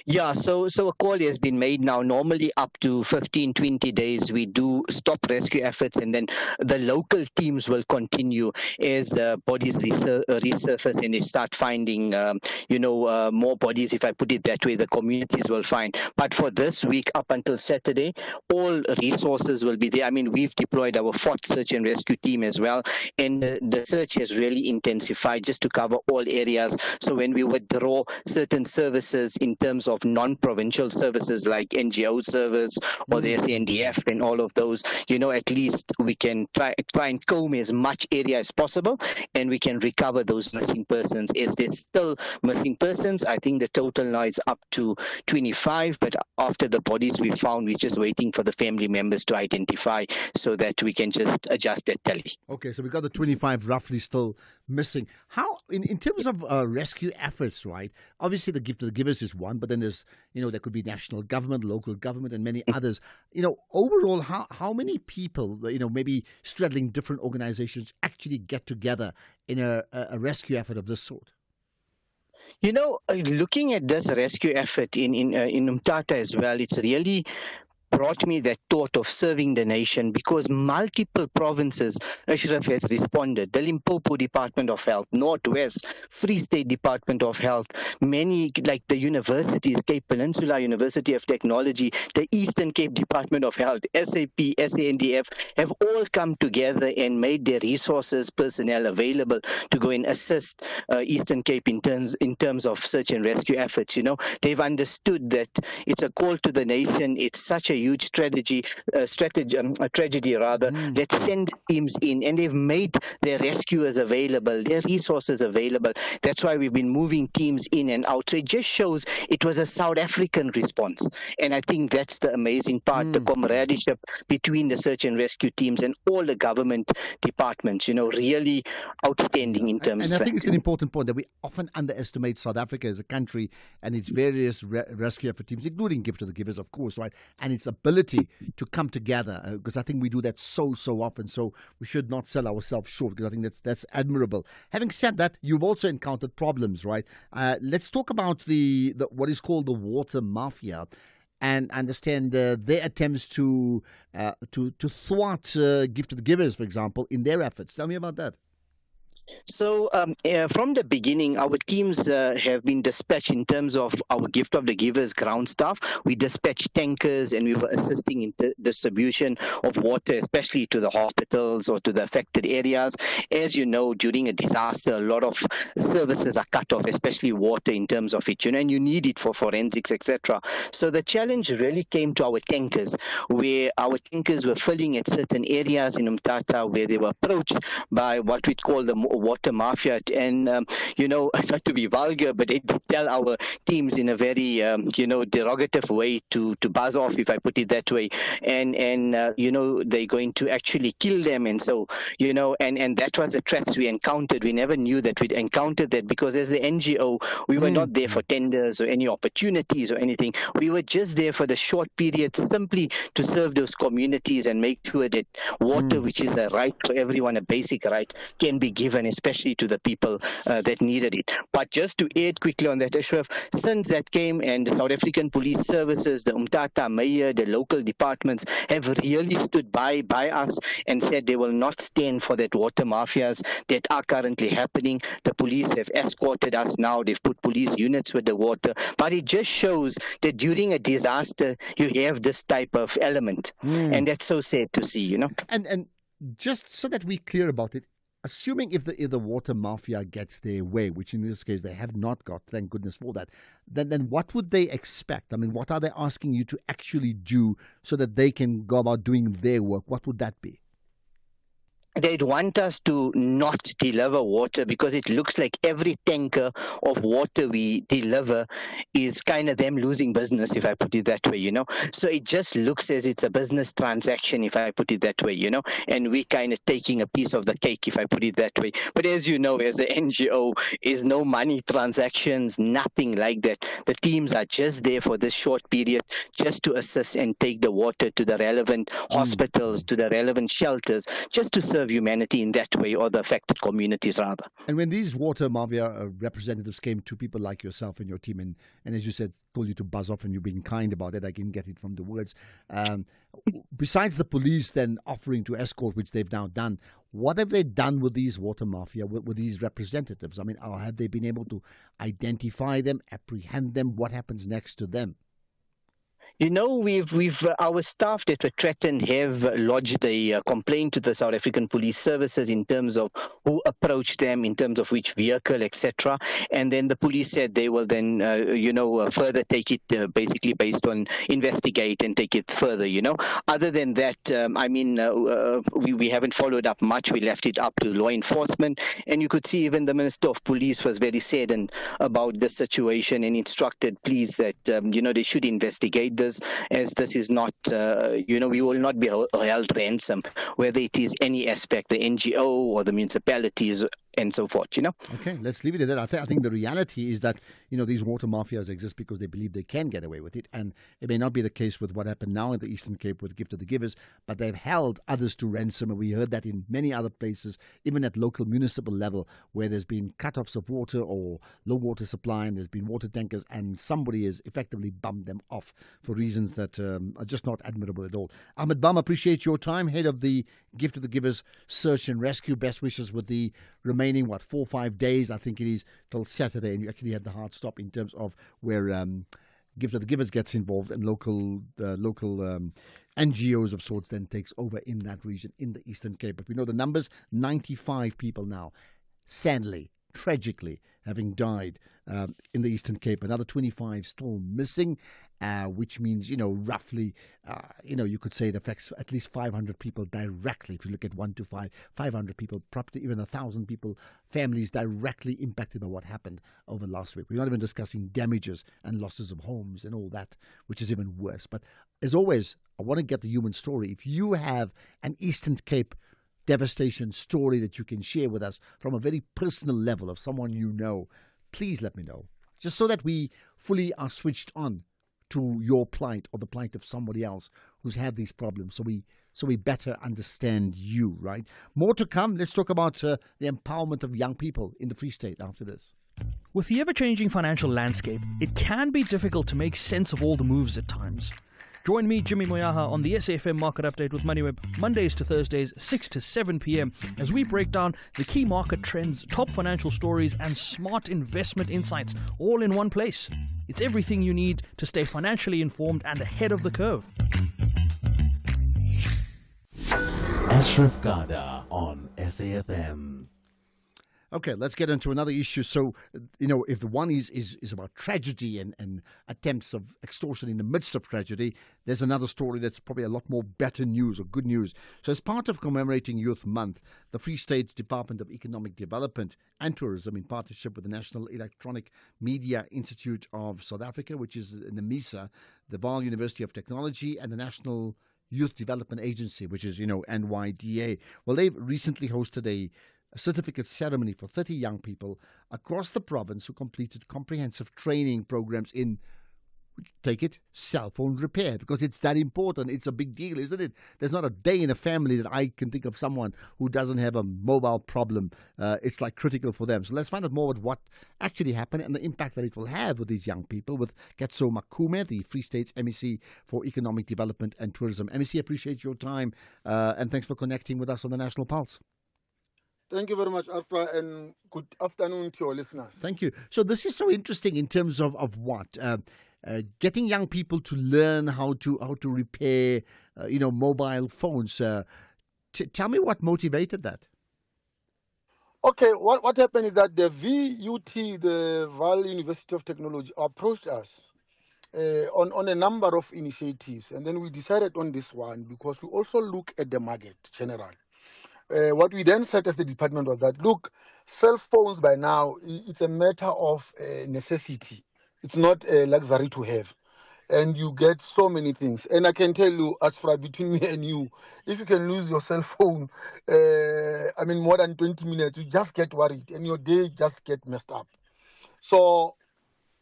Yeah, so a call has been made now. Normally up to 15, 20 days, we do stop rescue efforts, and then the local teams will continue as bodies resurface and they start finding, more bodies, if I put it that way, the communities will find. But for this week, up until Saturday, all resources will be there. I mean, we've deployed our 4th search and rescue team as well, and the search has really intensified just to cover all areas. So when we withdraw certain services in terms of non-provincial services like NGO service or the SANDF and all of those, at least we can try and comb as much area as possible, and we can recover those missing persons. Is there still missing persons? I think the total now is up to 25, but after the bodies we found, we're just waiting for the family members to identify so that we can just adjust that tally. Okay, so we got the 25 roughly still missing. How, in terms of rescue efforts, right? Obviously, the gift to the givers is one, but then there's, there could be national government, local government, and many others. Overall, how many people, maybe straddling different organizations actually get together in a rescue effort of this sort? Looking at this rescue effort in Umtata as well, it's really brought me that thought of serving the nation, because multiple provinces, Ashraf, has responded. The Limpopo Department of Health, Northwest, Free State Department of Health, many like the universities, Cape Peninsula University of Technology, the Eastern Cape Department of Health, SAP, SANDF, have all come together and made their resources, personnel available to go and assist Eastern Cape in terms of search and rescue efforts. They've understood that it's a call to the nation. It's such a huge tragedy that send teams in, and they've made their rescuers available, their resources available. That's why we've been moving teams in and out. So it just shows it was a South African response, and I think that's the amazing part, the comradeship between the search and rescue teams and all the government departments, really outstanding in terms of. And I think it's an important point that we often underestimate South Africa as a country and its various rescue effort teams, including Gift to the Givers, of course, right? And its ability to come together, because I think we do that so often. So we should not sell ourselves short, because I think that's admirable. Having said that, you've also encountered problems, right? Let's talk about the what is called the water mafia, and understand their attempts to thwart Gift to the Givers, for example, in their efforts. Tell me about that. So from the beginning, our teams have been dispatched in terms of our Gift of the Givers ground staff. We dispatched tankers, and we were assisting in the distribution of water, especially to the hospitals or to the affected areas. As you know, during a disaster, a lot of services are cut off, especially water in terms of it, and you need it for forensics, etc. So the challenge really came to our tankers, where our tankers were filling at certain areas in Umtata where they were approached by what we call the water mafia, and not to be vulgar, but they tell our teams in a very derogative way to buzz off, if I put it that way, and they're going to actually kill them, and so and that was the traps we encountered. We never knew that we'd encountered that, because as the NGO we were not there for tenders or any opportunities or anything. We were just there for the short period, simply to serve those communities and make sure that water, which is a right for everyone, a basic right, can be given, especially to the people that needed it. But just to add quickly on that, Ashraf, since that came, and the South African Police Services, the Umtata Mayor, the local departments have really stood by us and said they will not stand for that water mafias that are currently happening. The police have escorted us now. They've put police units with the water. But it just shows that during a disaster, you have this type of element. And that's so sad to see, And just so that we're clear about it, assuming if the water mafia gets their way, which in this case they have not got, thank goodness for that, then what would they expect? I mean, what are they asking you to actually do so that they can go about doing their work? What would that be? They'd want us to not deliver water because it looks like every tanker of water we deliver is kind of them losing business, if I put it that way, you know. So it just looks as it's a business transaction, if I put it that way, you know, and we kind of taking a piece of the cake, if I put it that way. But as you know, as an NGO, is no money transactions, nothing like that. The teams are just there for this short period just to assist and take the water to the relevant hospitals, to the relevant shelters, just to serve humanity in that way, or the affected communities rather. And when these water mafia representatives came to people like yourself and your team, and as you said, told you to buzz off and you're being kind about it, I can get it from the words. Besides the police then offering to escort, which they've now done, what have they done with these water mafia, with these representatives? I mean, have they been able to identify them, apprehend them? What happens next to them? You know, we've our staff that were threatened have lodged a complaint to the South African Police Services in terms of who approached them, in terms of which vehicle, etc. And then the police said they will then, further take it basically based on investigate and take it further. You know, other than that, we haven't followed up much. We left it up to law enforcement, and you could see even the Minister of Police was very saddened about the situation and instructed, please, that they should investigate this, as this is not, we will not be held ransom, whether it is any aspect, the NGO or the municipalities and so forth, you know. Okay, let's leave it at that. I think the reality is that, these water mafias exist because they believe they can get away with it. And it may not be the case with what happened now in the Eastern Cape with Gift of the Givers, but they've held others to ransom. And we heard that in many other places, even at local municipal level, where there's been cut-offs of water or low water supply, and there's been water tankers, and somebody has effectively bummed them off for reasons that are just not admirable at all. Ahmed Bam, appreciate your time, head of the Gift of the Givers Search and Rescue. Best wishes with the remaining, 4 or 5 days, I think it is, till Saturday, and you actually had the hard stop in terms of where Gift of the Givers gets involved and local NGOs of sorts then takes over in that region, in the Eastern Cape. But we know the numbers, 95 people now, sadly, tragically, having died in the Eastern Cape. Another 25 still missing, which means, roughly, you could say it affects at least 500 people directly. If you look at 1 to 500 people, probably even 1,000 people, families directly impacted by what happened over last week. We're not even discussing damages and losses of homes and all that, which is even worse. But as always, I want to get the human story. If you have an Eastern Cape devastation story that you can share with us from a very personal level of someone you know, please let me know, just so that we fully are switched on to your plight or the plight of somebody else who's had these problems, so we better understand you, right? More to come. Let's talk about the empowerment of young people in the Free State after this. With the ever-changing financial landscape, it can be difficult to make sense of all the moves at times. Join me, Jimmy Moyaha, on the SAFM Market Update with MoneyWeb, Mondays to Thursdays, 6 to 7 p.m, as we break down the key market trends, top financial stories, and smart investment insights, all in one place. It's everything you need to stay financially informed and ahead of the curve. Ashraf Garda on SAFM. Okay, let's get into another issue. So, if the one is about tragedy and attempts of extortion in the midst of tragedy, there's another story that's probably a lot more better news or good news. So as part of commemorating Youth Month, the Free State Department of Economic Development and Tourism, in partnership with the National Electronic Media Institute of South Africa, which is in the NEMISA, the Vaal University of Technology, and the National Youth Development Agency, which is, NYDA. Well, they've recently hosted a certificate ceremony for 30 young people across the province who completed comprehensive training programs in, take it, cell phone repair, because it's that important. It's a big deal, isn't it? There's not a day in a family that I can think of someone who doesn't have a mobile problem. It's like critical for them. So let's find out more about what actually happened and the impact that it will have with these young people with Ketso Makume, the Free State's MEC for Economic Development and Tourism. MEC, appreciate your time and thanks for connecting with us on the National Pulse. Thank you very much, Afra, and good afternoon to your listeners. Thank you. So this is so interesting in terms of what? Getting young people to learn how to repair, mobile phones. Tell me what motivated that. Okay, what happened is that the VUT, the Vaal University of Technology, approached us on a number of initiatives, and then we decided on this one because we also look at the market generally. What we then said as the department was that, look, cell phones by now, it's a matter of necessity. It's not a luxury to have. And you get so many things. And I can tell you, as far between me and you, if you can lose your cell phone, more than 20 minutes, you just get worried and your day just get messed up. So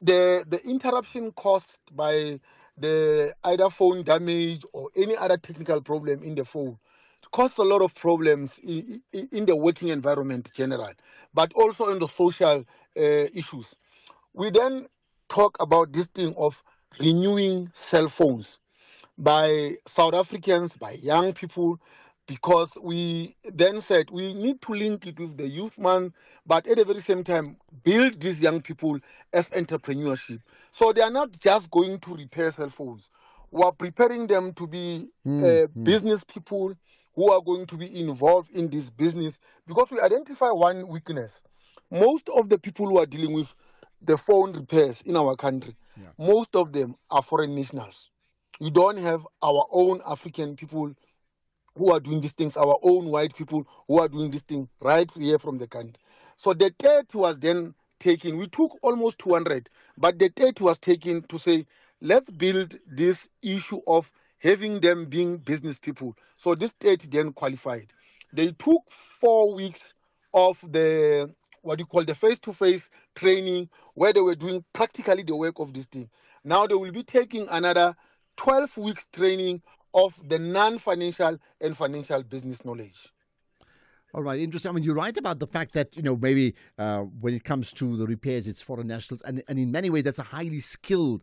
the interruption caused by the either phone damage or any other technical problem in the phone causes a lot of problems in the working environment general, but also in the social issues. We then talk about this thing of renewing cell phones by South Africans, by young people, because we then said we need to link it with the Youth Month, but at the very same time, build these young people as entrepreneurship. So they are not just going to repair cell phones. We are preparing them to be business people who are going to be involved in this business, because we identify one weakness. Most of the people who are dealing with the phone repairs in our country, most of them are foreign nationals. We don't have our own African people who are doing these things, our own white people who are doing this thing right here from the country. So the 30 was then taken. We took almost 200, but the 30 was taken to say, let's build this issue of having them being business people. So this 30 then qualified. They took 4 weeks of the the face-to-face training where they were doing practically the work of this thing. Now they will be taking another 12 weeks training of the non-financial and financial business knowledge. All right, interesting. I mean, you're right about the fact that, maybe when it comes to the repairs, it's foreign nationals. And in many ways, that's a highly skilled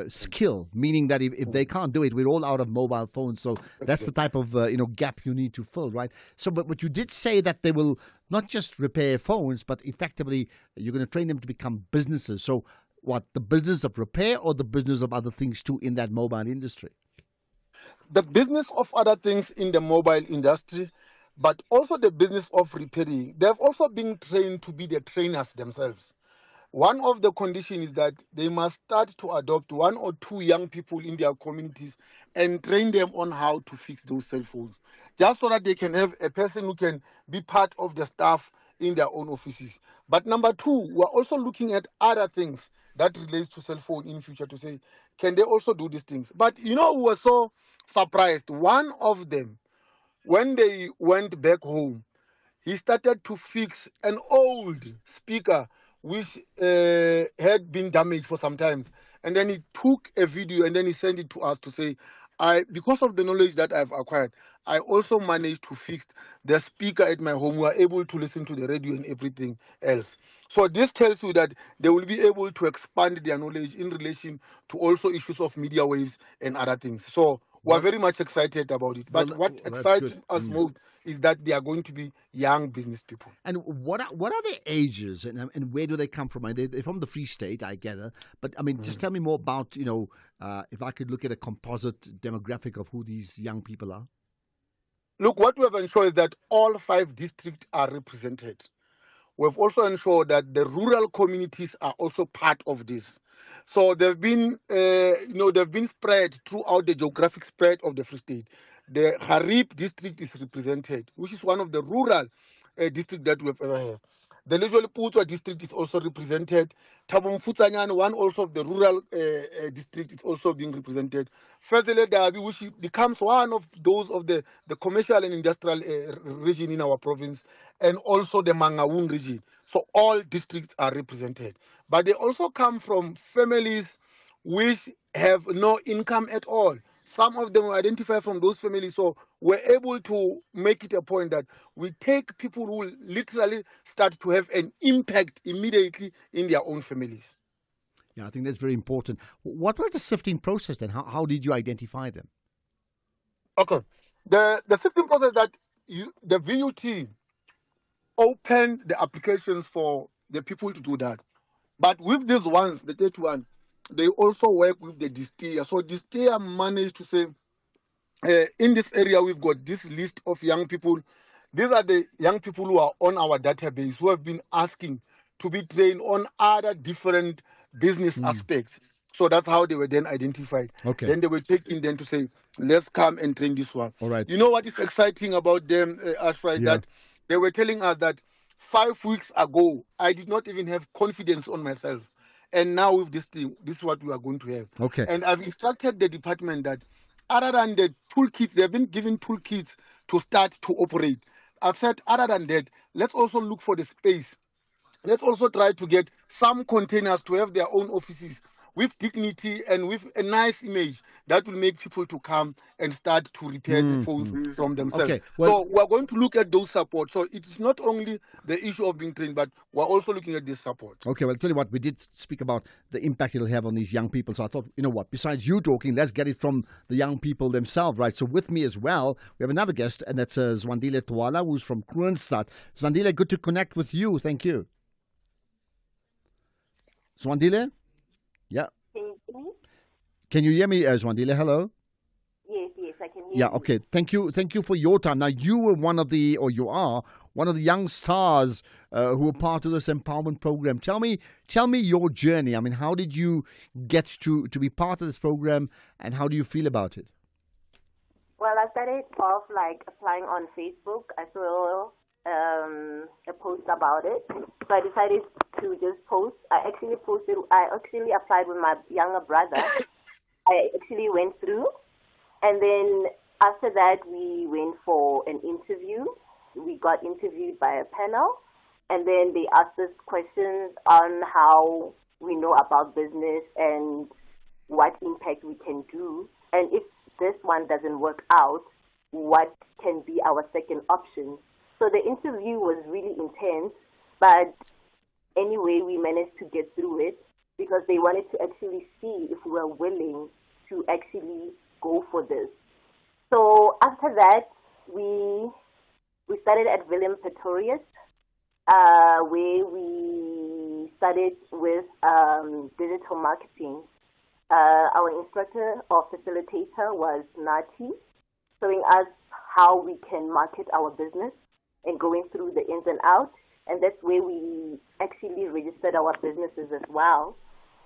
skill, meaning that if they can't do it, we're all out of mobile phones. So that's the type of gap you need to fill, right? So, but you did say that they will not just repair phones, but effectively you're going to train them to become businesses. So what, the business of repair or the business of other things too in that mobile industry? The business of other things in the mobile industry, but also the business of repairing. They've also been trained to be the trainers themselves. One of the conditions is that they must start to adopt 1 or 2 young people in their communities and train them on how to fix those cell phones, just so that they can have a person who can be part of the staff in their own offices. But number 2, we're also looking at other things that relates to cell phone in future to say, can they also do these things? But we were so surprised. One of them, when they went back home, he started to fix an old speaker which had been damaged for some time. And then he took a video and then he sent it to us to say, because of the knowledge that I've acquired, I also managed to fix the speaker at my home. We are able to listen to the radio and everything else. So this tells you that they will be able to expand their knowledge in relation to also issues of media waves and other things. So we're very much excited about it. But what excites us most is that they are going to be young business people. And what are their ages and where do they come from? They're from the Free State, I gather. But I mean, just tell me more about, if I could look at a composite demographic of who these young people are. Look, what we have ensured is that all 5 districts are represented. We've also ensured that the rural communities are also part of this. So they've been, they've been spread throughout the geographic spread of the Free State. The Harib district is represented, which is one of the rural districts that we've ever had. The Lejwe-Leputswa district is also represented. Thabo Mfutsanyane, one also of the rural district, is also being represented. Fezile Dabi, which becomes one of those of the commercial and industrial region in our province, and also the Mangaung region. So all districts are represented. But they also come from families which have no income at all. Some of them were identified from those families. So we're able to make it a point that we take people who literally start to have an impact immediately in their own families. Yeah, I think that's very important. What was the sifting process then? How did you identify them? Okay. The sifting process that the VUT opened the applications for the people to do that. But with these ones, the 31, they also work with the DSTEA. So DSTEA managed to say, in this area, we've got this list of young people. these are the young people who are on our database who have been asking to be trained on other different business aspects. So that's how they were then identified. Okay. Then they were taken then to say, let's come and train this one. All right. You know what is exciting about them, Ashra, is that they were telling us that 5 weeks ago, I did not even have confidence on myself. And now with this thing, this is what we are going to have. Okay. And I've instructed the department that other than the toolkits, they've been given toolkits to start to operate. I've said, other than that, let's also look for the space. Let's also try to get some containers to have their own offices with dignity and with a nice image that will make people to come and start to repair the phones from themselves. Okay, well, so we're going to look at those supports. So it's not only the issue of being trained, but we're also looking at this support. Okay, well, tell you what, we did speak about the impact it'll have on these young people. So I thought, you know what, besides you talking, let's get it from the young people themselves, right? So with me as well, we have another guest, and that's Zwandile Twala, who's from Kroonstad. Zwandile, good to connect with you. Thank you. Zwandile? Yeah. Can you hear me? Can you hear me, Zwandile? Hello? Yes, I can hear Yeah, you. okay. Thank you for your time. Now, you were you are one of the young stars who were part of this empowerment program. Tell me your journey. I mean, how did you get to be part of this program, and how do you feel about it? Well, I started off like applying on Facebook. I saw a post about it, so I decided to just post. I actually applied with my younger brother. I actually went through, and then after that we went for an interview. We got interviewed by a panel, and then they asked us questions on how we know about business and what impact we can do, and if this one doesn't work out, what can be our second option. So the interview was really intense, but anyway, we managed to get through it because they wanted to actually see if we were willing to actually go for this. So after that, we started at Willem Pretorius, where we started with digital marketing. Our instructor or facilitator was Nati, showing us how we can market our business and going through the ins and outs. And that's where we actually registered our businesses as well.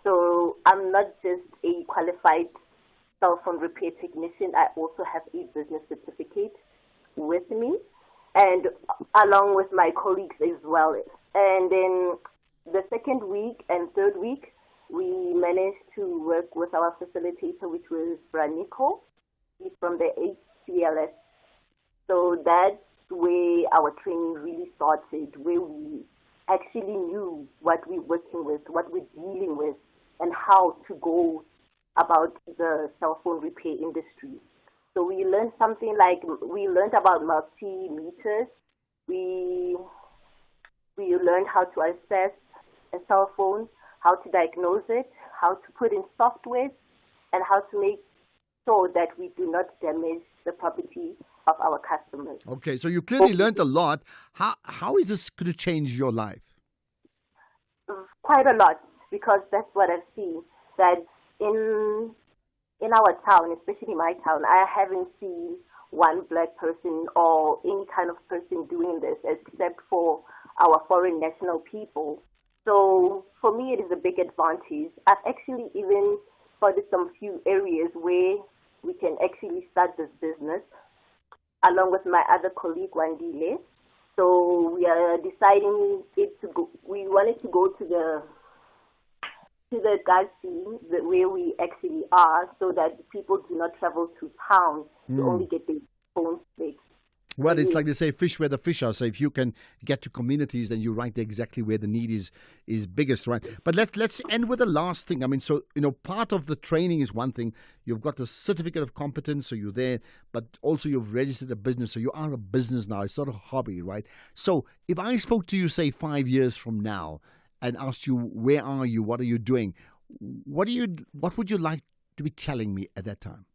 So I'm not just a qualified cell phone repair technician. I also have a business certificate with me, and along with my colleagues as well. And then the second week and third week, we managed to work with our facilitator, which was Braniko. He's from the HCLS. So that's where our training really started, where we actually knew what we're working with, what we're dealing with, and how to go about the cell phone repair industry. So we learned something like, we learned about multimeters. We learned how to assess a cell phone, how to diagnose it, how to put in software, and how to make sure that we do not damage the property of our customers. Okay, so you clearly learned a lot. How is this going to change your life? Quite a lot, because that's what I've seen, that in our town, especially my town, I haven't seen one black person or any kind of person doing this except for our foreign national people. So for me, it is a big advantage. I've actually even spotted some few areas where we can actually start this business along with my other colleague, Wandile. So we are deciding we wanted to go to the gas scene where we actually are, so that people do not travel to town to only get their phones fixed. Well, it's like they say, fish where the fish are. So if you can get to communities, then you're right exactly where the need is biggest, right? But let's end with the last thing. I mean, so, part of the training is one thing. You've got the certificate of competence, so you're there, but also you've registered a business, so you are a business now. It's not a hobby, right? So if I spoke to you, say, 5 years from now and asked you, where are you? What are you doing? What would you like to be telling me at that time?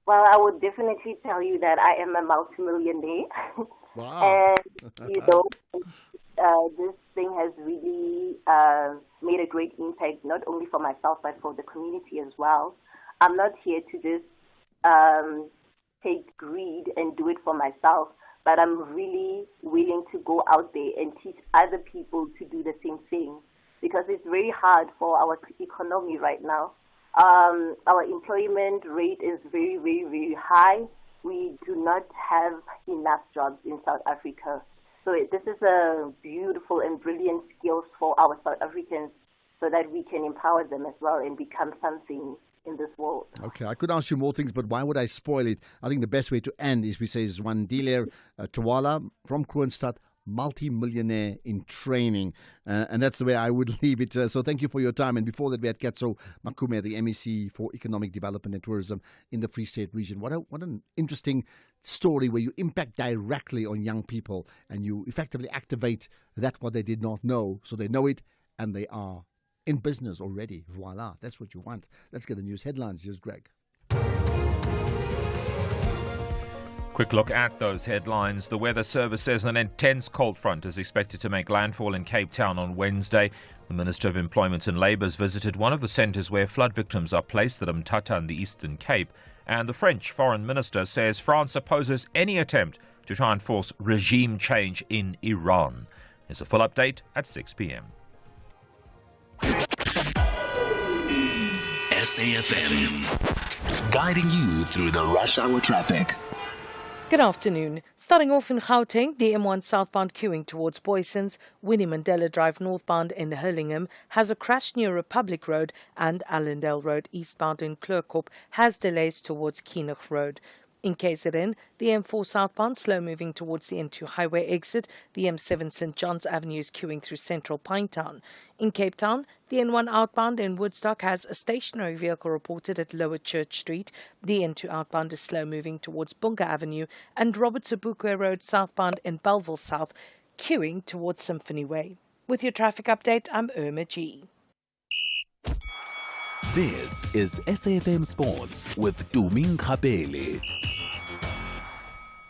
Well, I would definitely tell you that I am a multimillionaire. Wow. And, this thing has really made a great impact, not only for myself, but for the community as well. I'm not here to just take greed and do it for myself, but I'm really willing to go out there and teach other people to do the same thing, because it's very hard for our economy right now. Our employment rate is very, very, very high. We do not have enough jobs in South Africa. So this is a beautiful and brilliant skills for our South Africans, so that we can empower them as well and become something in this world. Okay, I could ask you more things, but why would I spoil it? I think the best way to end is we say Zwandile Twala from Kroonstad, multi-millionaire in training. And that's the way I would leave it. So thank you for your time. And before that, we had Ketso Makume, the MEC for Economic Development and Tourism in the Free State region. What an interesting story where you impact directly on young people and you effectively activate that what they did not know. So they know it and they are in business already. Voila, that's what you want. Let's get the news headlines. Here's Greg. Quick look at those headlines. The Weather Service says an intense cold front is expected to make landfall in Cape Town on Wednesday. The Minister of Employment and Labour has visited one of the centres where flood victims are placed at Mthatha in the Eastern Cape. And the French Foreign Minister says France opposes any attempt to try and force regime change in Iran. Here's a full update at 6 p.m. SAFM, guiding you through the rush hour traffic. Good afternoon. Starting off in Gauteng, the M1 southbound queuing towards Boysons, Winnie Mandela Drive northbound in Hurlingham has a crash near Republic Road, and Allendale Road eastbound in Kleurkop has delays towards Kienigh Road. In KZN, the M4 southbound slow-moving towards the N2 highway exit. The M7 St. John's Avenue is queuing through central Pinetown. In Cape Town, the N1 outbound in Woodstock has a stationary vehicle reported at Lower Church Street. The N2 outbound is slow-moving towards Bunga Avenue, and Robert Sobukwe Road southbound in Belleville South queuing towards Symphony Way. With your traffic update, I'm Irma G. This is SAFM Sports with Tuming Kapele.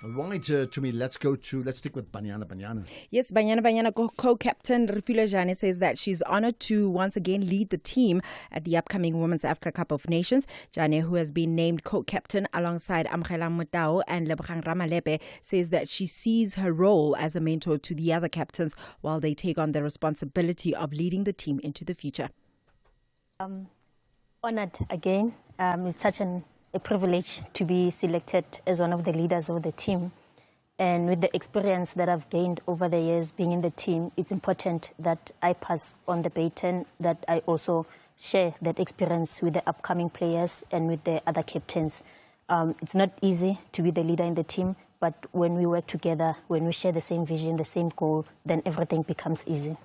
All right, to me, let's stick with Banyana. Yes, Banyana co-captain Refilwe Jane says that she's honored to once again lead the team at the upcoming Women's Africa Cup of Nations. Jane, who has been named co-captain alongside Amkhela Mutau and Lebogang Ramalepe, says that she sees her role as a mentor to the other captains while they take on the responsibility of leading the team into the future. Honored again. It's such a privilege to be selected as one of the leaders of the team. And with the experience that I've gained over the years being in the team, it's important that I pass on the baton, that I also share that experience with the upcoming players and with the other captains. It's not easy to be the leader in the team, but when we work together, when we share the same vision, the same goal, then everything becomes easy.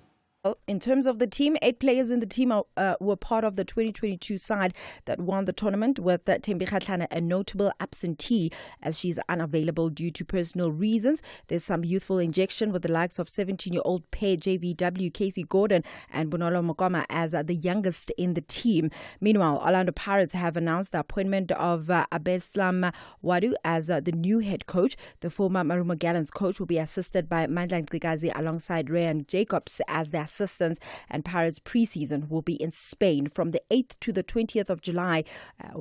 In terms of the team, 8 players in the team were part of the 2022 side that won the tournament, with Thembi Kgatlana a notable absentee as she's unavailable due to personal reasons. There's some youthful injection with the likes of 17-year-old pair JVW Casey Gordon and Bonolo Mokoma as the youngest in the team. Meanwhile, Orlando Pirates have announced the appointment of Abeslam Wadu as the new head coach. The former Marumo Gallants coach will be assisted by Mandla Ngcikazi alongside Ryan Jacobs as their assistants, and Pirates pre-season will be in Spain from the 8th to the 20th of July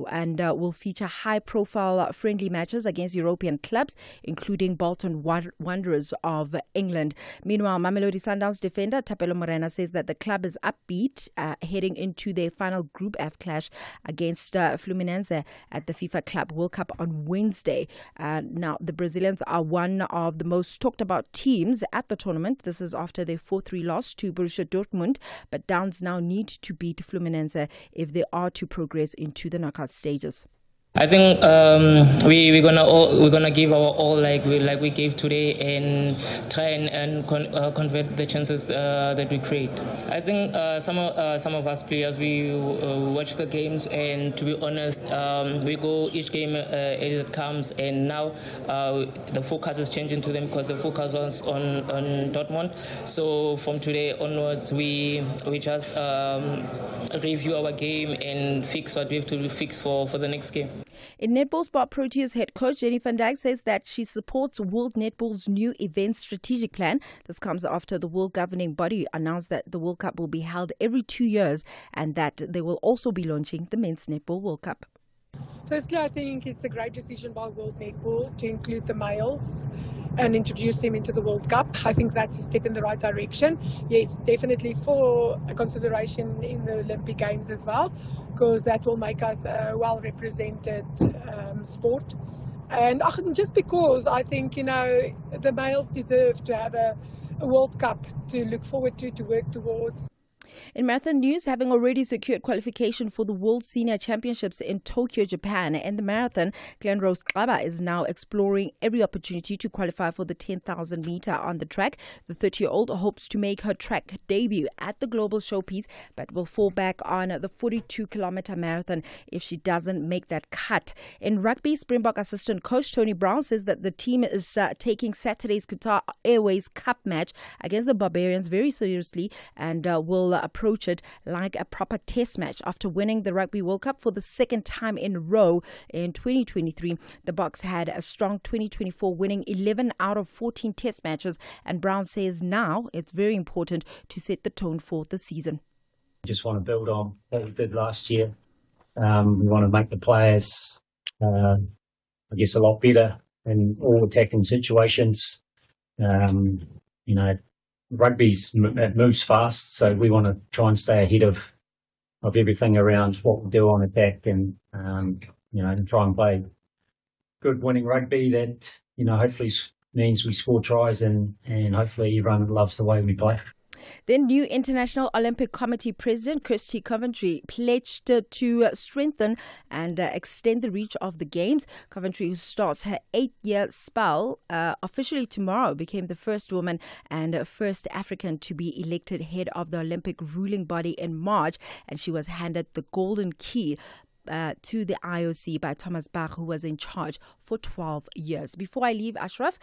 and will feature high-profile friendly matches against European clubs, including Bolton Wanderers of England. Meanwhile, Mamelodi Sundowns defender Thapelo Morena says that the club is upbeat heading into their final Group F clash against Fluminense at the FIFA Club World Cup on Wednesday. Now, the Brazilians are one of the most talked about teams at the tournament. This is after their 4-3 loss to Borussia Dortmund, but Downs now need to beat Fluminense if they are to progress into the knockout stages. I think we're gonna give our all like we gave today and try and convert the chances that we create. I think some of us players we watch the games, and to be honest, we go each game as it comes, and now the focus is changing to them because the focus was on Dortmund. So from today onwards, we just review our game and fix what we have to fix for the next game. In Netball, Sport Proteas head coach Jenny van Dijk says that she supports World Netball's new event strategic plan. This comes after the world governing body announced that the World Cup will be held every 2 years and that they will also be launching the Men's Netball World Cup. Firstly, I think it's a great decision by World Netball to include the males and introduce him into the World Cup. I think that's a step in the right direction. Yes, definitely for a consideration in the Olympic Games as well, because that will make us a well-represented sport. And just because I think, the males deserve to have a World Cup to look forward to work towards. In marathon news, having already secured qualification for the World Senior Championships in Tokyo, Japan, and the marathon, Glenrose Xaba is now exploring every opportunity to qualify for the 10,000 meter on the track. The 30-year-old hopes to make her track debut at the global showpiece, but will fall back on the 42-kilometer marathon if she doesn't make that cut. In rugby, Springbok assistant coach Tony Brown says that the team is taking Saturday's Qatar Airways Cup match against the Barbarians very seriously and will approach it like a proper test match. After winning the Rugby World Cup for the second time in a row in 2023, the Boks had a strong 2024, winning 11 out of 14 test matches, and Brown says now it's very important to set the tone for the season. We just want to build on what we did last year. We want to make the players, a lot better in all attacking situations. It moves fast, so we want to try and stay ahead of everything around what we do on attack, and try and play good winning rugby that hopefully means we score tries and hopefully everyone loves the way we play. Then new International Olympic Committee President Kirsty Coventry pledged to strengthen and extend the reach of the Games. Coventry, who starts her 8-year spell officially tomorrow, became the first woman and first African to be elected head of the Olympic ruling body in March, and she was handed the golden key to the IOC by Thomas Bach, who was in charge for 12 years. Before I leave, Ashraf,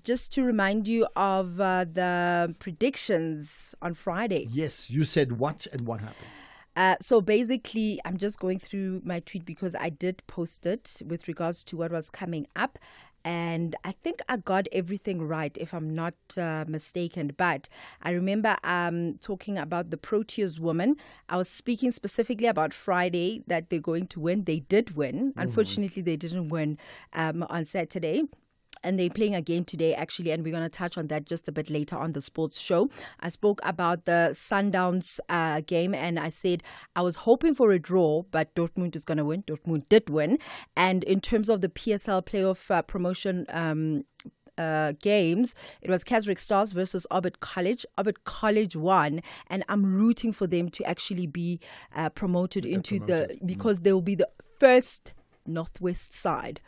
just to remind you of the predictions on Friday. Yes, you said what and what happened? So basically, I'm just going through my tweet because I did post it with regards to what was coming up. And I think I got everything right, if I'm not mistaken. But I remember talking about the Proteas woman. I was speaking specifically about Friday, that they're going to win. They did win. Unfortunately, they didn't win on Saturday. And they're playing again today, actually, and we're going to touch on that just a bit later on the sports show. I spoke about the Sundowns game, and I said I was hoping for a draw, but Dortmund is going to win. Dortmund did win. And in terms of the PSL playoff promotion games, it was Keswick Stars versus Orbit College. Orbit College won, and I'm rooting for them to actually be promoted into because they will be the first Northwest side,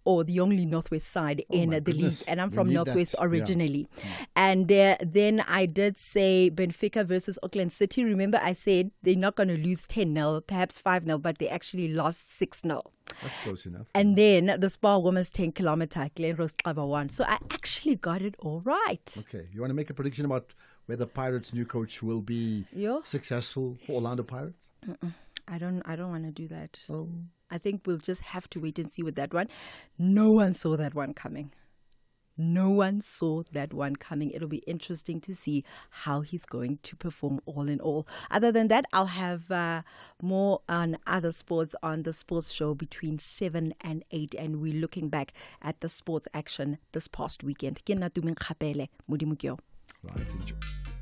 or the only Northwest side in the league. And I'm from Northwest originally. Yeah. And then I did say Benfica versus Auckland City. Remember, I said they're not going to lose 10-0, perhaps 5-0, but they actually lost 6-0. That's close enough. And then the Spa Women's 10-kilometer, Glenrose Xaba won. So I actually got it all right. Okay. You want to make a prediction about whether Pirates' new coach will be successful for Orlando Pirates? I don't want to do that. Oh. I think we'll just have to wait and see with that one. No one saw that one coming. No one saw that one coming. It'll be interesting to see how he's going to perform all in all. Other than that, I'll have more on other sports on the sports show between 7 and 8. And we're looking back at the sports action this past weekend. Right, enjoy.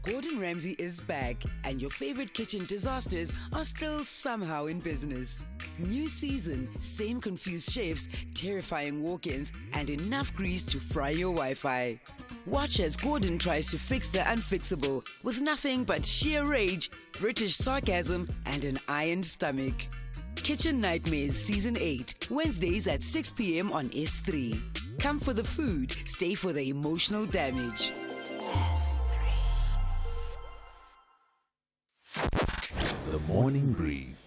Gordon Ramsay is back, and your favorite kitchen disasters are still somehow in business. New season, same confused chefs, terrifying walk-ins, and enough grease to fry your Wi-Fi. Watch as Gordon tries to fix the unfixable with nothing but sheer rage, British sarcasm, and an iron stomach. Kitchen Nightmares Season 8, Wednesdays at 6 p.m. on S3. Come for the food, stay for the emotional damage. The Morning Brief.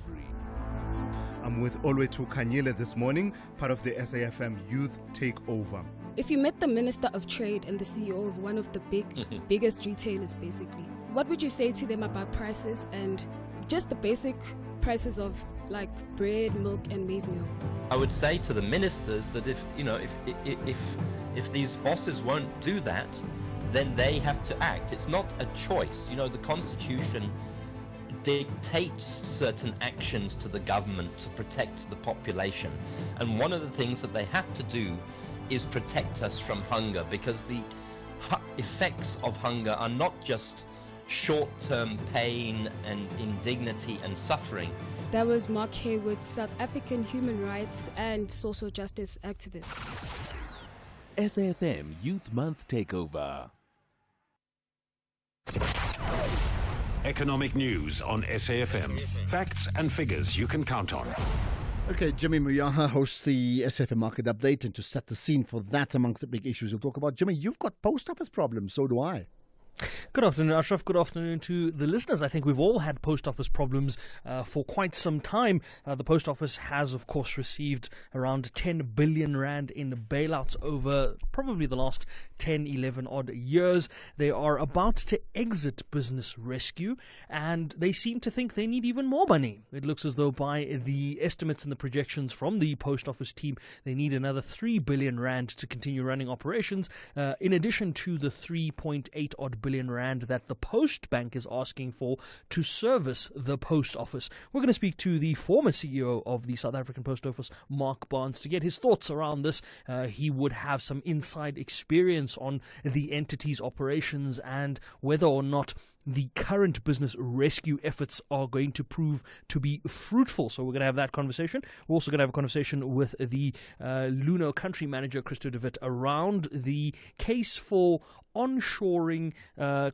I'm with Olwetu Kanyile this morning, part of the SAFM Youth Takeover. If you met the Minister of Trade and the CEO of one of the biggest retailers, basically, what would you say to them about prices and just the basic prices of like bread, milk, and maize meal? I would say to the ministers that if these bosses won't do that, then they have to act. It's not a choice. The Constitution dictates certain actions to the government to protect the population, and one of the things that they have to do is protect us from hunger, because the effects of hunger are not just short-term pain and indignity and suffering. That was Mark Haywood, South African human rights and social justice activist. SAFM Youth Month Takeover. Economic news on SAFM. Facts and figures you can count on. Okay, Jimmy Muyaha hosts the SAFM Market Update, and to set the scene for that amongst the big issues we'll talk about, Jimmy, you've got post office problems, so do I. Good afternoon, Ashraf. Good afternoon to the listeners. I think we've all had post office problems for quite some time. The post office has, of course, received around 10 billion rand in bailouts over probably the last 10, 11 odd years. They are about to exit business rescue, and they seem to think they need even more money. It looks as though by the estimates and the projections from the post office team, they need another 3 billion rand to continue running operations, in addition to the 3.8 odd billion rand that the Post Bank is asking for to service the post office. We're going to speak to the former CEO of the South African Post Office, Mark Barnes, to get his thoughts around this. He would have some inside experience on the entity's operations and whether or not the current business rescue efforts are going to prove to be fruitful. So we're going to have that conversation. We're also going to have a conversation with the Luno country manager, Christo de Wit, around the case for onshoring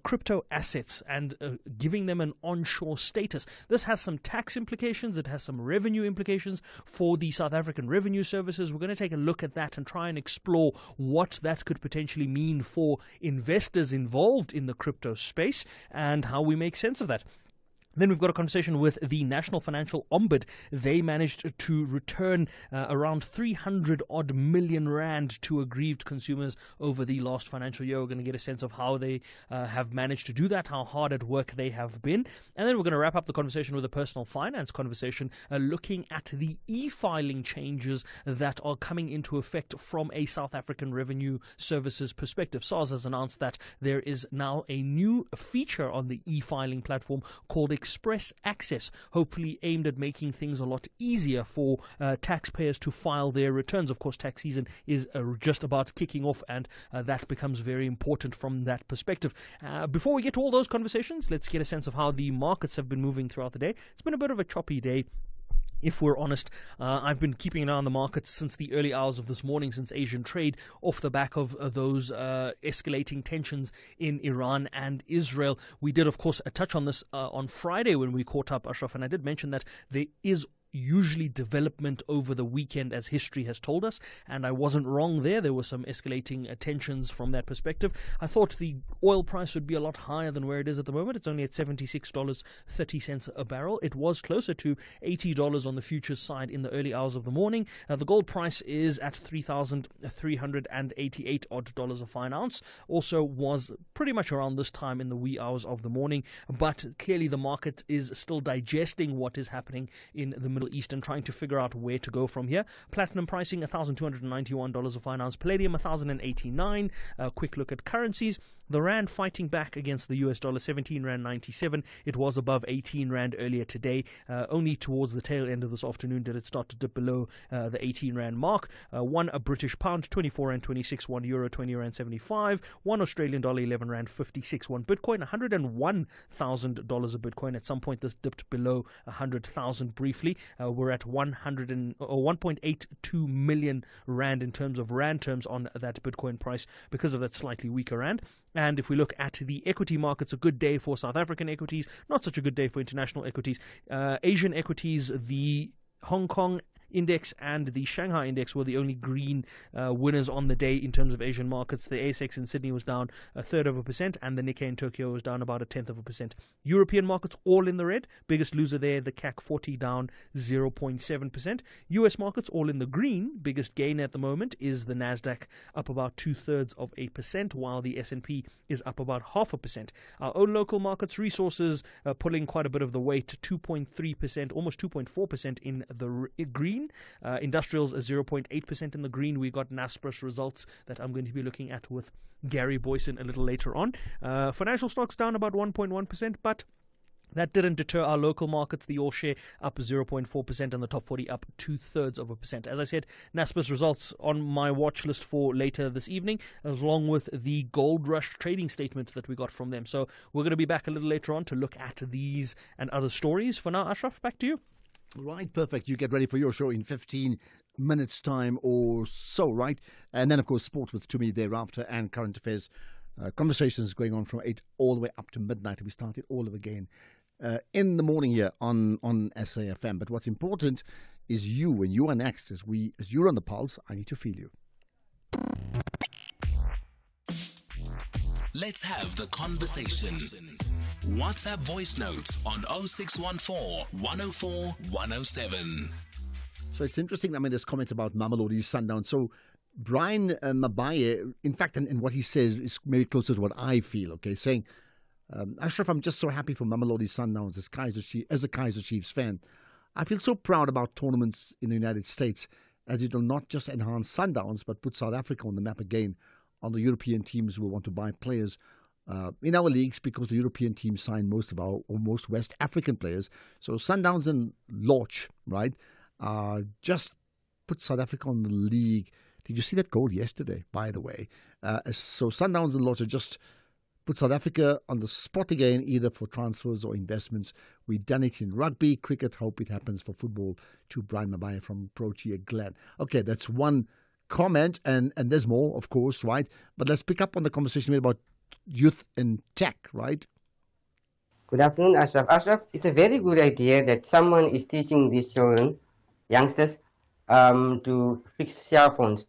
crypto assets and giving them an onshore status. This has some tax implications. It has some revenue implications for the South African Revenue Services. We're going to take a look at that and try and explore what that could potentially mean for investors involved in the crypto space and how we make sense of that. Then we've got a conversation with the National Financial Ombud. They managed to return around 300 odd million rand to aggrieved consumers over the last financial year. We're going to get a sense of how they have managed to do that, how hard at work they have been. And then we're going to wrap up the conversation with a personal finance conversation, looking at the e-filing changes that are coming into effect from a South African Revenue Services perspective. SARS has announced that there is now a new feature on the e-filing platform called Express Access, hopefully aimed at making things a lot easier for taxpayers to file their returns. Of course, tax season is just about kicking off, and that becomes very important from that perspective. Before we get to all those conversations, let's get a sense of how the markets have been moving throughout the day. It's been a bit of a choppy day, if we're honest. I've been keeping an eye on the markets since the early hours of this morning, since Asian trade, off the back of those escalating tensions in Iran and Israel. We did, of course, touch on this on Friday when we caught up, Ashraf, and I did mention that there is usually development over the weekend, as history has told us, and I wasn't wrong there. There were some escalating tensions from that perspective. I thought the oil price would be a lot higher than where it is at the moment. It's only at $76.30 a barrel. It was closer to $80 on the futures side in the early hours of the morning. The gold price is at $3,388 odd dollars a fine ounce. Also was pretty much around this time in the wee hours of the morning, but clearly the market is still digesting what is happening in the Middle East and trying to figure out where to go from here. Platinum pricing $1,291 a fine ounce. Palladium $1,089. A quick look at currencies. The rand fighting back against the US dollar, 17 rand 97. It was above 18 rand earlier today. Only towards the tail end of this afternoon did it start to dip below the 18 rand mark. One a British pound, 24 rand 26. 1 euro, 20 rand 75. 1 Australian dollar, 11 rand 56. 1 Bitcoin, $101,000 a Bitcoin. At some point this dipped below 100,000 briefly. We're at 1.82 million rand in terms of rand terms on that Bitcoin price because of that slightly weaker rand. And if we look at the equity markets, a good day for South African equities, not such a good day for international equities. Asian equities, the Hong Kong Index and the Shanghai Index were the only green winners on the day in terms of Asian markets. The ASX in Sydney was down 0.33%, and the Nikkei in Tokyo was down about 0.1%. European markets all in the red. Biggest loser there, the CAC 40 down 0.7%. US markets all in the green. Biggest gain at the moment is the Nasdaq, up about 0.2%, while the S&P is up about 0.5%. Our own local markets, resources pulling quite a bit of the weight, 2.3%, almost 2.4% in the green. Industrials are 0.8% in the green. We got Naspers results that I'm going to be looking at with Gary Boyson a little later on. Financial stocks down about 1.1%, but That didn't deter our local markets. The All Share up 0.4% and the top 40 up 0.2%. As I said, Naspers results on my watch list for later this evening, along with the Gold Rush trading statements that we got from them. So we're going to be back a little later on to look at these and other stories. For now, Ashraf, back to you. Right, perfect. You get ready for your show in 15 minutes' time or so, right? And then, of course, sport with Tumi thereafter and current affairs. Conversations going on from 8 all the way up to midnight. We start it all over again in the morning here on SAFM. But what's important is you, when you are next, as you're on the pulse, I need to feel you. Let's have the conversation. WhatsApp voice notes on 0614 104 107. So it's interesting. I mean, there's comments about Mamelodi Sundowns. So Brian Mabaye, in fact, and what he says is maybe closer to what I feel, okay, saying, Ashraf, I'm just so happy for Mamelodi Sundowns as a Kaizer Chiefs fan. I feel so proud about tournaments in the United States, as it will not just enhance Sundowns, but put South Africa on the map again on the European teams who will want to buy players in our leagues, because the European teams sign most West African players. So Sundowns and Lorch, right, just put South Africa on the league. Did you see that goal yesterday, by the way? So Sundowns and Lorch just put South Africa on the spot again, either for transfers or investments. We've done it in rugby, cricket, hope it happens for football, to Brian Mabaye from Protea Glen. Okay, that's one comment, and there's more, of course, right? But let's pick up on the conversation about youth and tech, right? Good afternoon, Ashraf. Ashraf, it's a very good idea that someone is teaching these children, youngsters, to fix cell phones.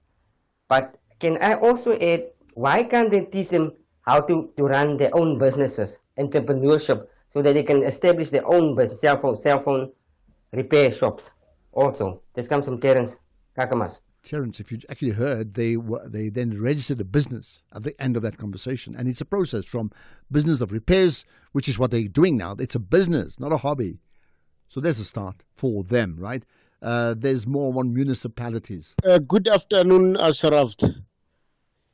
But can I also add, why can't they teach them how to run their own businesses, entrepreneurship, so that they can establish their own cell phone repair shops also? This comes from Terence Kakamas. Terence, if you actually heard, they then registered a business at the end of that conversation. And it's a process from business of repairs, which is what they're doing now. It's a business, not a hobby. So there's a start for them, right? There's more on municipalities. Good afternoon, Ashraf.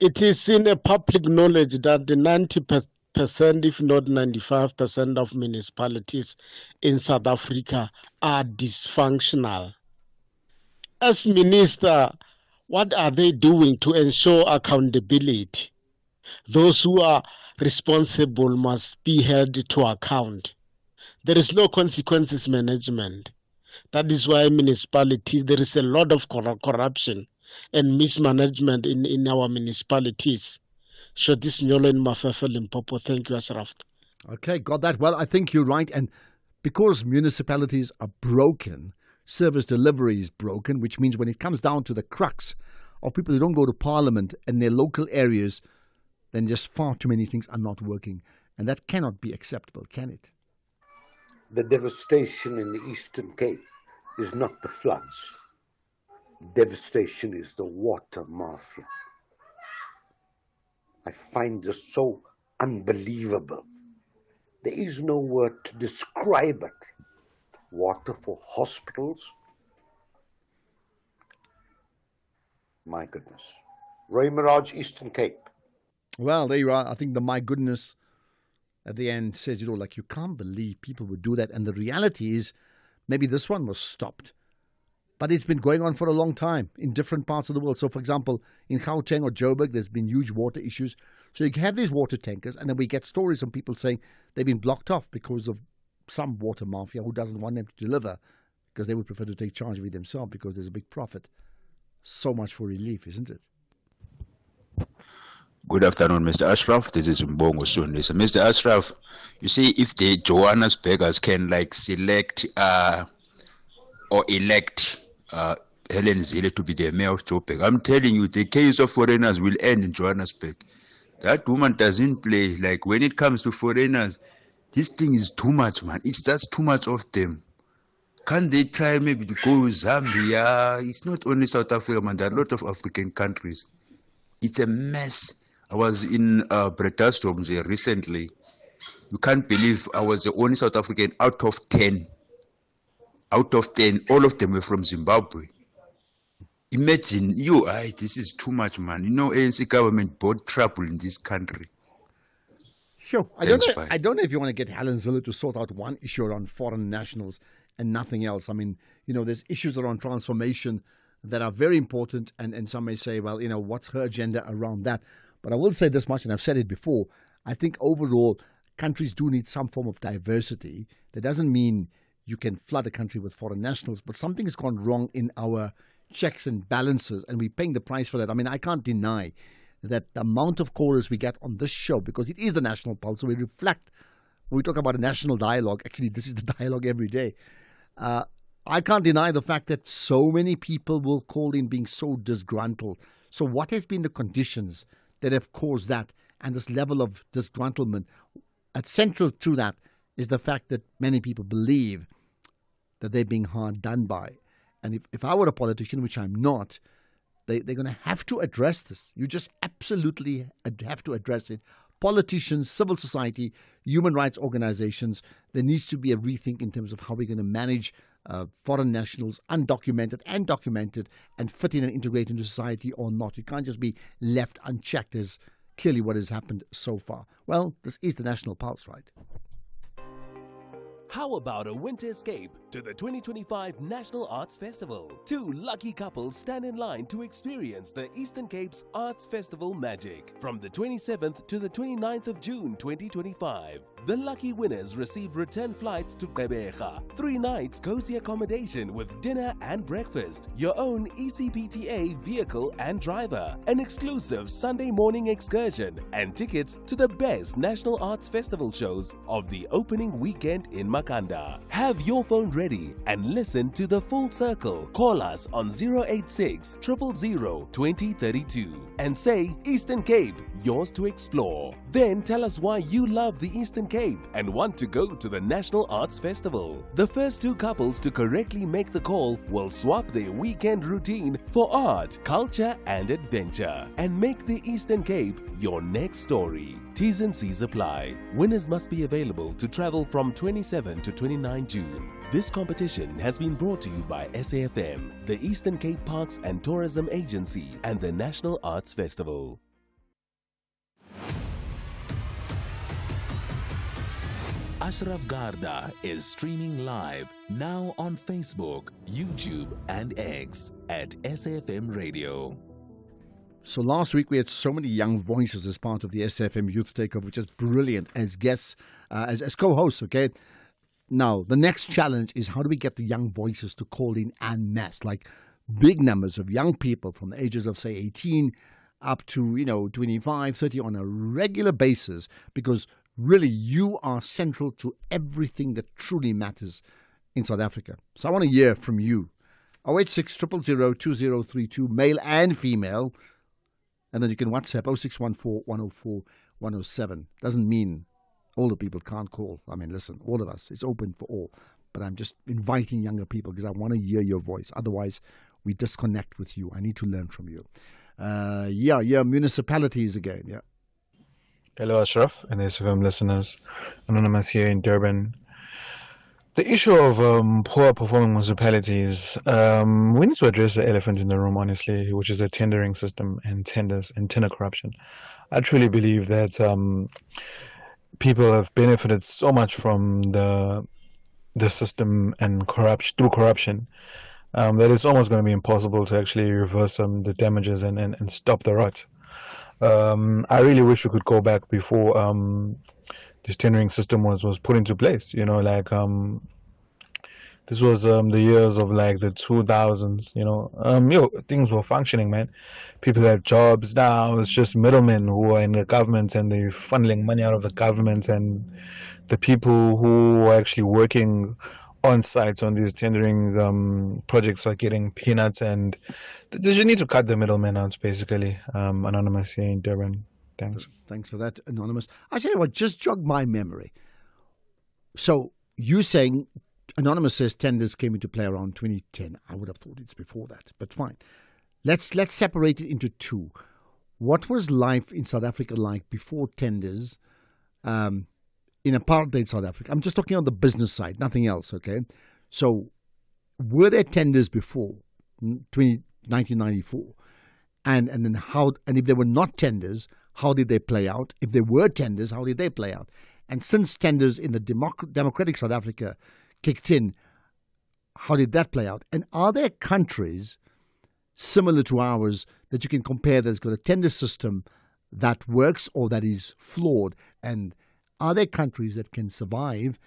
It is in a public knowledge that the 90%, if not 95% of municipalities in South Africa are dysfunctional. As minister, what are they doing to ensure accountability? Those who are responsible must be held to account. There is no consequences management. That is why municipalities, there is a lot of corruption and mismanagement in our municipalities. So this Nyolo in Mafefe, Limpopo. Thank you, Ashraf. Okay, got that. Well, I think you're right. And because municipalities are broken, service delivery is broken, which means when it comes down to the crux of people who don't go to parliament in their local areas, then just far too many things are not working. And that cannot be acceptable, can it? The devastation in the Eastern Cape is not the floods. Devastation is the water mafia. I find this so unbelievable. There is no word to describe it. Water for hospitals. My goodness. Roy Mirage, Eastern Cape. Well, there you are. I think the my goodness at the end says it all. Like, you can't believe people would do that. And the reality is, maybe this one was stopped, but it's been going on for a long time in different parts of the world. So, for example, in Gauteng or Joburg, there's been huge water issues. So you have these water tankers, and then we get stories from people saying they've been blocked off because of some water mafia who doesn't want them to deliver, because they would prefer to take charge of it themselves because there's a big profit. So much for relief, isn't it? Good afternoon, Mr. Ashraf. This is Mbongo Sunisa. Mr. Ashraf, you see, if the Johannesburgers can select or elect Helen Zille to be the mayor of Joburg, I'm telling you, the case of foreigners will end in Johannesburg. That woman doesn't play. Like, when it comes to foreigners, this thing is too much, man. It's just too much of them. Can't they try maybe to go to Zambia? It's not only South Africa, man. There are a lot of African countries. It's a mess. I was in Bredasdorp recently. You can't believe I was the only South African out of 10. Out of 10, all of them were from Zimbabwe. Imagine, this is too much, man. You know, ANC government brought trouble in this country. Sure. I don't know if you want to get Helen Zille to sort out one issue around foreign nationals and nothing else. I mean, there's issues around transformation that are very important, and some may say, well, what's her agenda around that? But I will say this much, and I've said it before, I think overall countries do need some form of diversity. That doesn't mean you can flood a country with foreign nationals, but something has gone wrong in our checks and balances, and we're paying the price for that. I mean, I can't deny that the amount of callers we get on this show, because it is the National Pulse, so we reflect, when we talk about a national dialogue, actually this is the dialogue every day. I can't deny the fact that so many people will call in being so disgruntled. So what has been the conditions that have caused that, and this level of disgruntlement? At central to that is the fact that many people believe that they're being hard done by. And if I were a politician, which I'm not, they're going to have to address this. You just absolutely have to address it. Politicians, civil society, human rights organizations, there needs to be a rethink in terms of how we're going to manage foreign nationals, undocumented and documented, and fit in and integrate into society or not. It can't just be left unchecked as clearly what has happened so far. Well, this is the National Pulse, right? How about a winter escape to the 2025 National Arts Festival? 2 lucky couples stand in line to experience the Eastern Cape's Arts Festival magic from the 27th to the 29th of June 2025. The lucky winners receive return flights to Gqeberha, 3 nights cozy accommodation with dinner and breakfast, your own ECPTA vehicle and driver, an exclusive Sunday morning excursion, and tickets to the best National Arts Festival shows of the opening weekend in Makanda. Have your phone ready and listen to the full circle. Call us on 086 000 2032 and say Eastern Cape, yours to explore. Then tell us why you love the Eastern Cape and want to go to the National Arts Festival. The first 2 couples to correctly make the call will swap their weekend routine for art, culture and adventure and make the Eastern Cape your next story. T's and C's apply. Winners must be available to travel from 27 to 29 June. This competition has been brought to you by SAFM, the Eastern Cape Parks and Tourism Agency, and the National Arts Festival. Ashraf Garda is streaming live now on Facebook, YouTube, and X at SAFM Radio. So last week we had so many young voices as part of the SAFM Youth Takeover, which is brilliant, as guests, as co-hosts, okay? Now, the next challenge is how do we get the young voices to call in en masse, like big numbers of young people from the ages of, say, 18 up to, 25, 30 on a regular basis, because really you are central to everything that truly matters in South Africa. So I want to hear from you. 086 000 2032, male and female. And then you can WhatsApp 0614 104 107. Doesn't mean older people can't call. I mean, listen, all of us, it's open for all. But I'm just inviting younger people because I want to hear your voice. Otherwise, we disconnect with you. I need to learn from you. Municipalities again, yeah. Hello, Ashraf and SFM listeners. Anonymous here in Durban. The issue of poor performing municipalities, we need to address the elephant in the room, honestly, which is the tendering system and tenders and tender corruption. I truly believe that people have benefited so much from the system and through corruption that it's almost going to be impossible to actually reverse the damages and stop the rot. I really wish we could go back before this tendering system was put into place. This was the years of like the 2000s. Things were functioning, man. People had jobs. Now it's just middlemen who are in the government and they're funneling money out of the government, and the people who are actually working on sites on these tendering projects are getting peanuts, and you need to cut the middlemen out, basically. Anonymous here in Durban. Thanks. Thanks for that, Anonymous. I tell you what, just jog my memory. So you saying, Anonymous says tenders came into play around 2010. I would have thought it's before that, but fine. Let's separate it into 2. What was life in South Africa like before tenders in apartheid South Africa? I'm just talking on the business side, nothing else, okay? So were there tenders before 1994? And then how, and if there were not tenders, how did they play out? If there were tenders, how did they play out? And since tenders in the democratic South Africa kicked in, how did that play out? And are there countries similar to ours that you can compare that's got a tender system that works or that is flawed? And are there countries that can survive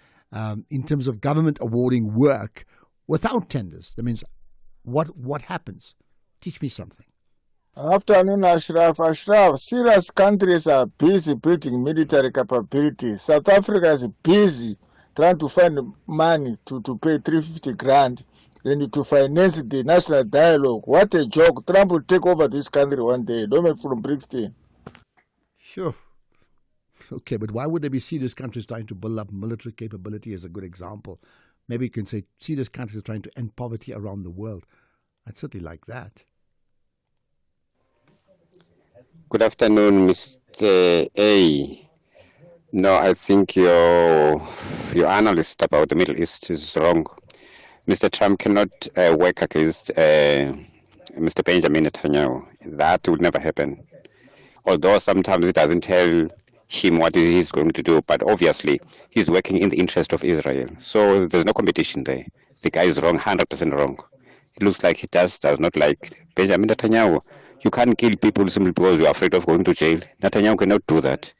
in terms of government awarding work without tenders? That means what happens? Teach me something. Afternoon, Ashraf. Serious countries are busy building military capabilities. South Africa is busy trying to find money to pay 350 grand and to finance the national dialogue. What a joke. Trump will take over this country one day. Don't from Brixton. Sure. Okay, but why would there be serious countries trying to build up military capability as a good example? Maybe you can say serious countries trying to end poverty around the world. I'd certainly like that. Good afternoon, Mr. A. No, I think your analyst about the Middle East is wrong. Mr. Trump cannot work against Mr. Benjamin Netanyahu. That will never happen. Although sometimes it doesn't tell him what he's going to do, but obviously he's working in the interest of Israel. So there's no competition there. The guy is wrong, 100% wrong. It looks like he does not like Benjamin Netanyahu. You can't kill people simply because you're afraid of going to jail. Netanyahu cannot do that.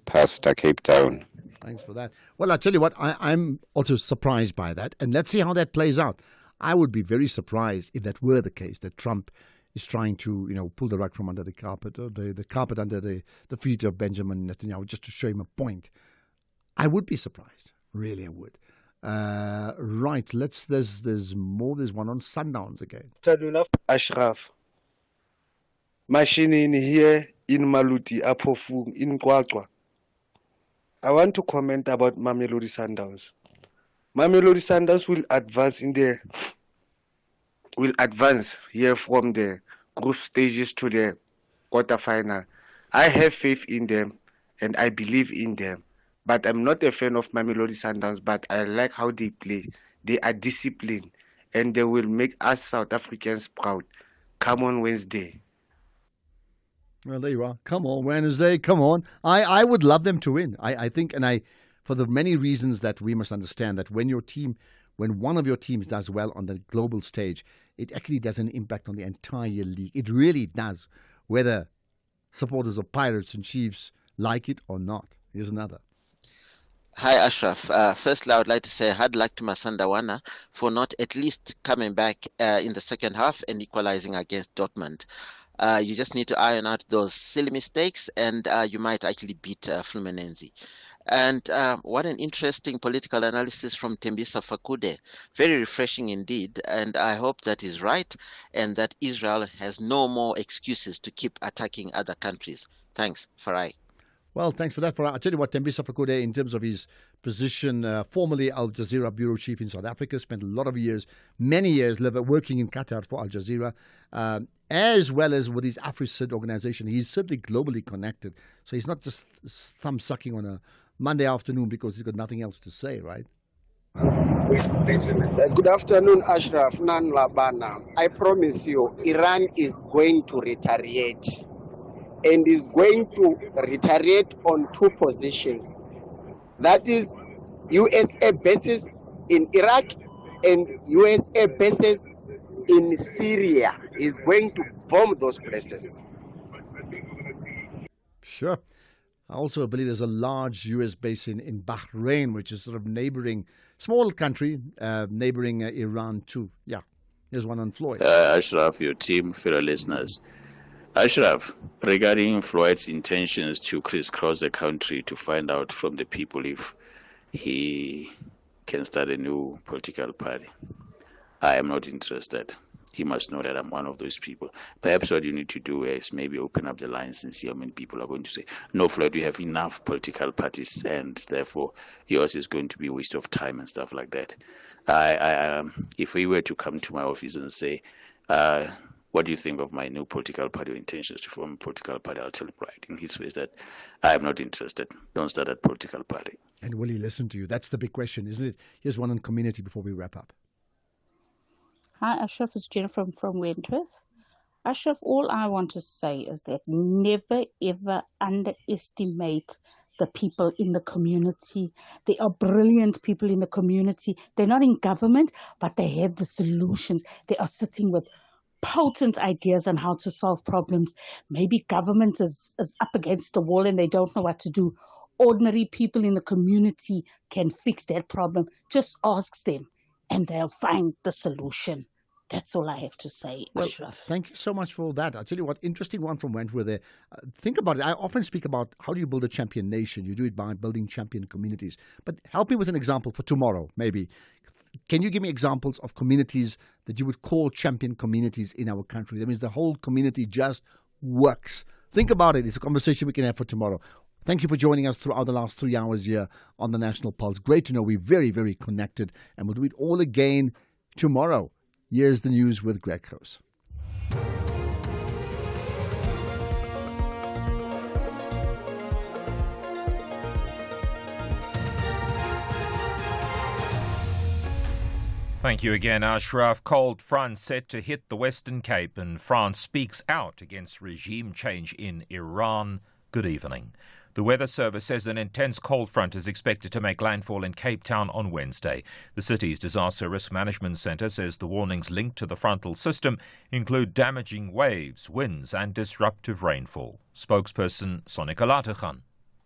Pastor Cape Town. Thanks for that. Well, I'll tell you what, I'm also surprised by that. And let's see how that plays out. I would be very surprised if that were the case, that Trump is trying to, pull the rug from under the carpet, or the carpet under the feet of Benjamin Netanyahu, just to show him a point. I would be surprised. Really, I would. Right, there's more. There's one on Sundowns again. Ashraf. Machine here in Maluti, Apofung, in Kwakwa. I want to comment about Mamelodi Sundowns. Mamelodi Sundowns will advance here from the group stages to the quarterfinal. I have faith in them and I believe in them. But I'm not a fan of Mamelodi Sundowns, but I like how they play. They are disciplined and they will make us South Africans proud. Come on Wednesday. Well, there you are. Come on, Wednesday. Come on. I would love them to win. I think, and for the many reasons that we must understand, that when one of your teams does well on the global stage, it actually does an impact on the entire league. It really does, whether supporters of Pirates and Chiefs like it or not. Here's another. Hi, Ashraf. Firstly, I would like to say hard luck to Masanda Wana for not at least coming back in the second half and equalizing against Dortmund. You just need to iron out those silly mistakes and you might actually beat Fluminense. And what an interesting political analysis from Tembisa Fakude. Very refreshing indeed. And I hope that is right and that Israel has no more excuses to keep attacking other countries. Thanks, Farai. Well, thanks for that, Farai. I'll tell you what, Tembisa Fakude, in terms of his position, formerly Al Jazeera bureau chief in South Africa, spent a lot of years, many years, working in Qatar for Al Jazeera, as well as with his AfriSID organization. He's certainly globally connected. So he's not just thumb-sucking on a Monday afternoon because he's got nothing else to say, right? Good afternoon, Ashraf. Nan Labana. I promise you, Iran is going to retaliate. And is going to retaliate on two positions. That is USA bases in Iraq and USA bases in Syria. Is going to bomb those places. Sure. I also believe there's a large US base in Bahrain, which is sort of neighboring, small country, neighboring Iran too. Yeah, there's one on Floyd. Ashraf, your team, fellow listeners. Ashraf, regarding Floyd's intentions to crisscross the country to find out from the people if he can start a new political party, I am not interested. He must know that I'm one of those people. Perhaps what you need to do is maybe open up the lines and see how many people are going to say, no, Floyd, we have enough political parties and therefore yours is going to be a waste of time and stuff like that. If he were to come to my office and say, what do you think of my new political party or intentions to form a political party? I'll tell him right in his face that I am not interested. Don't start that political party. And will he listen to you? That's the big question, isn't it? Here's one on community before we wrap up. Hi, Ashraf. It's Jennifer from Wentworth. Ashraf, all I want to say is that never ever underestimate the people in the community. They are brilliant people in the community. They're not in government, but they have the solutions. They are sitting with potent ideas on how to solve problems. Maybe government is up against the wall and they don't know what to do. Ordinary people in the community can fix that problem. Just ask them and they'll find the solution. That's all I have to say, Ashraf. Thank you so much for that. I'll tell you what, interesting one from Wentworth there. Think about it. I often speak about how do you build a champion nation. You do it by building champion communities. But help me with an example for tomorrow, maybe. Can you give me examples of communities that you would call champion communities in our country? That means the whole community just works. Think about it. It's a conversation we can have for tomorrow. Thank you for joining us throughout the last 3 hours here on the National Pulse. Great to know we're very, very connected. And we'll do it all again tomorrow. Here's the news with Greg Gross. Thank you again, Ashraf. Cold front set to hit the Western Cape, and France speaks out against regime change in Iran. Good evening. The Weather Service says an intense cold front is expected to make landfall in Cape Town on Wednesday. The city's Disaster Risk Management Centre says the warnings linked to the frontal system include damaging waves, winds and disruptive rainfall. Spokesperson Sonika Lateghan.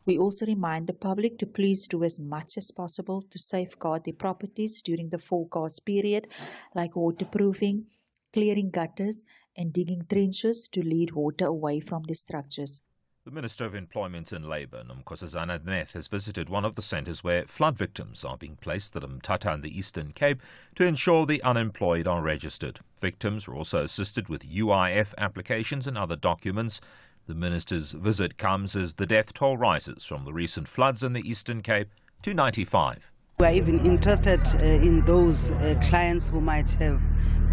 We also remind the public to please do as much as possible to safeguard their properties during the forecast period, like waterproofing, clearing gutters and digging trenches to lead water away from the structures. The Minister of Employment and Labour, Nomkhosazana Neth, has visited one of the centres where flood victims are being placed at Mthatha in the Eastern Cape to ensure the unemployed are registered. Victims were also assisted with UIF applications and other documents. The Minister's visit comes as the death toll rises from the recent floods in the Eastern Cape to 95. We are even interested in those clients who might have,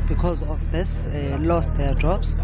because of this, lost their jobs.